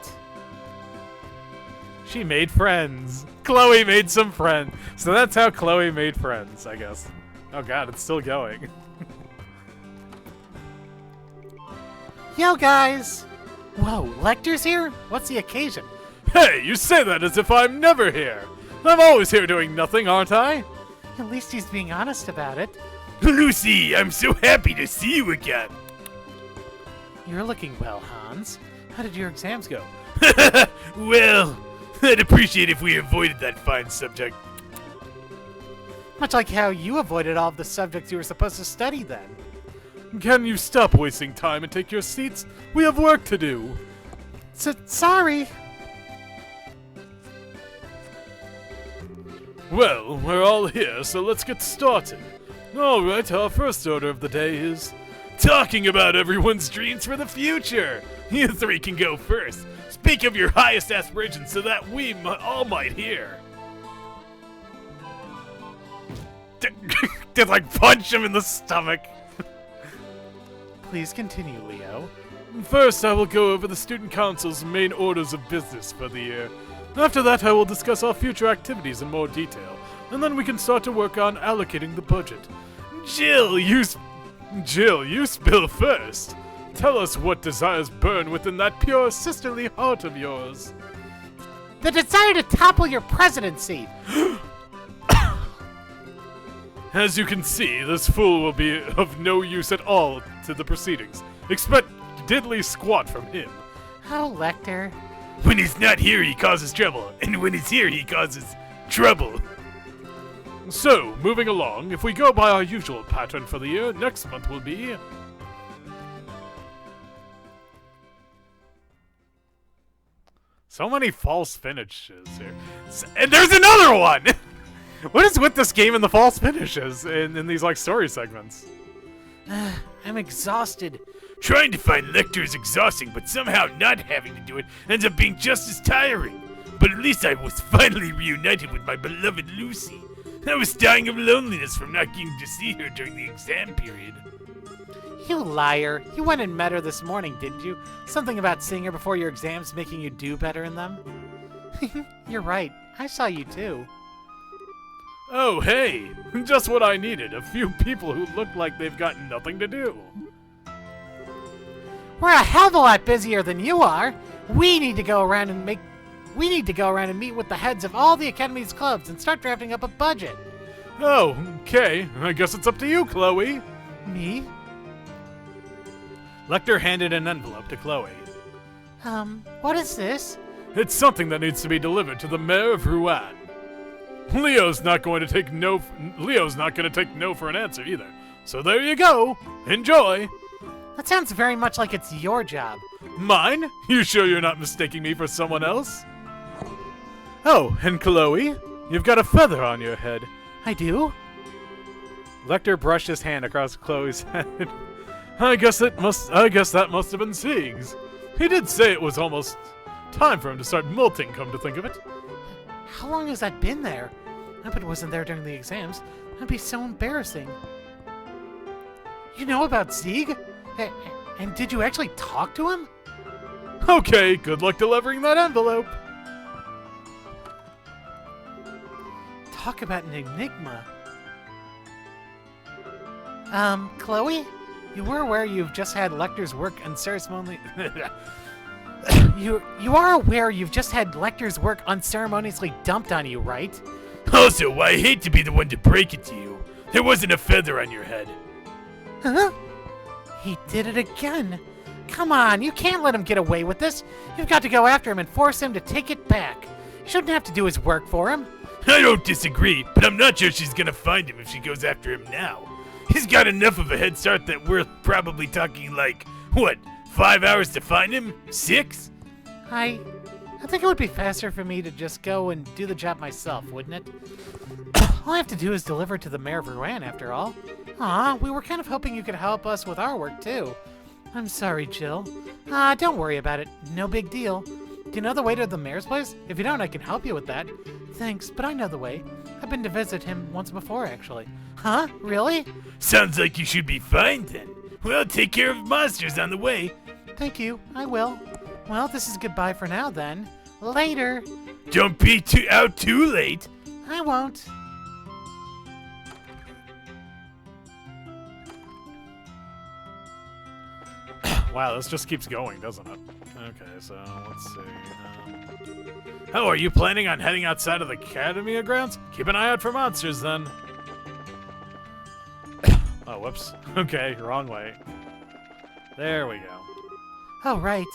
She made friends. Chloe made some friends. So that's how Chloe made friends, I guess. Oh god, it's still going.
Yo, guys! Whoa, Lecter's here? What's the occasion?
Hey, you say that as if I'm never here. I'm always here doing nothing, aren't I?
At least he's being honest about it.
Lucy, I'm so happy to see you again.
You're looking well, Hans. How did your exams go?
Well, I'd appreciate if we avoided that fine subject.
Much like how you avoided all of the subjects you were supposed to study then.
Can you stop wasting time and take your seats? We have work to do.
Sorry.
Well, we're all here, so let's get started. Alright, our first order of the day is
Talking about everyone's dreams for the future. You three can go first. Speak of your highest aspirations so that we all might hear.
Did like punch him in the stomach.
Please continue, Leo.
First, I will go over the Student Council's main orders of business for the year. After that, I will discuss our future activities in more detail, and then we can start to work on allocating the budget. Jill, you spill first. Tell us what desires burn within that pure sisterly heart of yours.
The desire to topple your presidency!
As you can see, this fool will be of no use at all to the proceedings. Expect diddly squat from him.
Oh, Lecter.
When he's not here, he causes trouble, and when he's here, he causes trouble.
So, moving along, if we go by our usual pattern for the year, next month will be...
So many false finishes here. And there's another one! What is with this game and the false finishes in these, like, story segments?
I'm exhausted.
Trying to find Lecter is exhausting, but somehow not having to do it ends up being just as tiring. But at least I was finally reunited with my beloved Lucy. I was dying of loneliness from not getting to see her during the exam period.
You liar. You went and met her this morning, didn't you? Something about seeing her before your exams making you do better in them? You're right. I saw you too.
Oh, hey! Just what I needed. A few people who look like they've got nothing to do.
We're a hell of a lot busier than you are. We need to go around and meet with the heads of all the Academy's clubs and start drafting up a budget.
Oh, okay. I guess it's up to you, Chloe.
Me?
Lecter handed an envelope to Chloe.
What is this?
It's something that needs to be delivered to the mayor of Rouen. Leo's not going to take no for an answer either. So there you go. Enjoy.
That sounds very much like it's your job.
Mine? You sure you're not mistaking me for someone else? Oh, and Chloe, you've got a feather on your head.
I do?
Lecter brushed his hand across Chloe's head.
I guess that must have been Sieg's. He did say it was almost time for him to start molting, come to think of it.
How long has that been there? I hope it wasn't there during the exams. That'd be so embarrassing. You know about Sieg? And did you actually talk to him?
Okay, good luck delivering that envelope.
Talk about an enigma. Chloe? You were aware you've just had Lecter's work unceremoniously... You are aware you've just had Lecter's work unceremoniously dumped on you, right?
Also, I hate to be the one to break it to you. There wasn't a feather on your head.
Huh? He did it again. Come on, you can't let him get away with this. You've got to go after him and force him to take it back. You shouldn't have to do his work for him.
I don't disagree, but I'm not sure she's gonna find him if she goes after him now. He's got enough of a head start that we're probably talking like, what, 5 hours to find him? 6?
I think it would be faster for me to just go and do the job myself, wouldn't it? All I have to do is deliver to the mayor of Rouen, after all. Aw, we were kind of hoping you could help us with our work, too. I'm sorry, Jill. Don't worry about it. No big deal. Do you know the way to the mayor's place? If you don't, I can help you with that. Thanks, but I know the way. I've been to visit him once before, actually. Huh? Really?
Sounds like you should be fine then. Well, take care of monsters on the way.
Thank you. I will. Well, this is goodbye for now, then. Later.
Don't be out too late.
I won't.
Wow, this just keeps going, doesn't it? Okay, so let's see.
Oh, are you planning on heading outside of the academy grounds?
Keep an eye out for monsters, then. Oh, whoops. Okay, wrong way. There we go.
Oh, right.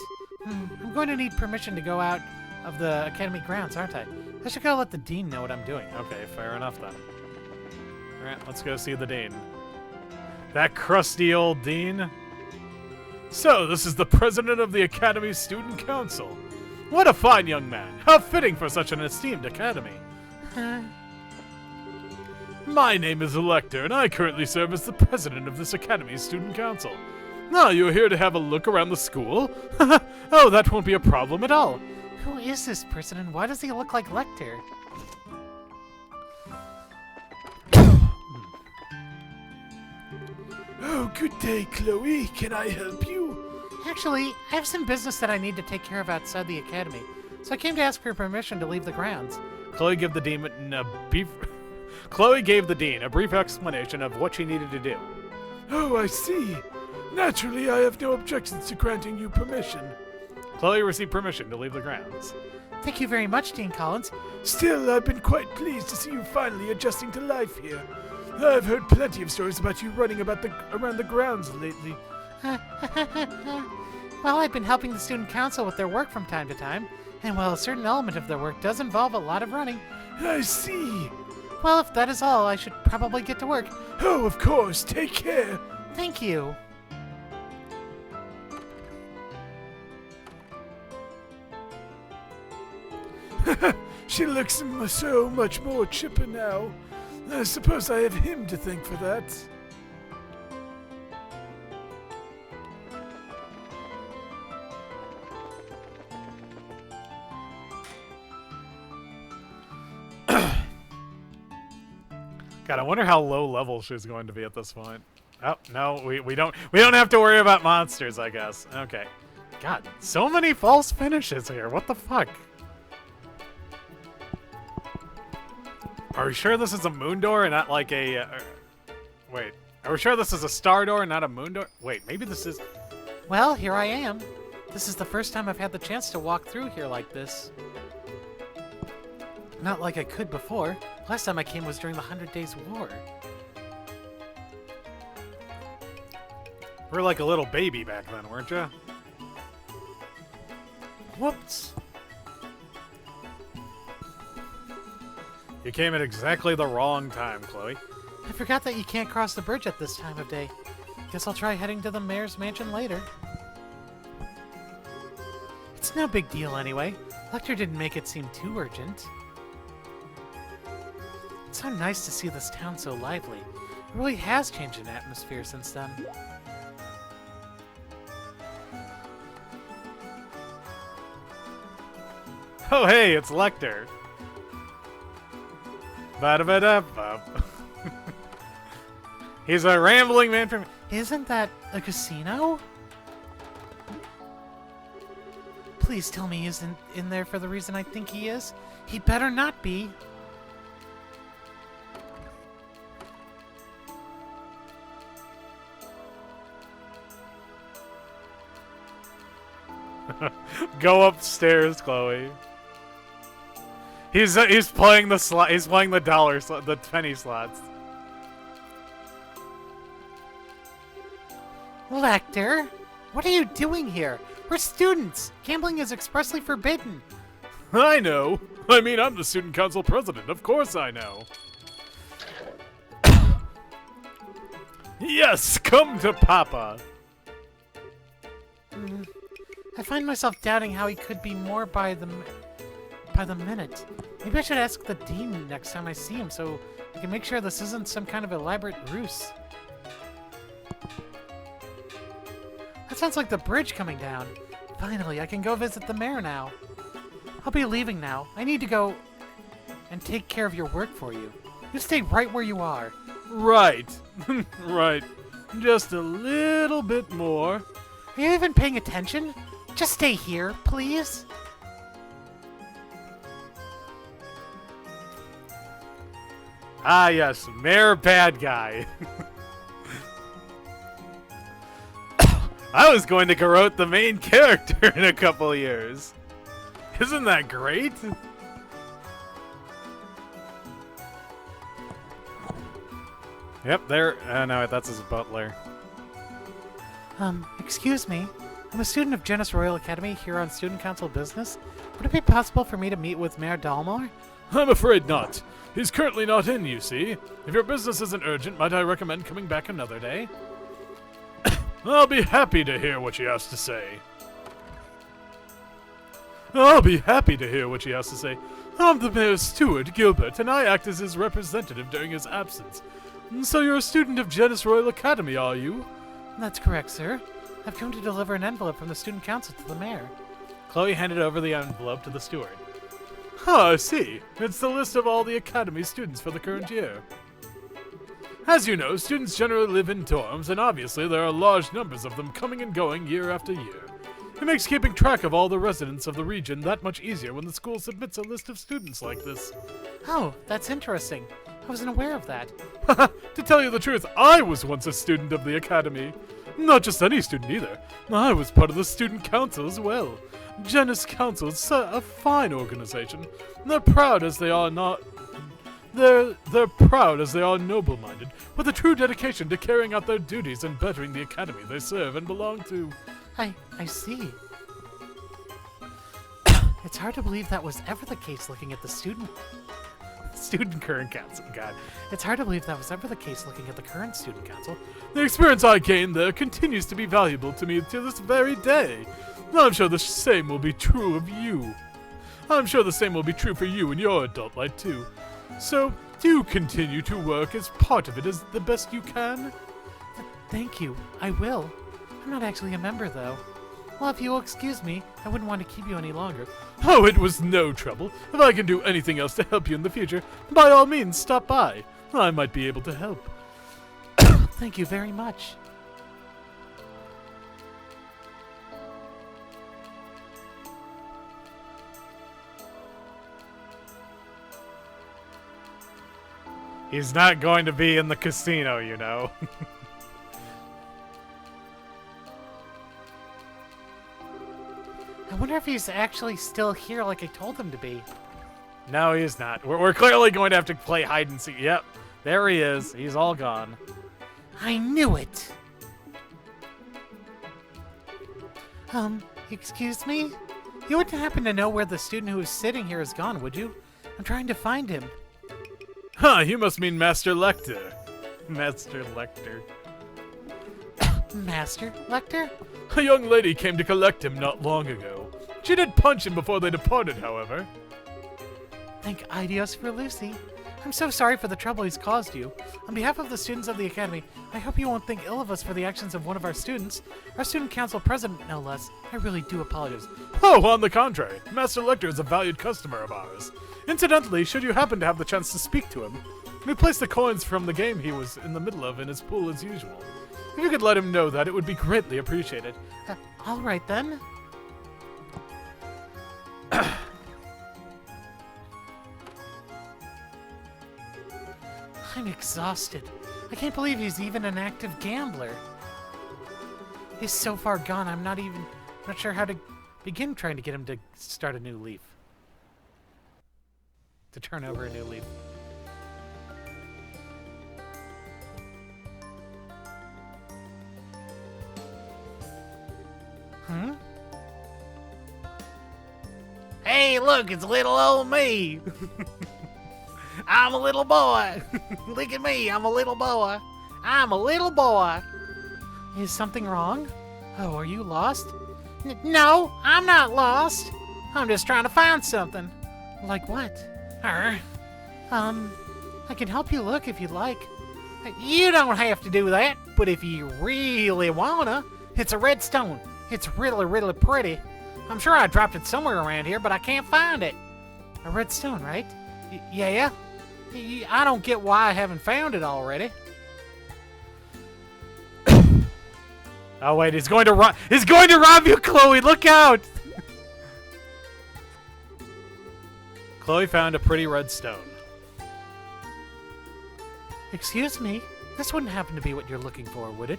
I'm going to need permission to go out of the academy grounds, aren't I? I should go let the dean know what I'm doing.
Okay, fair enough then. Alright, let's go see the dean. That crusty old dean?
So, this is the president of the Academy's Student Council. What a fine young man. How fitting for such an esteemed academy. My name is Elector, and I currently serve as the president of this Academy's Student Council. Now, you're here to have a look around the school? Oh, that won't be a problem at all.
Who is this person, and why does he look like Lecter?
Oh, good day, Chloe. Can I help you?
Actually, I have some business that I need to take care of outside the academy, so I came to ask for permission to leave the grounds.
Chloe gave the dean a brief explanation of what she needed to do.
Oh, I see. Naturally, I have no objections to granting you permission.
Chloe received permission to leave the grounds.
Thank you very much, Dean Collins.
Still, I've been quite pleased to see you finally adjusting to life here. I've heard plenty of stories about you running around the grounds lately.
Well, I've been helping the student council with their work from time to time, and while a certain element of their work does involve a lot of running.
I see.
Well, if that is all, I should probably get to work.
Oh, of course. Take care.
Thank you.
She looks so much more chipper now. I suppose I have him to thank for that.
God, I wonder how low level she's going to be at this point. Oh, no, we don't have to worry about monsters, I guess. Okay. God, so many false finishes here. What the fuck? Are we sure this is a moon door and not like a... wait. Are we sure this is a star door and not a moon door? Wait, maybe this is...
Well, here I am. This is the first time I've had the chance to walk through here like this. Not like I could before. Last time I came was during the 100 Days War.
We're like a little baby back then, weren't you?
Whoops.
You came at exactly the wrong time, Chloe.
I forgot that you can't cross the bridge at this time of day. Guess I'll try heading to the mayor's mansion later. It's no big deal anyway. Lecter didn't make it seem too urgent. It's so nice to see this town so lively. It really has changed in atmosphere since then.
Oh, hey, it's Lecter. Ba-da-ba-da-ba. He's a rambling man from...
Isn't that a casino? Please tell me he isn't in there for the reason I think he is. He better not be.
Go upstairs, Chloe. He's playing the slot. He's playing the the penny slots.
Lecter, what are you doing here? We're students. Gambling is expressly forbidden.
I know. I mean, I'm the student council president. Of course I know. Yes, come to Papa.
I find myself doubting how he could be more by the minute. Maybe I should ask the dean next time I see him so I can make sure this isn't some kind of elaborate ruse. That sounds like the bridge coming down. Finally, I can go visit the mayor now. I'll be leaving now. I need to go and take care of your work for you. You stay right where you are.
Right. Right. Just a little bit more.
Are you even paying attention? Just stay here, please.
Ah, yes, Mayor Bad Guy. I was going to garrote the main character in a couple years. Isn't that great? Yep, there. No, that's his butler.
Excuse me. I'm a student of Genis Royal Academy here on Student Council business. Would it be possible for me to meet with Mayor Dalmor?
I'm afraid not. He's currently not in, you see. If your business isn't urgent, might I recommend coming back another day? I'll be happy to hear what she has to say. I'm the mayor's steward, Gilbert, and I act as his representative during his absence. So you're a student of Genis Royal Academy, are you?
That's correct, sir. I've come to deliver an envelope from the Student Council to the mayor.
Chloe handed over the envelope to the steward.
I see. It's the list of all the Academy students for the current year. As you know, students generally live in dorms, and obviously there are large numbers of them coming and going year after year. It makes keeping track of all the residents of the region that much easier when the school submits a list of students like this.
Oh, that's interesting. I wasn't aware of that.
To tell you the truth, I was once a student of the Academy. Not just any student either. I was part of the student council as well. Genis Council is a fine organization. They're proud as they are noble-minded, with a true dedication to carrying out their duties and bettering the academy they serve and belong to.
I see. It's hard to believe that was ever the case looking at the student current council. God. It's hard to believe that was ever the case looking at the current student council.
The experience I gained there continues to be valuable to me to this very day. I'm sure the same will be true of you. I'm sure the same will be true for you in your adult life too. So, do continue to work as part of it as the best you can.
Thank you. I will. I'm not actually a member, though. Well, if you'll excuse me, I wouldn't want to keep you any longer.
Oh, it was no trouble. If I can do anything else to help you in the future, by all means, stop by. I might be able to help.
Thank you very much.
He's not going to be in the casino, you know.
I wonder if he's actually still here like I told him to be.
No, he's not. We're clearly going to have to play hide and seek. Yep, there he is. He's all gone.
I knew it! Excuse me? You wouldn't happen to know where the student who is sitting here is gone, would you? I'm trying to find him.
Huh, you must mean Master Lecter.
Master Lecter.
Master Lecter?
A young lady came to collect him not long ago. She did punch him before they departed, however.
Thank Idios for Lucy. I'm so sorry for the trouble he's caused you. On behalf of the students of the Academy, I hope you won't think ill of us for the actions of one of our students. Our student council president, no less. I really do apologize.
Oh, on the contrary, Master Lecter is a valued customer of ours. Incidentally, should you happen to have the chance to speak to him, we placed the coins from the game he was in the middle of in his pool as usual. If you could let him know that, it would be greatly appreciated.
All right then. I'm exhausted. I can't believe he's even an active gambler. He's so far gone, I'm not sure how to begin trying to get him to start a new leaf. To turn over a new leaf. Hey, look, it's little old me. I'm a little boy. Look at me, I'm a little boy. I'm a little boy. Is something wrong? Oh, are you lost? No, I'm not lost. I'm just trying to find something. Like what? I can help you look if you'd like. You don't have to do that, but if you really wanna, it's a red stone. It's really, really pretty. I'm sure I dropped it somewhere around here, but I can't find it. A red stone, right? Yeah? I don't get why I haven't found it already.
Oh wait, he's going to rob you, Chloe! Look out! Chloe found a pretty red stone.
Excuse me? This wouldn't happen to be what you're looking for, would it?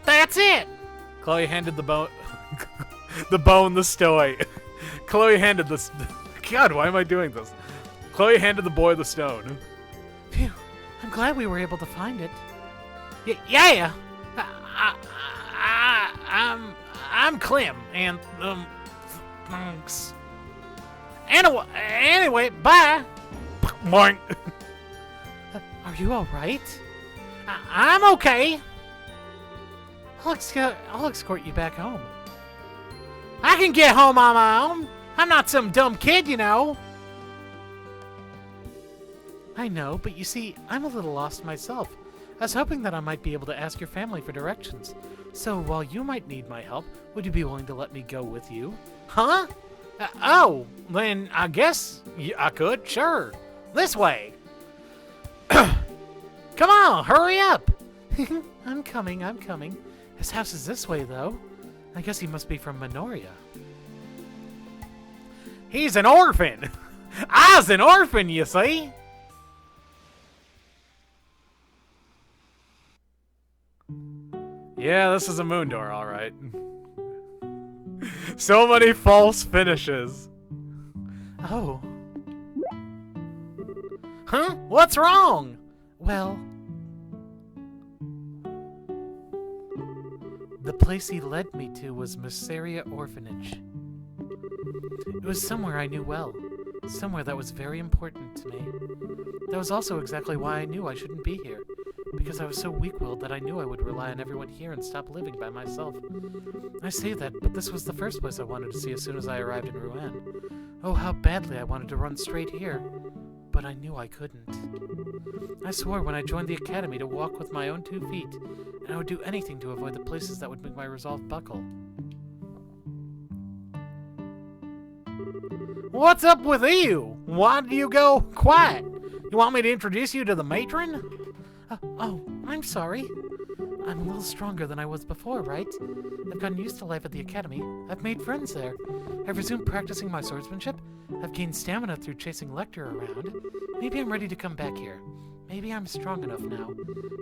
That's it!
Chloe handed the bone... the stone. Chloe handed the... God, why am I doing this? Chloe handed the boy the stone.
Phew. I'm glad we were able to find it. Yeah! I'm Clem, and, thanks. Anyway, bye!
Boing.
Are you alright? I'm okay. I'll escort you back home. I can get home on my own. I'm not some dumb kid, you know. I know, but you see, I'm a little lost myself. I was hoping that I might be able to ask your family for directions. So while you might need my help, would you be willing to let me go with you? Huh? Oh, then I guess I could, sure. This way. Come on, hurry up. I'm coming. His house is this way, though. I guess he must be from Minoria.
He's an orphan. I was an orphan, you see. Yeah, this is a moon door, all right. So many false finishes.
Oh. Huh? What's wrong? Well, the place he led me to was Mysteria Orphanage. It was somewhere I knew well, somewhere that was very important to me. That was also exactly why I knew I shouldn't be here, because I was so weak-willed that I knew I would rely on everyone here and stop living by myself. I say that, but this was the first place I wanted to see as soon as I arrived in Rouen. Oh, how badly I wanted to run straight here, but I knew I couldn't. I swore when I joined the academy to walk with my own 2 feet, and I would do anything to avoid the places that would make my resolve buckle. What's up with you? Why do you go quiet? You want me to introduce you to the matron? Oh, I'm sorry. I'm a little stronger than I was before, right? I've gotten used to life at the academy. I've made friends there. I've resumed practicing my swordsmanship. I've gained stamina through chasing Lecter around. Maybe I'm ready to come back here. Maybe I'm strong enough now.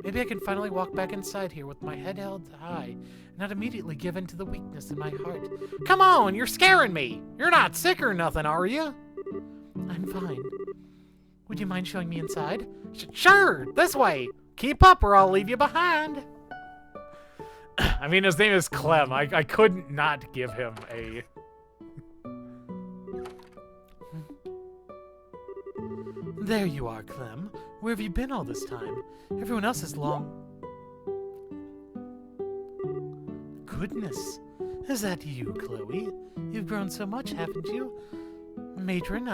Maybe I can finally walk back inside here with my head held high and not immediately give in to the weakness in my heart. Come on, you're scaring me! You're not sick or nothing, are you? I'm fine. Would you mind showing me inside? Sure, this way! Keep up or I'll leave you behind!
I mean, his name is Clem. I couldn't not give him a...
There you are, Clem. Where have you been all this time? Everyone else is long... Goodness. Is that you, Chloe? You've grown so much, haven't you? Matron,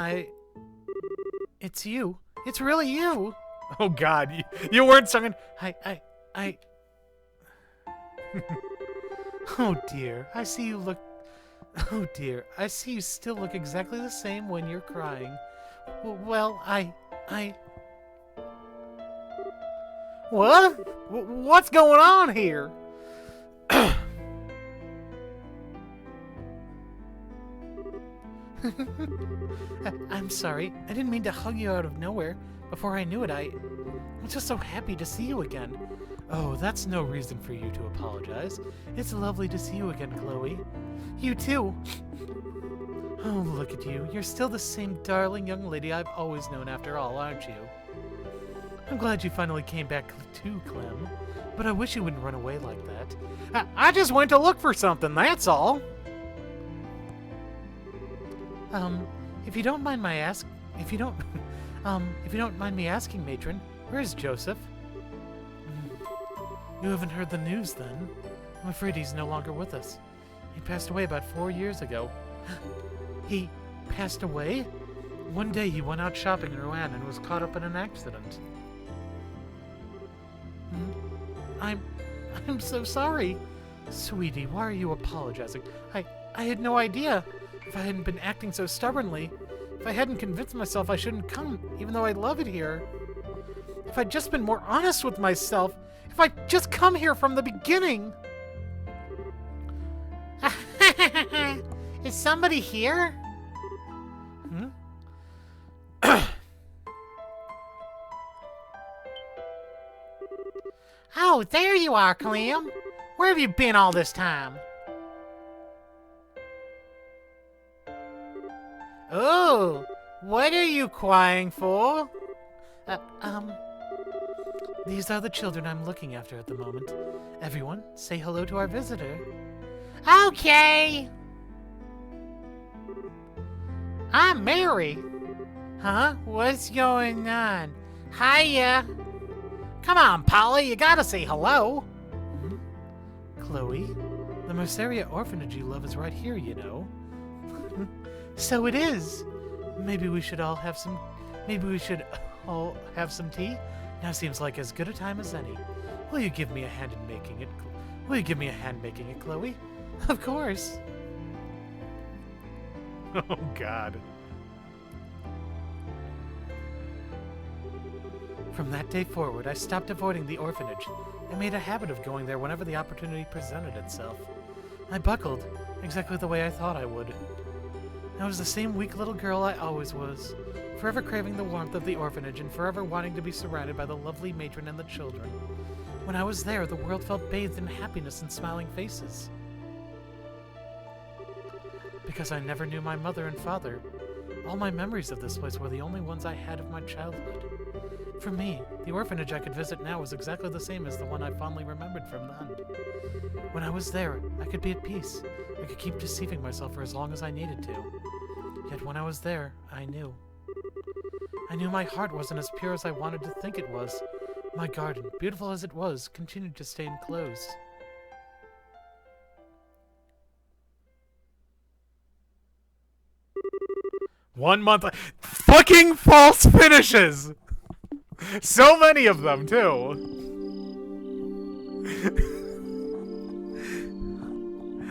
It's you. It's really you.
Oh God, you weren't singing...
Oh dear, I see you look... Oh dear, I see you still look exactly the same when you're crying. Well, What? What's going on here? I'm sorry. I didn't mean to hug you out of nowhere. Before I knew it, I'm just so happy to see you again. Oh, that's no reason for you to apologize. It's lovely to see you again, Chloe. You too. Oh, look at you. You're still the same darling young lady I've always known after all, aren't you? I'm glad you finally came back too, Clem. But I wish you wouldn't run away like that.
I just went to look for something, that's all.
If you don't mind my if you don't mind me asking, Matron, where is Joseph? You haven't heard the news, then? I'm afraid he's no longer with us. He passed away about 4 years ago. He passed away? One day he went out shopping in Rouen and was caught up in an accident. I'm so sorry. Sweetie, why are you apologizing? I had no idea. If I hadn't been acting so stubbornly, if I hadn't convinced myself I shouldn't come, even though I love it here, if I'd just been more honest with myself, if I'd just come here from the beginning. Is somebody here? Oh, there you are, Clem. Where have you been all this time? Oh, what are you crying for? These are the children I'm looking after at the moment. Everyone, say hello to our visitor. Okay. I'm Mary. Huh? What's going on? Hiya. Come on, Polly, you gotta say hello. Chloe, the Merceria orphanage you love is right here, you know. So it is. Maybe we should all have some tea? Now seems like as good a time as any. Will you give me a hand in making it? Will you give me a hand making it, Chloe? Of course.
Oh, God.
From that day forward, I stopped avoiding the orphanage and made a habit of going there whenever the opportunity presented itself. I buckled, exactly the way I thought I would. I was the same weak little girl I always was, forever craving the warmth of the orphanage and forever wanting to be surrounded by the lovely matron and the children. When I was there, the world felt bathed in happiness and smiling faces. Because I never knew my mother and father, all my memories of this place were the only ones I had of my childhood. For me, the orphanage I could visit now was exactly the same as the one I fondly remembered from then. When I was there, I could be at peace. I could keep deceiving myself for as long as I needed to. Yet when I was there, I knew. I knew my heart wasn't as pure as I wanted to think it was. My garden, beautiful as it was, continued to stay enclosed.
One month. Fucking false finishes! So many of them, too.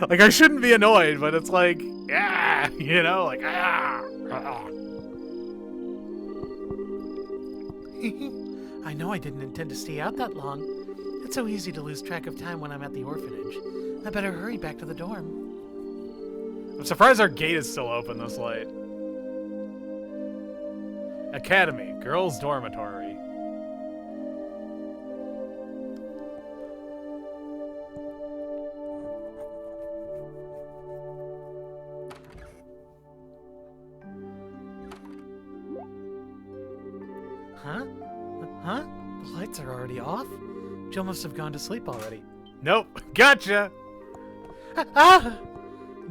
Like, I shouldn't be annoyed, but it's like, yeah, you know, like, ah.
I know I didn't intend to stay out that long. It's so easy to lose track of time when I'm at the orphanage. I better hurry back to the dorm.
I'm surprised our gate is still open this late. Academy, girls' dormitory.
Huh? Huh? The lights are already off? Joe must have gone to sleep already.
Nope, gotcha!
Ah!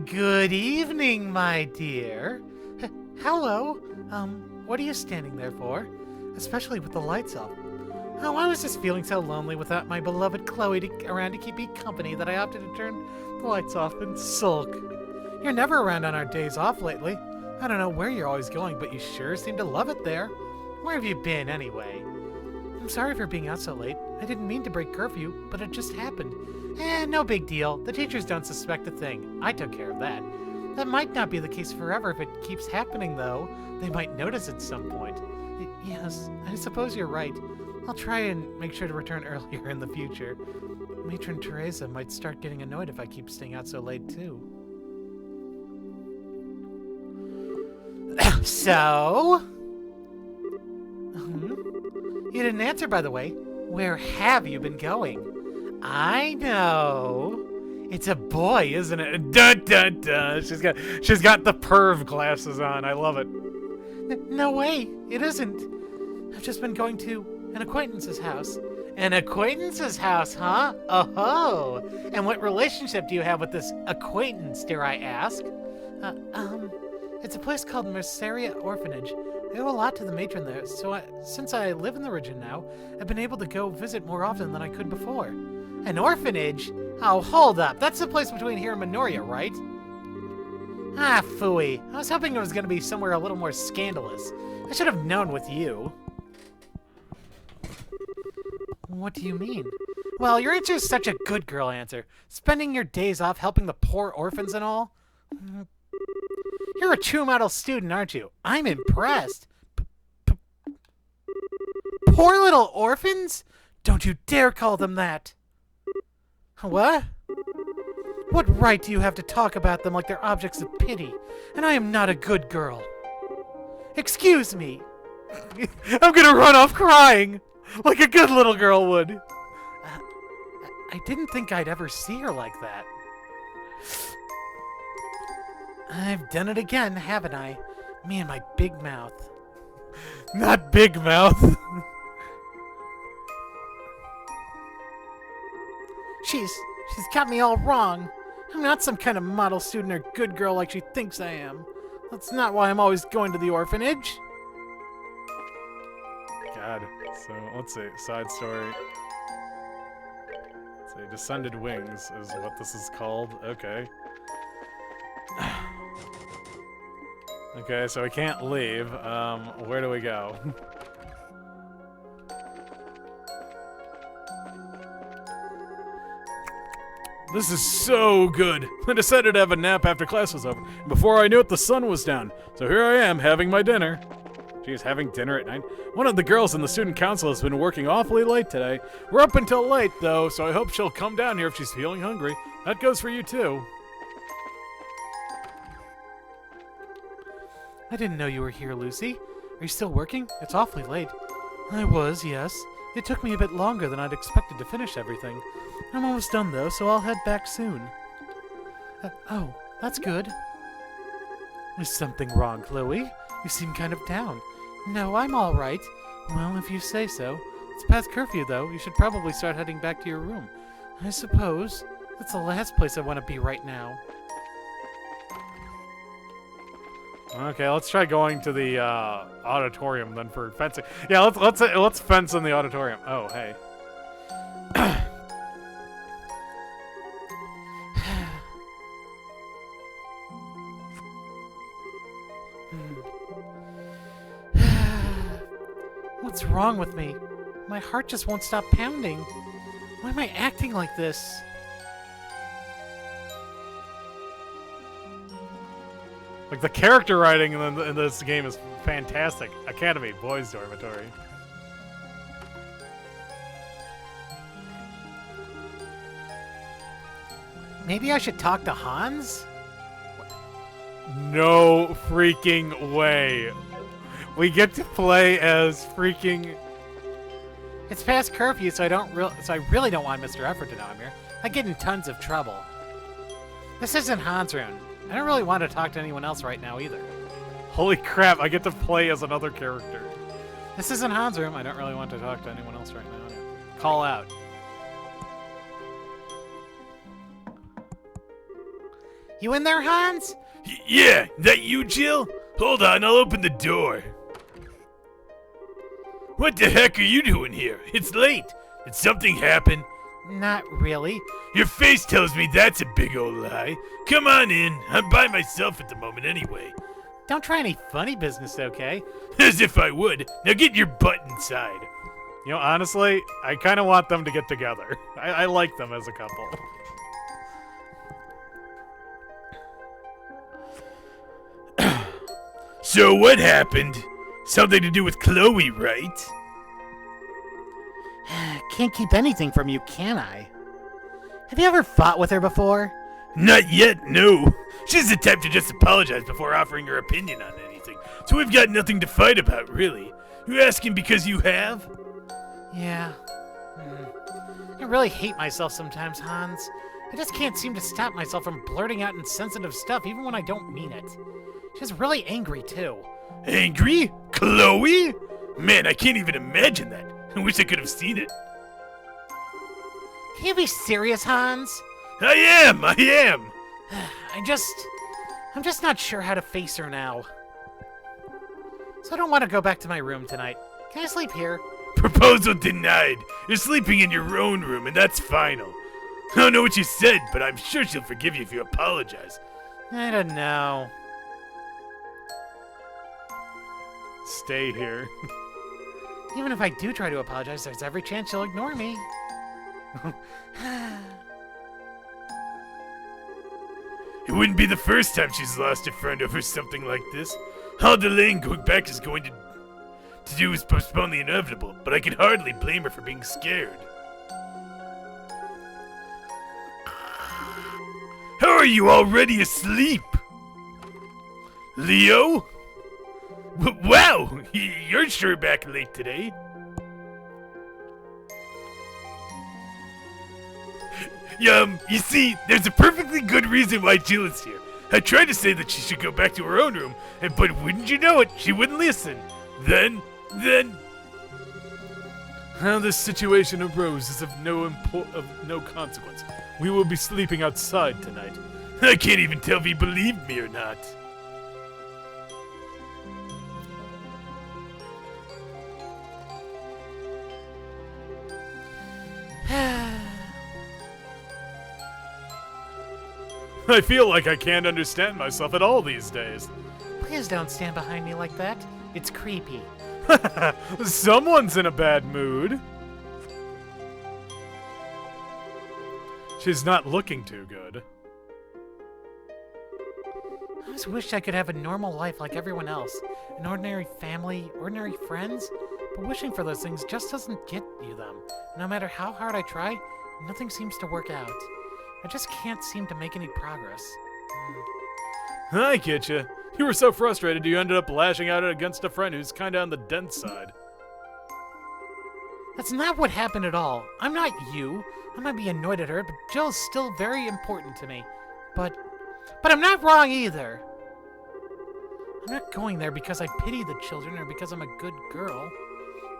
Good evening, my dear. Hello. What are you standing there for? Especially with the lights off. Oh, I was just feeling so lonely without my beloved Chloe around to keep me company that I opted to turn the lights off and sulk. You're never around on our days off lately. I don't know where you're always going, but you sure seem to love it there. Where have you been, anyway? I'm sorry for being out so late. I didn't mean to break curfew, but it just happened. No big deal. The teachers don't suspect a thing. I took care of that. That might not be the case forever if it keeps happening, though. They might notice at some point. Yes, I suppose you're right. I'll try and make sure to return earlier in the future. Matron Teresa might start getting annoyed if I keep staying out so late, too. So? You didn't answer, by the way. Where have you been going? I know. It's a boy, isn't it? Dun, dun, dun. She's got the perv glasses on. I love it. No way. It isn't. I've just been going to an acquaintance's house. An acquaintance's house, huh? Oh-ho. And what relationship do you have with this acquaintance, dare I ask? It's a place called Merceria Orphanage. I owe a lot to the matron there, so since I live in the region now, I've been able to go visit more often than I could before. An orphanage? Oh, hold up. That's the place between here and Minoria, right? Ah, phooey. I was hoping it was going to be somewhere a little more scandalous. I should have known with you. What do you mean? Well, your answer is such a good girl answer. Spending your days off helping the poor orphans and all. You're a true model student, aren't you? I'm impressed. Poor little orphans? Don't you dare call them that. What? What right do you have to talk about them like they're objects of pity? And I am not a good girl. Excuse me. I'm gonna run off crying, like a good little girl would. I didn't think I'd ever see her like that. I've done it again, haven't I? Me and my big mouth.
Not big mouth.
She's got me all wrong. I'm not some kind of model student or good girl like she thinks I am. That's not why I'm always going to the orphanage.
God. So, let's see. Side story. Let's see. Descended Wings is what this is called. Okay. Okay, so we can't leave. Where do we go?
This is so good. I decided to have a nap after class was over. And before I knew it, the sun was down. So here I am, having my dinner. Geez, having dinner at night? One of the girls in the student council has been working awfully late today. We're up until late, though, so I hope she'll come down here if she's feeling hungry. That goes for you, too.
I didn't know you were here, Lucy. Are you still working? It's awfully late. I was, yes. It took me a bit longer than I'd expected to finish everything. I'm almost done, though, so I'll head back soon. Oh, that's good. Is something wrong, Chloe? You seem kind of down. No, I'm all right. Well, if you say so. It's past curfew, though. You should probably start heading back to your room. I suppose. That's the last place I want to be right now.
Okay, let's try going to the auditorium then for fencing. Yeah, let's fence in the auditorium. Oh, hey.
What's wrong with me? My heart just won't stop pounding. Why am I acting like this?
Like, the character writing in this game is fantastic. Academy, boys' dormitory.
Maybe I should talk to Hans?
No freaking way. We get to play as freaking...
It's past curfew, so I really don't want Mr. Effort to know I'm here. I get in tons of trouble. This isn't Hans' room. I don't really want to talk to anyone else right now either.
Holy crap, I get to play as another character.
This isn't Hans' room. I don't really want to talk to anyone else right now. Call out. You in there, Hans?
Yeah, that you, Jill? Hold on, I'll open the door. What the heck are you doing here? It's late. Did something happen?
Not really.
Your face tells me that's a big old lie. Come on in. I'm by myself at the moment anyway.
Don't try any funny business, okay?
As if I would. Now get your butt inside.
You know, honestly, I kind of want them to get together. I like them as a couple.
So what happened? Something to do with Chloe, right?
Can't keep anything from you, can I? Have you ever fought with her before?
Not yet, no. She's the type to just apologize before offering her opinion on anything. So we've got nothing to fight about, really. You asking because you have?
Yeah. I really hate myself sometimes, Hans. I just can't seem to stop myself from blurting out insensitive stuff even when I don't mean it. She's really angry, too.
Angry? Chloe? Man, I can't even imagine that. I wish I could have seen it.
Can you be serious, Hans?
I am!
I'm just not sure how to face her now. So I don't want to go back to my room tonight. Can I sleep here?
Proposal denied. You're sleeping in your own room, and that's final. I don't know what you said, but I'm sure she'll forgive you if you apologize.
I don't know.
Stay here.
Even if I do try to apologize, there's every chance she'll ignore me.
It wouldn't be the first time she's lost a friend over something like this. All delaying going back is going to do is postpone the inevitable, but I can hardly blame her for being scared. How are you already asleep? Leo? Wow, you're sure back late today. You see, there's a perfectly good reason why Jill is here. I tried to say that she should go back to her own room, but wouldn't you know it, she wouldn't listen. Then...
How this situation arose is of no consequence. We will be sleeping outside tonight.
I can't even tell if he believed me or not.
I feel like I can't understand myself at all these days.
Please don't stand behind me like that. It's creepy.
Someone's in a bad mood. She's not looking too good.
I just wish I could have a normal life like everyone else. An ordinary family, ordinary friends. But wishing for those things just doesn't get you them. No matter how hard I try, nothing seems to work out. I just can't seem to make any progress.
I get you. You were so frustrated you ended up lashing out against a friend who's kinda on the dense side.
That's not what happened at all. I'm not you. I might be annoyed at her, but Jill's still very important to me. But I'm not wrong either. I'm not going there because I pity the children or because I'm a good girl.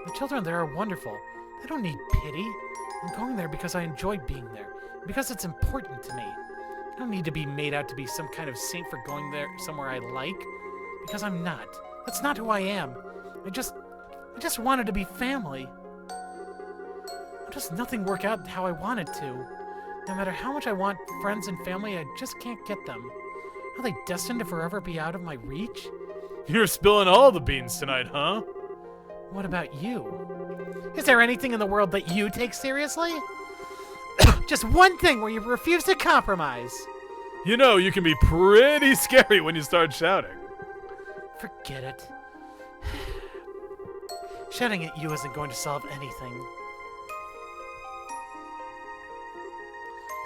The children there are wonderful. They don't need pity. I'm going there because I enjoy being there. Because it's important to me. I don't need to be made out to be some kind of saint for going there somewhere I like. Because I'm not. That's not who I am. I just wanted to be family. Just nothing work out how I wanted to. No matter how much I want friends and family, I just can't get them. Are they destined to forever be out of my reach?
You're spilling all the beans tonight, huh?
What about you? Is there anything in the world that you take seriously? Just one thing where you refuse to compromise.
You know, you can be pretty scary when you start shouting.
Forget it. Shouting at you isn't going to solve anything.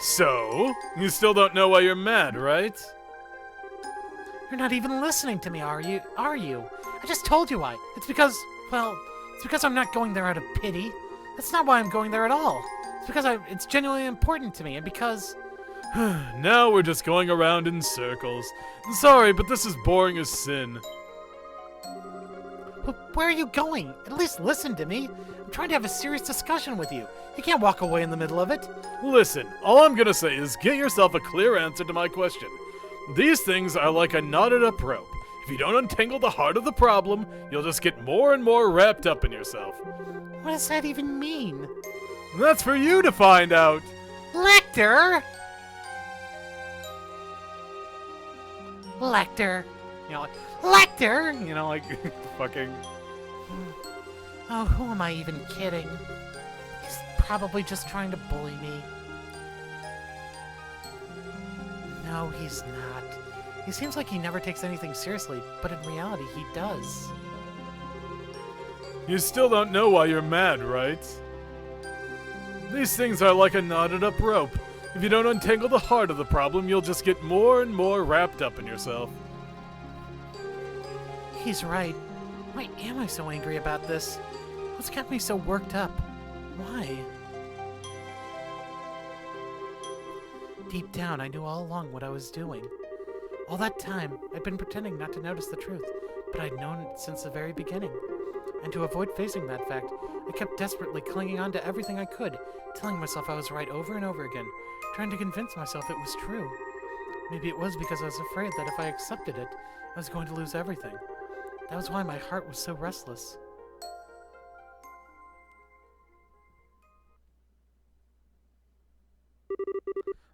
So, you still don't know why you're mad, right?
You're not even listening to me, are you? I just told you why. It's because I'm not going there out of pity. That's not why I'm going there at all. It's because it's genuinely important to me, and because...
Now we're just going around in circles. Sorry, but this is boring as sin.
Well, where are you going? At least listen to me. I'm trying to have a serious discussion with you. You can't walk away in the middle of it.
Listen, all I'm gonna say is get yourself a clear answer to my question. These things are like a knotted up rope. If you don't untangle the heart of the problem, you'll just get more and more wrapped up in yourself.
What does that even mean?
That's for you to find out.
Lecter! Lecter. You know, like, Lecter! You know, like,
Fucking...
Oh, who am I even kidding? He's probably just trying to bully me. No, he's not. He seems like he never takes anything seriously, but in reality, he does.
You still don't know why you're mad, right? These things are like a knotted up rope. If you don't untangle the heart of the problem, you'll just get more and more wrapped up in yourself.
He's right. Why am I so angry about this? What's got me so worked up? Why? Deep down, I knew all along what I was doing. All that time, I'd been pretending not to notice the truth, but I'd known it since the very beginning. And to avoid facing that fact, I kept desperately clinging on to everything I could, telling myself I was right over and over again, trying to convince myself it was true. Maybe it was because I was afraid that if I accepted it, I was going to lose everything. That was why my heart was so restless.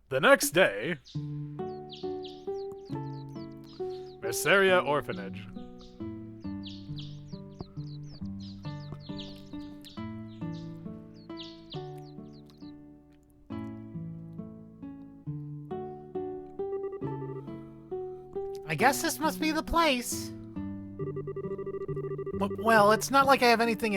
The next day... Merceria Orphanage.
I guess this must be the place. Well, it's not like I have anything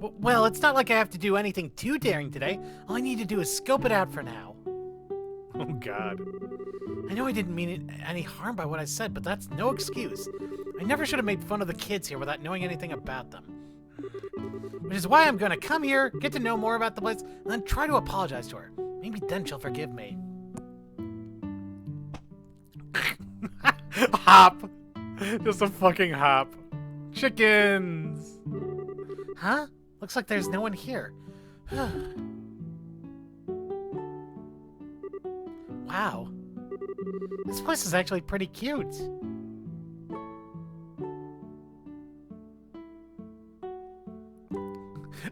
Well, it's not like I have to do anything too daring today. All I need to do is scope it out for now.
Oh, God.
I know I didn't mean any harm by what I said, but that's no excuse. I never should have made fun of the kids here without knowing anything about them. Which is why I'm gonna come here, get to know more about the place, and then try to apologize to her. Maybe then she'll forgive me.
Hop. Just a fucking hop. Chickens.
Huh? Looks like there's no one here. Wow. This place is actually pretty cute.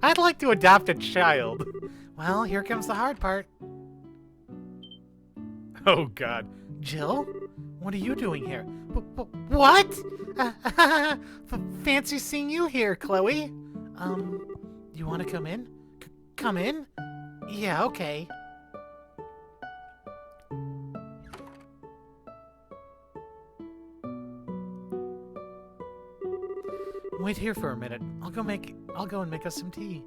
I'd like to adopt a child.
Well, here comes the hard part.
Oh, God.
Jill? What are you doing here? What? Fancy seeing you here, Chloe. You want to come in? Come in? Yeah, okay. Wait here for a minute. I'll go and make us some tea.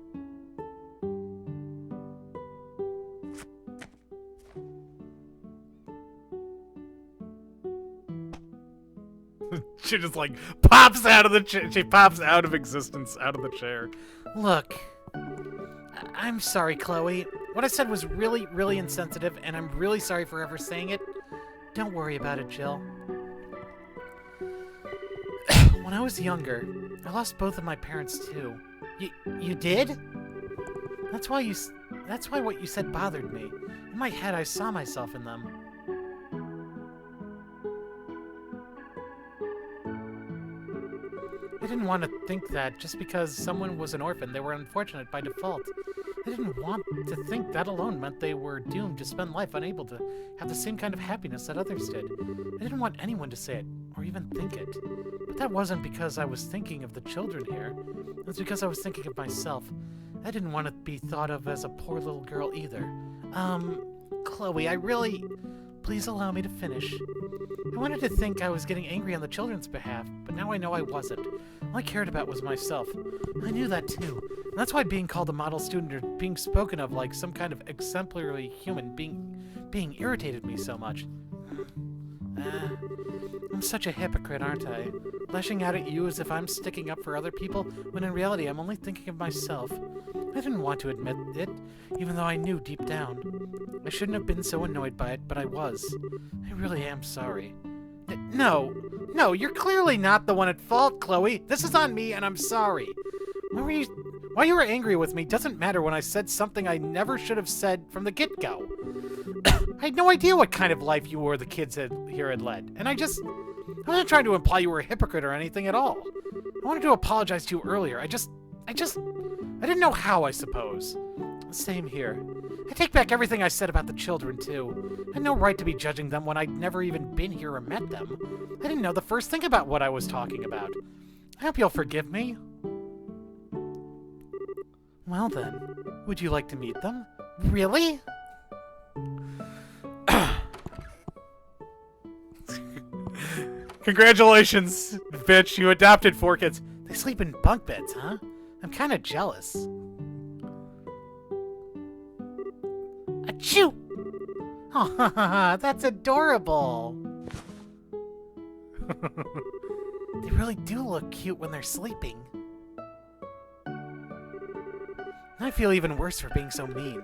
She just like pops out of the chair. She pops out of existence, out of the chair.
Look, I'm sorry, Chloe. What I said was really, really insensitive, and I'm really sorry for ever saying it. Don't worry about it, Jill. When I was younger, I lost both of my parents too. You did? That's why what you said bothered me. In my head, I saw myself in them. I didn't want to think that just because someone was an orphan, they were unfortunate by default. I didn't want to think that alone meant they were doomed to spend life unable to have the same kind of happiness that others did. I didn't want anyone to say it, or even think it. But that wasn't because I was thinking of the children here. It was because I was thinking of myself. I didn't want to be thought of as a poor little girl either. Chloe, Please allow me to finish. I wanted to think I was getting angry on the children's behalf, but now I know I wasn't. All I cared about was myself. I knew that too. And that's why being called a model student or being spoken of like some kind of exemplary human being irritated me so much. I'm such a hypocrite, aren't I? Lashing out at you as if I'm sticking up for other people, when in reality I'm only thinking of myself. I didn't want to admit it, even though I knew deep down. I shouldn't have been so annoyed by it, but I was. I really am sorry. No, you're clearly not the one at fault, Chloe. This is on me, and I'm sorry. Why you were angry with me doesn't matter when I said something I never should have said from the get-go. I had no idea what kind of life you or the kids here had led, and I wasn't trying to imply you were a hypocrite or anything at all. I wanted to apologize to you earlier. I didn't know how, I suppose. Same here. I take back everything I said about the children, too. I had no right to be judging them when I'd never even been here or met them. I didn't know the first thing about what I was talking about. I hope you'll forgive me. Well then, would you like to meet them? Really?
Congratulations, bitch. You adopted 4 kids.
They sleep in bunk beds, huh? I'm kind of jealous. Achoo! Oh, that's adorable. They really do look cute when they're sleeping. I feel even worse for being so mean.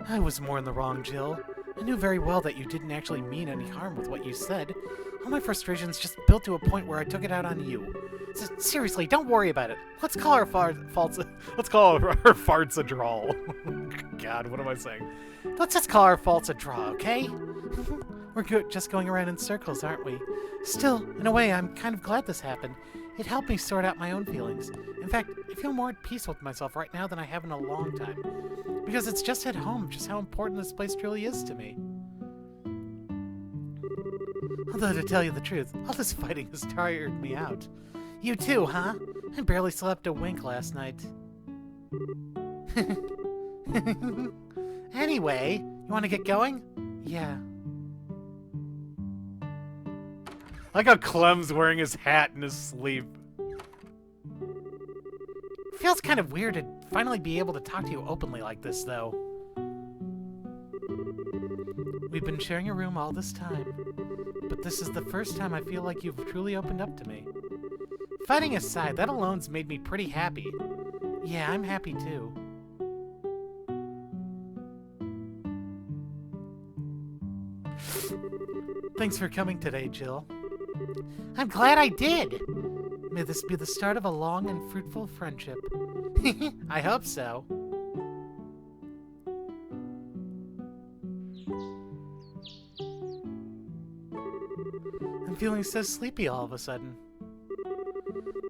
I was more in the wrong, Jill. I knew very well that you didn't actually mean any harm with what you said. All my frustrations just built to a point where I took it out on you. Seriously, don't worry about it. Let's call our farts a draw. God, what am I saying? Let's just call our faults a draw, okay? We're just going around in circles, aren't we? Still, in a way, I'm kind of glad this happened. It helped me sort out my own feelings. In fact, I feel more at peace with myself right now than I have in a long time. Because it's just hit home just how important this place truly is to me. Although, to tell you the truth, all this fighting has tired me out. You too, huh? I barely slept a wink last night. Anyway, you want to get going? Yeah.
I like how Clem's wearing his hat in his sleep.
Feels kind of weird to finally be able to talk to you openly like this, though. We've been sharing a room all this time, but this is the first time I feel like you've truly opened up to me. Fighting aside, that alone's made me pretty happy. Yeah, I'm happy too. Thanks for coming today, Jill. I'm glad I did! May this be the start of a long and fruitful friendship. I hope so. I'm feeling so sleepy all of a sudden.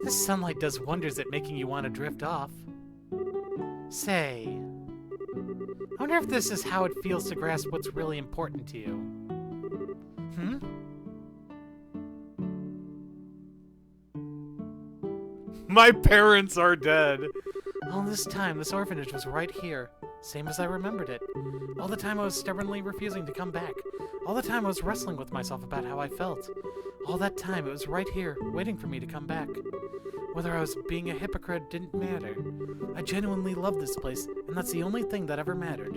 This sunlight does wonders at making you want to drift off. Say, I wonder if this is how it feels to grasp what's really important to you. Hmm?
My parents are dead.
All this time, this orphanage was right here, same as I remembered it. All the time I was stubbornly refusing to come back. All the time I was wrestling with myself about how I felt. All that time it was right here, waiting for me to come back. Whether I was being a hypocrite didn't matter. I genuinely loved this place, and that's the only thing that ever mattered.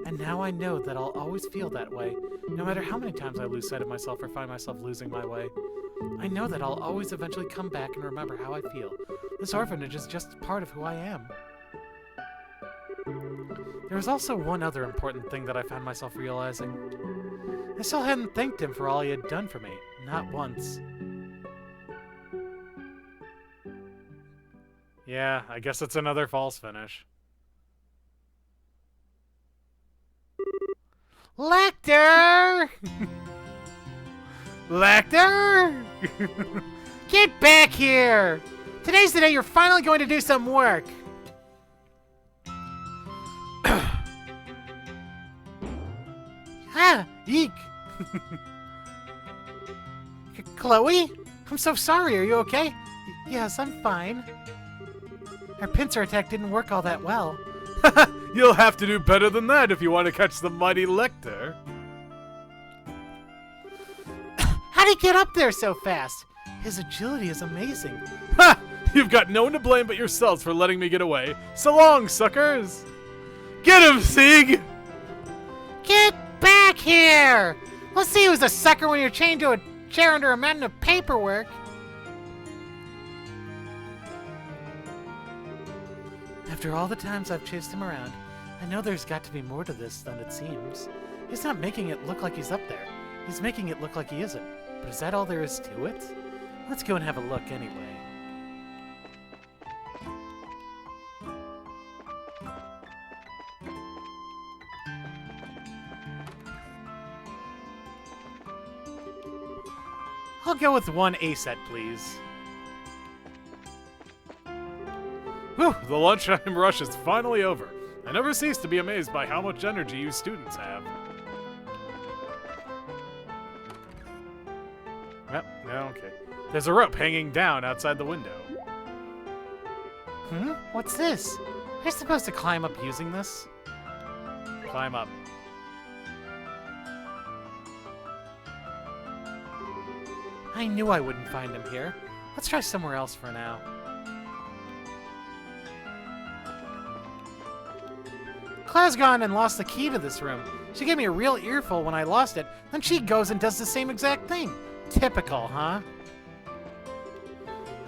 And now I know that I'll always feel that way, no matter how many times I lose sight of myself or find myself losing my way. I know that I'll always eventually come back and remember how I feel. This orphanage is just part of who I am. There was also one other important thing that I found myself realizing. I still hadn't thanked him for all he had done for me, not once.
Yeah, I guess it's another false finish.
Lecter! Lecter! Get back here! Today's the day you're finally going to do some work. Ah, eek. Chloe? I'm so sorry, are you okay? Yes, I'm fine. Our pincer attack didn't work all that well.
You'll have to do better than that if you want to catch the mighty Lecter.
How'd he get up there so fast? His agility is amazing.
Ha! You've got no one to blame but yourselves for letting me get away. So long, suckers! Get him, Sieg!
Get back here! Let's see who's a sucker when you're chained to a chair under a mountain of paperwork. After all the times I've chased him around, I know there's got to be more to this than it seems. He's not making it look like he's up there. He's making it look like he isn't. But is that all there is to it? Let's go and have a look anyway. I'll go with one A set, please.
Whew, the lunchtime rush is finally over. I never cease to be amazed by how much energy you students have. Yep, yeah, okay. There's a rope hanging down outside the window.
Hmm? What's this? Am I supposed to climb up using this?
Climb up.
I knew I wouldn't find him here. Let's try somewhere else for now. Claire's gone and lost the key to this room. She gave me a real earful when I lost it, then she goes and does the same exact thing. Typical, huh?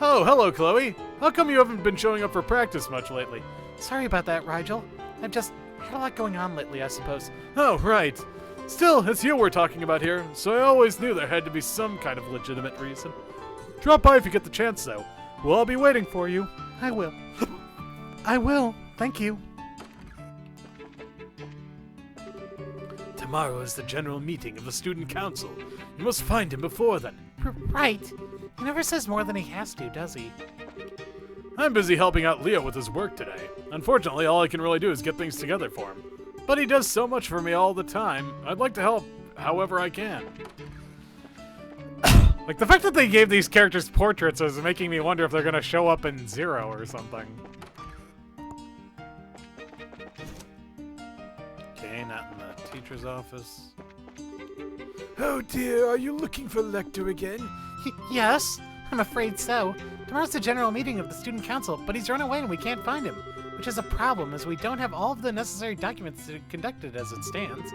Oh, hello, Chloe. How come you haven't been showing up for practice much lately?
Sorry about that, Rigel. I've just had a lot going on lately, I suppose.
Oh, right. Still, it's you we're talking about here, so I always knew there had to be some kind of legitimate reason. Drop by if you get the chance, though. We'll all be waiting for you.
I will. I will. Thank you.
Tomorrow is the general meeting of the student council. You must find him before then.
Right. He never says more than he has to, does he?
I'm busy helping out Leo with his work today. Unfortunately, all I can really do is get things together for him. But he does so much for me all the time. I'd like to help however I can. Like, the fact that they gave these characters portraits is making me wonder if they're gonna show up in Zero or something. Okay, not in the teacher's office.
Oh dear, are you looking for Lecter again?
Yes, I'm afraid so. Tomorrow's the general meeting of the student council, but he's run away and we can't find him. Which is a problem, as we don't have all of the necessary documents to conduct it as it stands.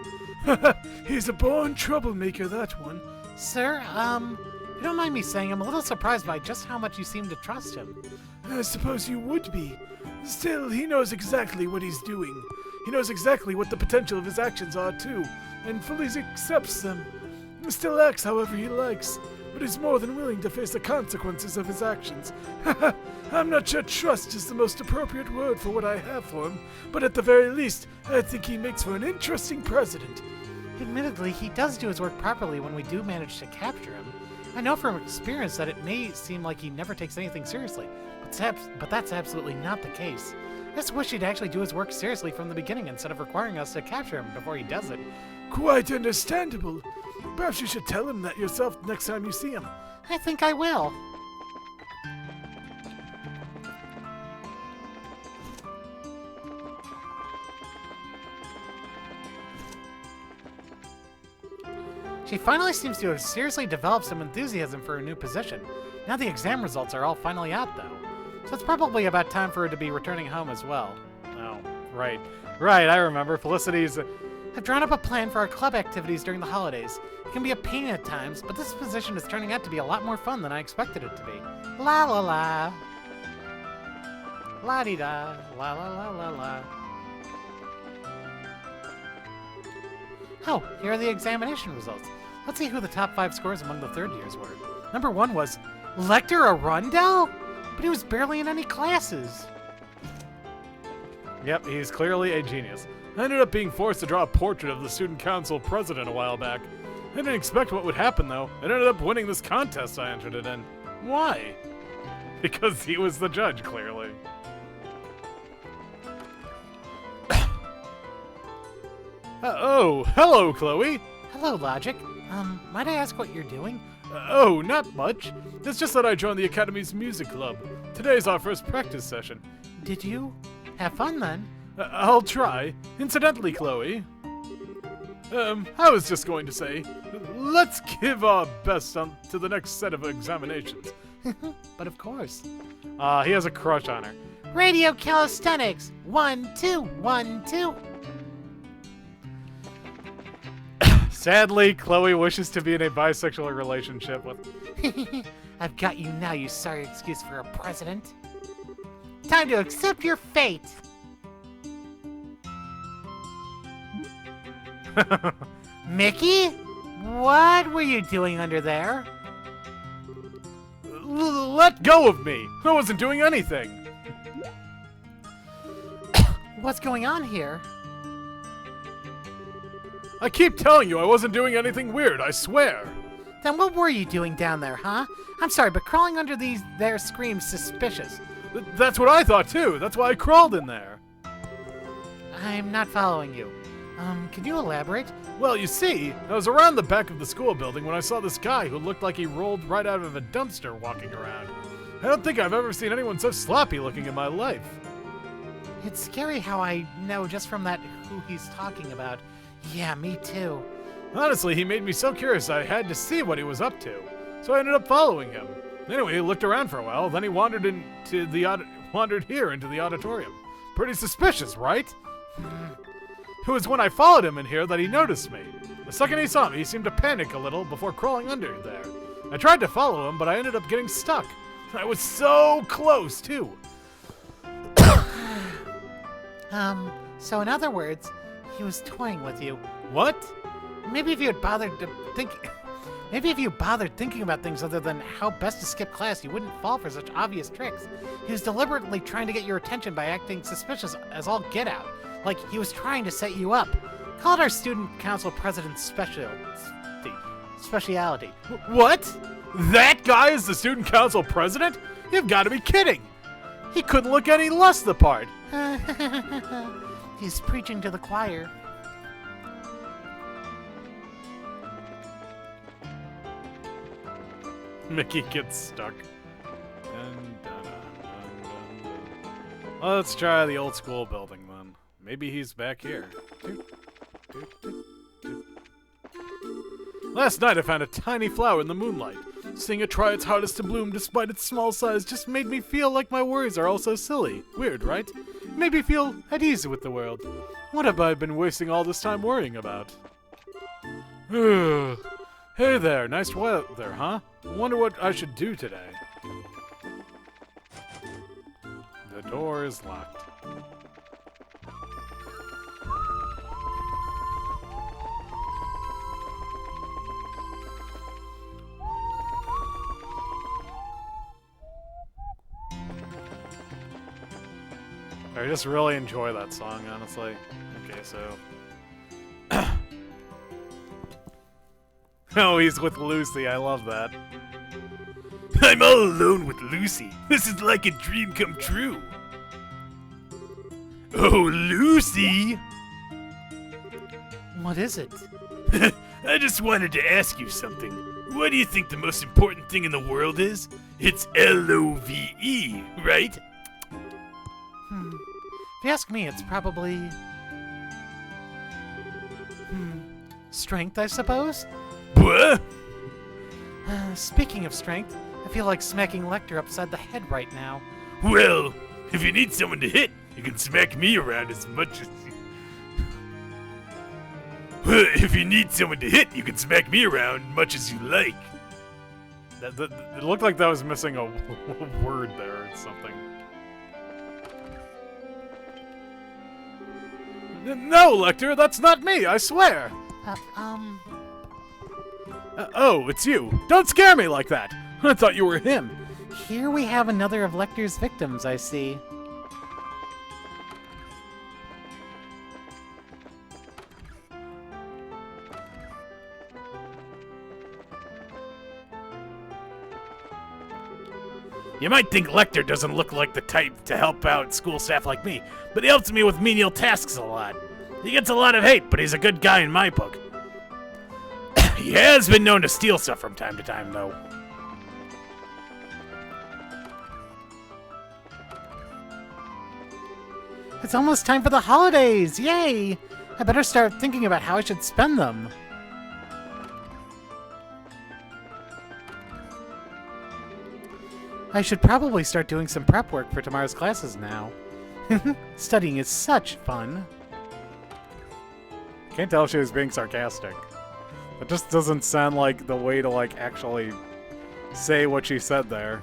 He's a born troublemaker, that one.
Sir, if you don't mind me saying, I'm a little surprised by just how much you seem to trust him.
I suppose you would be. Still, he knows exactly what he's doing. He knows exactly what the potential of his actions are, too, and fully accepts them. He still acts however he likes, but is more than willing to face the consequences of his actions. I'm not sure trust is the most appropriate word for what I have for him, but at the very least, I think he makes for an interesting president.
Admittedly, he does do his work properly when we do manage to capture him. I know from experience that it may seem like he never takes anything seriously, but that's absolutely not the case. I just wish he'd actually do his work seriously from the beginning instead of requiring us to capture him before he does it.
Quite understandable. Perhaps you should tell him that yourself next time you see him.
I think I will. She finally seems to have seriously developed some enthusiasm for her new position. Now the exam results are all finally out, though. So it's probably about time for her to be returning home as well.
Oh, right. Right, I remember. Felicity's...
I've drawn up a plan for our club activities during the holidays. It can be a pain at times, but this position is turning out to be a lot more fun than I expected it to be. La la la. La di da. La la la la la. Oh, here are the examination results. Let's see who the top 5 scores among the third years were. Number 1 was Lecter Arundel? But he was barely in any classes.
Yep, he's clearly a genius. I ended up being forced to draw a portrait of the student council president a while back. I didn't expect what would happen, though. I ended up winning this contest I entered it in. Why? Because he was the judge, clearly. Oh, hello, Chloe.
Hello, Logic. Might I ask what you're doing?
Oh, not much. It's just that I joined the Academy's music club. Today's our first practice session.
Did you? Have fun, then.
I'll try. Incidentally, Chloe. I was just going to say, let's give our best to the next set of examinations.
But of course.
He has a crush on her.
Radio calisthenics. 1, 2, 1, 2.
Sadly, Chloe wishes to be in a bisexual relationship with...
I've got you now, you sorry excuse for a president. Time to accept your fate. Mickey? What were you doing under there?
Let go of me! I wasn't doing anything!
What's going on here?
I keep telling you I wasn't doing anything weird, I swear!
Then what were you doing down there, huh? I'm sorry, but crawling under these there screams suspicious.
That's what I thought too, that's why I crawled in there.
I'm not following you. Can you elaborate?
Well, you see, I was around the back of the school building when I saw this guy who looked like he rolled right out of a dumpster walking around. I don't think I've ever seen anyone so sloppy looking in my life.
It's scary how I know just from that who he's talking about. Yeah, me too.
Honestly, he made me so curious I had to see what he was up to. So I ended up following him. Anyway, he looked around for a while, then he wandered here into the auditorium. Pretty suspicious, right? It was when I followed him in here that he noticed me. The second he saw me, he seemed to panic a little before crawling under there. I tried to follow him, but I ended up getting stuck. I was so close, too.
So in other words, he was toying with you.
What?
Maybe if you had bothered thinking about things other than how best to skip class, you wouldn't fall for such obvious tricks. He was deliberately trying to get your attention by acting suspicious as all get out. Like he was trying to set you up. Call it our student council president's speciality.
What? That guy is the student council president? You've got to be kidding. He couldn't look any less the part.
He's preaching to the choir.
Mickey gets stuck. Let's try the old school building then. Maybe he's back here. Last night I found a tiny flower in the moonlight. Seeing it try its hardest to bloom despite its small size just made me feel like my worries are all so silly. Weird, right? It made me feel at ease with the world. What have I been wasting all this time worrying about? Hey there, nice weather, huh? Wonder what I should do today. The Door is locked. I just really enjoy that song, honestly. Okay, so... Oh, he's with Lucy. I love that.
I'm all alone with Lucy. This is like a dream come true. Oh, Lucy!
What is it?
I just wanted to ask you something. What do you think the most important thing in the world is? It's L-O-V-E, right?
If you ask me, it's probably... strength, I suppose?
What?
Speaking of strength, I feel like smacking Lecter upside the head right now.
Well, if you need someone to hit, you can smack me around as much as you... Well, if you need someone to hit, you can smack me around much as you like.
It looked like that was missing a word there or something. No, Lecter, that's not me, I swear! Oh, it's you. Don't scare me like that! I thought you were him.
Here we have another of Lecter's victims, I see.
You might think Lecter doesn't look like the type to help out school staff like me, but he helps me with menial tasks a lot. He gets a lot of hate, but he's a good guy in my book. He has been known to steal stuff from time to time, though.
It's almost time for the holidays! Yay! I better start thinking about how I should spend them. I should probably start doing some prep work for tomorrow's classes now. Studying is such fun.
Can't tell if she was being sarcastic. It just doesn't sound like the way to, like, actually say what she said there.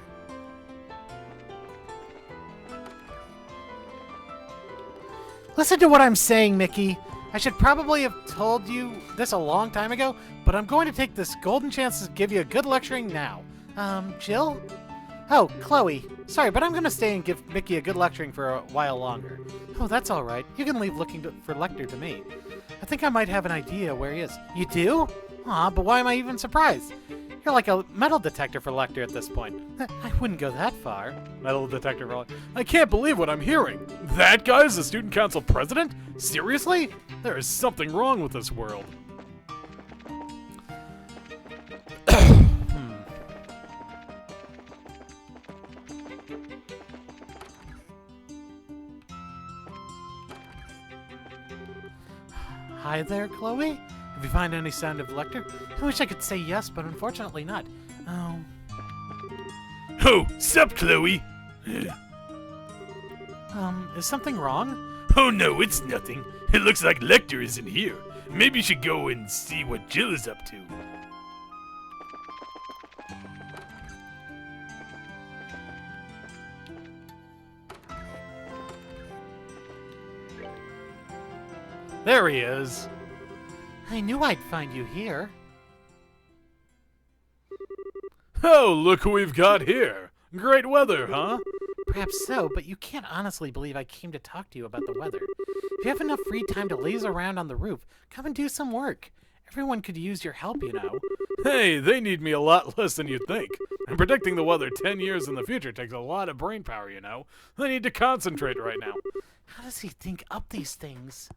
Listen to what I'm saying, Mickey. I should probably have told you this a long time ago, but I'm going to take this golden chance to give you a good lecturing now. Jill? Oh, Chloe. Sorry, but I'm going to stay and give Mickey a good lecturing for a while longer. Oh, that's all right. You can leave looking for Lecter to me. I think I might have an idea where he is. You do? Aw, but why am I even surprised? You're like a metal detector for Lecter at this point. I wouldn't go that far.
Metal detector for I can't believe what I'm hearing. That guy's the student council president? Seriously? There is something wrong with this world.
Hi there, Chloe? Have you found any sign of Lecter? I wish I could say yes, but unfortunately not. Oh.
Oh, sup, Chloe?
Is something wrong?
Oh no, it's nothing. It looks like Lecter isn't here. Maybe you should go and see what Jill is up to.
There he is.
I knew I'd find you here.
Oh, look who we've got here. Great weather, huh?
Perhaps so, but you can't honestly believe I came to talk to you about the weather. If you have enough free time to laze around on the roof, come and do some work. Everyone could use your help, you know.
Hey, they need me a lot less than you'd think. And predicting the weather 10 years in the future takes a lot of brain power, you know. I need to concentrate right now.
How does he think up these things?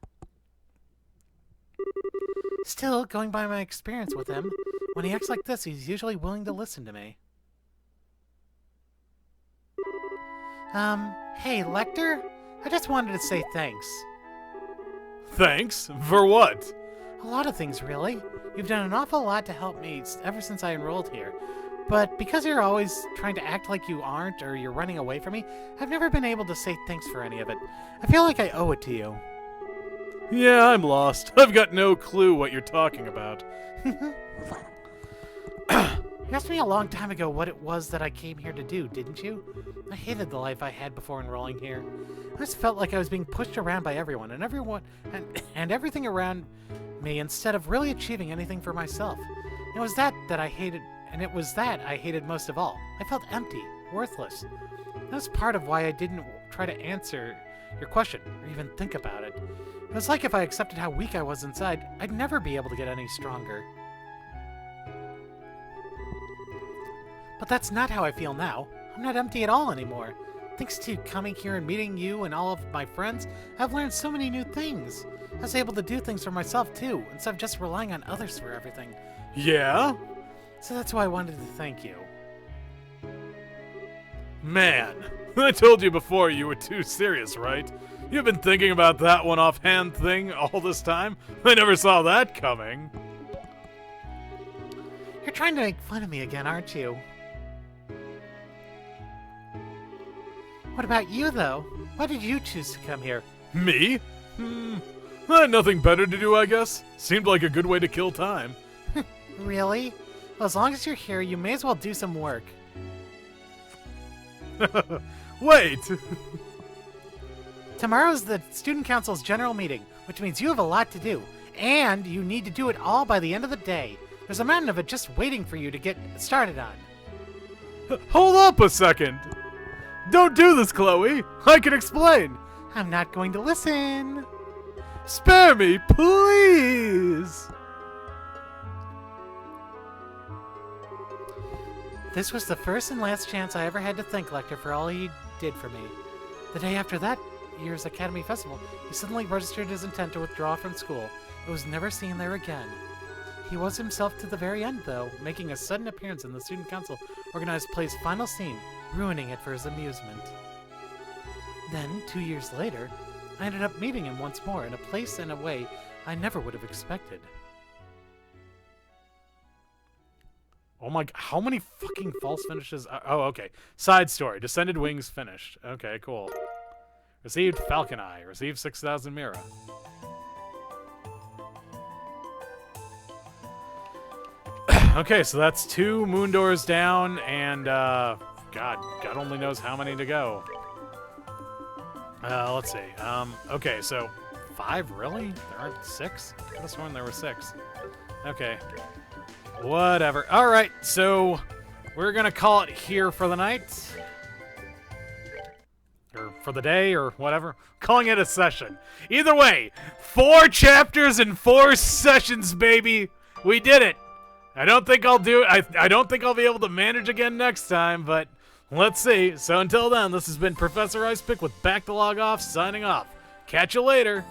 Still, going by my experience with him, when he acts like this, he's usually willing to listen to me. Hey, Lecter? I just wanted to say thanks.
Thanks? For what?
A lot of things, really. You've done an awful lot to help me ever since I enrolled here. But because you're always trying to act like you aren't or you're running away from me, I've never been able to say thanks for any of it. I feel like I owe it to you.
Yeah, I'm lost. I've got no clue what you're talking about.
You asked me a long time ago what it was that I came here to do, didn't you? I hated the life I had before enrolling here. I just felt like I was being pushed around by everyone and everything around me instead of really achieving anything for myself. It was that I hated, and it was that I hated most of all. I felt empty, worthless. That was part of why I didn't try to answer your question or even think about it. It was like if I accepted how weak I was inside, I'd never be able to get any stronger. But that's not how I feel now. I'm not empty at all anymore. Thanks to coming here and meeting you and all of my friends, I've learned so many new things. I was able to do things for myself too, instead of just relying on others for everything.
Yeah?
So that's why I wanted to thank you.
Man, I told you before you were too serious, right? You've been thinking about that one offhand thing all this time? I never saw that coming.
You're trying to make fun of me again, aren't you? What about you, though? Why did you choose to come here?
Me? I had nothing better to do, I guess. Seemed like a good way to kill time.
Really? Well, as long as you're here, you may as well do some work.
Wait!
Tomorrow's the Student Council's general meeting, which means you have a lot to do. And you need to do it all by the end of the day. There's a mountain of it just waiting for you to get started on.
Hold up a second! Don't do this, Chloe! I can explain!
I'm not going to listen.
Spare me, please!
This was the first and last chance I ever had to thank Lecter for all he did for me. The day after that year's Academy Festival, he suddenly registered his intent to withdraw from school. It was never seen there again. He was himself to the very end, though, making a sudden appearance in the Student Council organized play's final scene, ruining it for his amusement. Then, 2 years later, I ended up meeting him once more in a place and a way I never would have expected.
Oh my, how many fucking false finishes? Oh, okay. Side story. Descended Wings finished. Okay, cool. Received Falcon Eye. Received 6,000 Mira. Okay, so that's 2 moon doors down, and, God only knows how many to go. Let's see. Okay, so 5, really? There aren't 6? I could have sworn there were 6. Okay. Whatever. Alright, so we're gonna call it here for the night. Or for the day, or whatever. Calling it a session. Either way, 4 chapters and 4 sessions, baby! We did it! I don't think I'll do it. I don't think I'll be able to manage again next time, but let's see. So until then, this has been Professor Icepick with Back to Log Off, signing off. Catch you later!